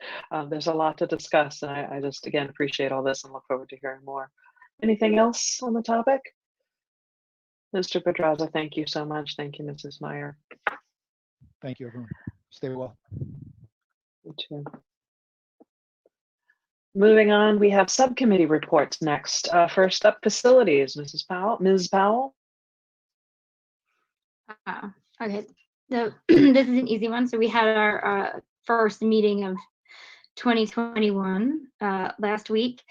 There's a lot to discuss, and I just, again, appreciate all this and look forward to hearing more. Anything else on the topic? Mr. Pedraza, thank you so much. Thank you, Mrs. Meyer. Thank you, everyone. Stay well. You too. Moving on, we have subcommittee reports next. First up, facilities. Ms. Powell. Okay, so this is an easy one. So we had our first meeting of 2021 last week.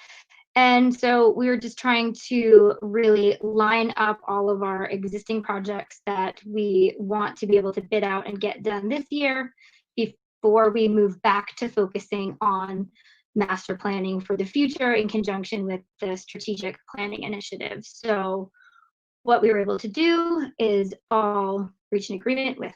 And so we were just trying to really line up all of our existing projects that we want to be able to bid out and get done this year before we move back to focusing on master planning for the future in conjunction with the strategic planning initiative. So what we were able to do is all reach an agreement with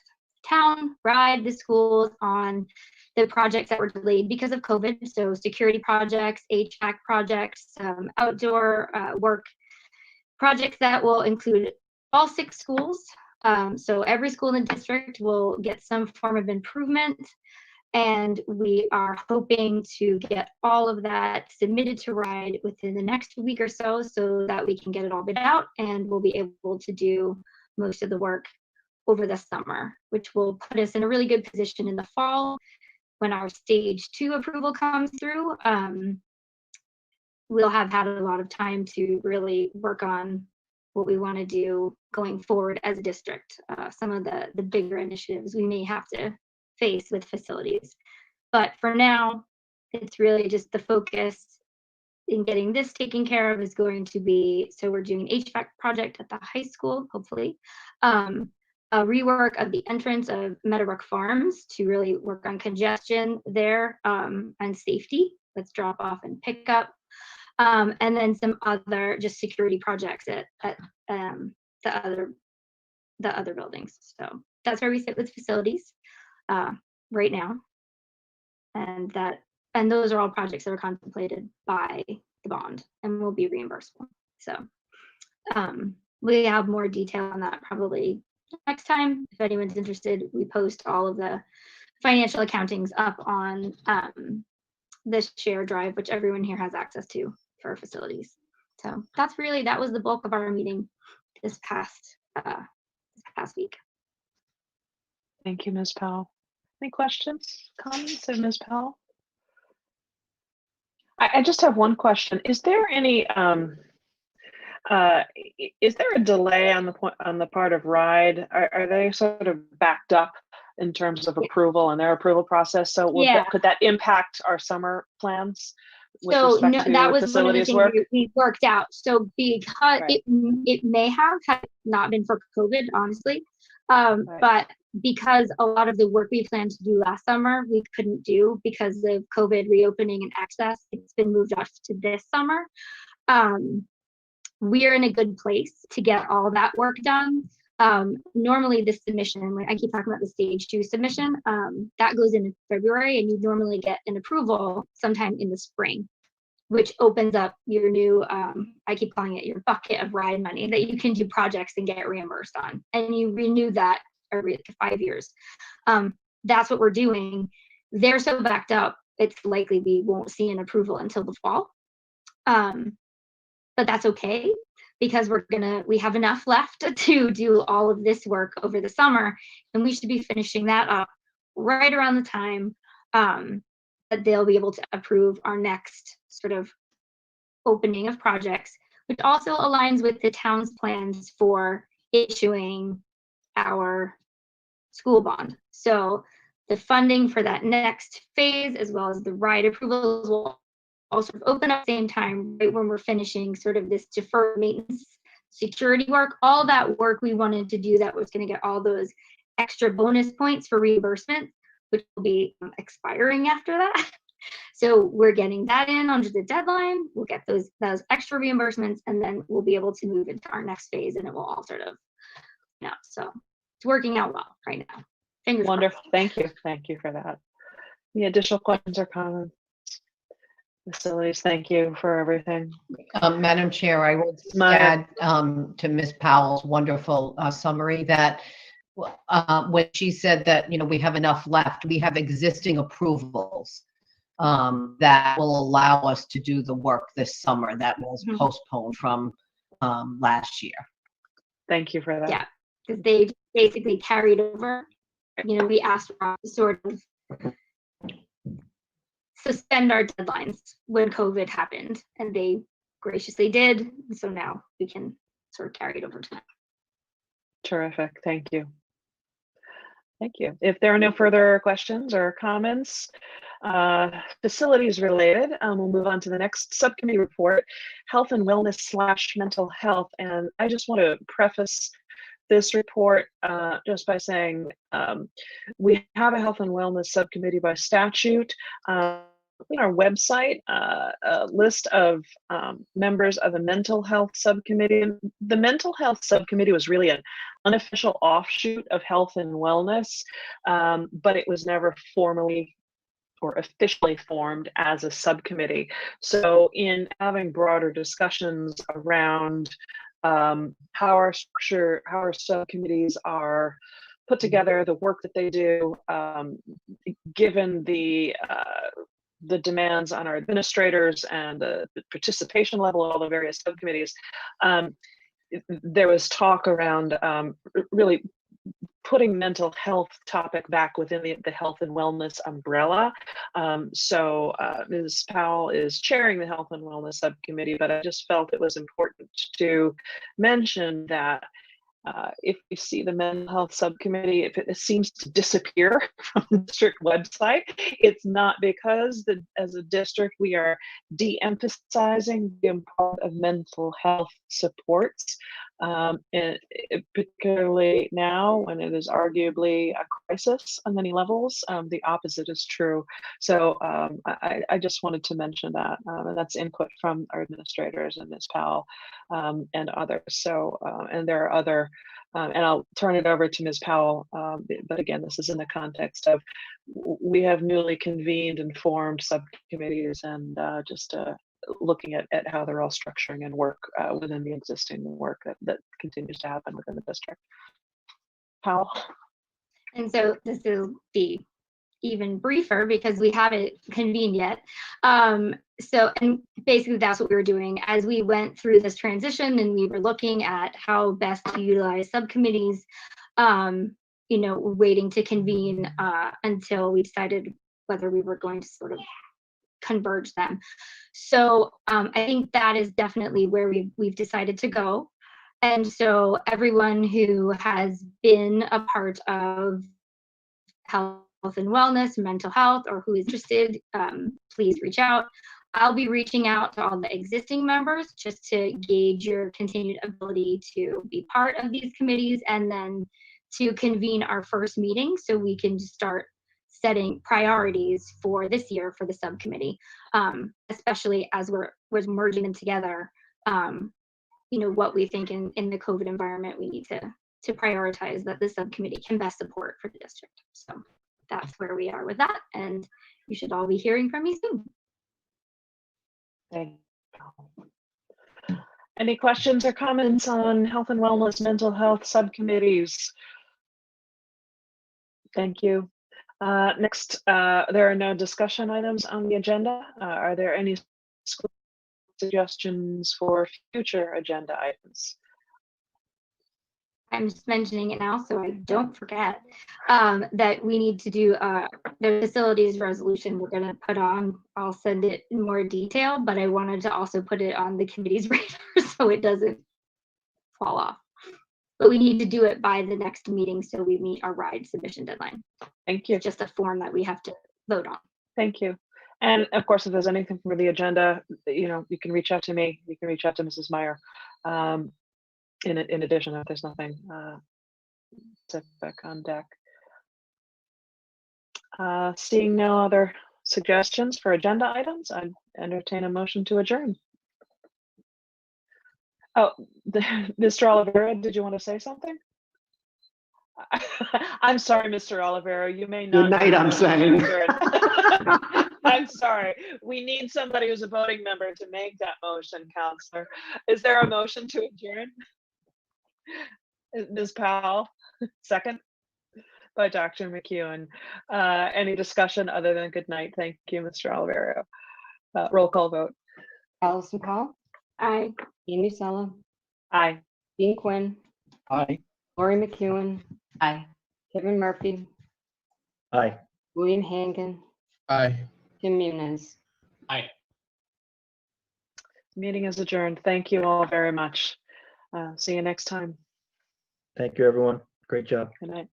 town, ride the schools on the projects that were delayed because of COVID. So security projects, HVAC projects, outdoor work projects that will include all 6 schools. So every school in the district will get some form of improvement. And we are hoping to get all of that submitted to RIDE within the next week or so that we can get it all bid out, and we'll be able to do most of the work over the summer, which will put us in a really good position in the fall when our stage 2 approval comes through. We'll have had a lot of time to really work on what we want to do going forward as a district. Some of the bigger initiatives we may have to face with facilities. But for now, it's really just the focus in getting this taken care of is going to be, so we're doing an HVAC project at the high school, hopefully. A rework of the entrance of Meadowbrook Farms to really work on congestion there and safety. Let's drop off and pick up. And then some other just security projects at the other buildings. So that's where we sit with facilities right now. And those are all projects that are contemplated by the bond and will be reimbursable. So we have more detail on that probably next time. If anyone's interested, we post all of the financial accountings up on this shared drive, which everyone here has access to for our facilities. So that was the bulk of our meeting this past week. Thank you, Ms. Powell. Any questions, comments of Ms. Powell? I just have one question. Is there any is there a delay on the part of RIDE? Are they sort of backed up in terms of approval and their approval process? So could that impact our summer plans with So respect no, to that was one of the facilities things work? we worked out. So because Right. it may have had not been for COVID, honestly, but because a lot of the work we planned to do last summer we couldn't do because of COVID reopening and access, it's been moved off to this summer. We're in a good place to get all that work done. Normally the submission, like I keep talking about the stage 2 submission, that goes in February, and you normally get an approval sometime in the spring, which opens up your new, I keep calling it your bucket of RIDE money that you can do projects and get reimbursed on. And you renew that every 5 years. That's what we're doing. They're so backed up, it's likely we won't see an approval until the fall. But that's okay, because we have enough left to do all of this work over the summer, and we should be finishing that up right around the time that they'll be able to approve our next sort of opening of projects, which also aligns with the town's plans for issuing our school bond. So the funding for that next phase, as well as the RIDE approvals, will also open up at the same time, right when we're finishing sort of this deferred maintenance security work, all that work we wanted to do that was going to get all those extra bonus points for reimbursement, which will be expiring after that. So we're getting that in under the deadline. We'll get those extra reimbursements, and then we'll be able to move into our next phase, and it will all sort of, so it's working out well right now. Fingers Wonderful. crossed. Thank you for that. Any additional questions or comments? Facilities, thank you for everything. Madam Chair, I will just Maya. add to Ms. Powell's wonderful summary that when she said that, we have enough left, we have existing approvals that will allow us to do the work this summer that was postponed from last year. Thank you for that. Yeah, because they basically carried over. We asked Rob to sort of suspend our deadlines when COVID happened, and they graciously did. So now we can sort of carry it over to that. Terrific. Thank you. Thank you. If there are no further questions or comments, facilities related, we'll move on to the next subcommittee report, health and wellness / mental health. And I just want to preface this report just by saying we have a health and wellness subcommittee by statute. On our website, a list of members of the mental health subcommittee. And the mental health subcommittee was really an unofficial offshoot of health and wellness, but it was never formally or officially formed as a subcommittee. So in having broader discussions around how our subcommittees are put together, the work that they do, given the demands on our administrators and the participation level of all the various subcommittees, there was talk around really putting mental health topic back within the health and wellness umbrella. So Ms. Powell is chairing the health and wellness subcommittee, but I just felt it was important to mention that if we see the mental health subcommittee, if it seems to disappear from the district website, it's not because as a district we are de-emphasizing the importance of mental health supports, and particularly now when it is arguably a crisis on many levels. The opposite is true. So I just wanted to mention that, and that's input from our administrators and Ms. Powell and others. So and there are other, and I'll turn it over to Ms. Powell, but again, this is in the context of we have newly convened and formed subcommittees, and just looking at how they're all structuring and work within the existing work that continues to happen within the district. Powell. And so this will be even briefer because we haven't convened yet. And basically that's what we were doing as we went through this transition, and we were looking at how best to utilize subcommittees, waiting to convene until we decided whether we were going to sort of converge them. So I think that is definitely where we've decided to go. And so everyone who has been a part of health and wellness, mental health, or who is interested, please reach out. I'll be reaching out to all the existing members just to gauge your continued ability to be part of these committees, and then to convene our first meeting so we can start setting priorities for this year for the subcommittee, especially as we're merging them together. What we think in the COVID environment we need to prioritize that the subcommittee can best support for the district. So that's where we are with that, and you should all be hearing from me soon. Thank you. Any questions or comments on health and wellness, mental health subcommittees? Thank you. Next, there are no discussion items on the agenda. Are there any suggestions for future agenda items? I'm just mentioning it now so I don't forget that we need to do the facilities resolution we're going to put on. I'll send it in more detail, but I wanted to also put it on the committee's radar so it doesn't fall off. But we need to do it by the next meeting so we meet our RIDE submission deadline. Thank you. It's just a form that we have to vote on. Thank you. And of course, if there's anything for the agenda, you can reach out to me. You can reach out to Mrs. Meyer. In addition, if there's nothing specific on deck. Seeing no other suggestions for agenda items, I'd entertain a motion to adjourn. Oh, Mr. Oliveira, did you want to say something? I'm sorry, Mr. Oliveira, you may not. Good night, I'm saying. I'm sorry. We need somebody who's a voting member to make that motion, Counselor. Is there a motion to adjourn? Ms. Powell, second by Dr. McEwen. Any discussion other than good night? Thank you, Mr. Oliveira. Roll call vote. Allison Powell, Aye. Ian Musella, Aye. Dean Quinn, Aye. Lori McEwen, Aye. Kevin Murphy, Aye. William Hangan, Aye. Tim Muniz. Aye. Meeting is adjourned. Thank you all very much. See you next time. Thank you, everyone. Great job. Good night.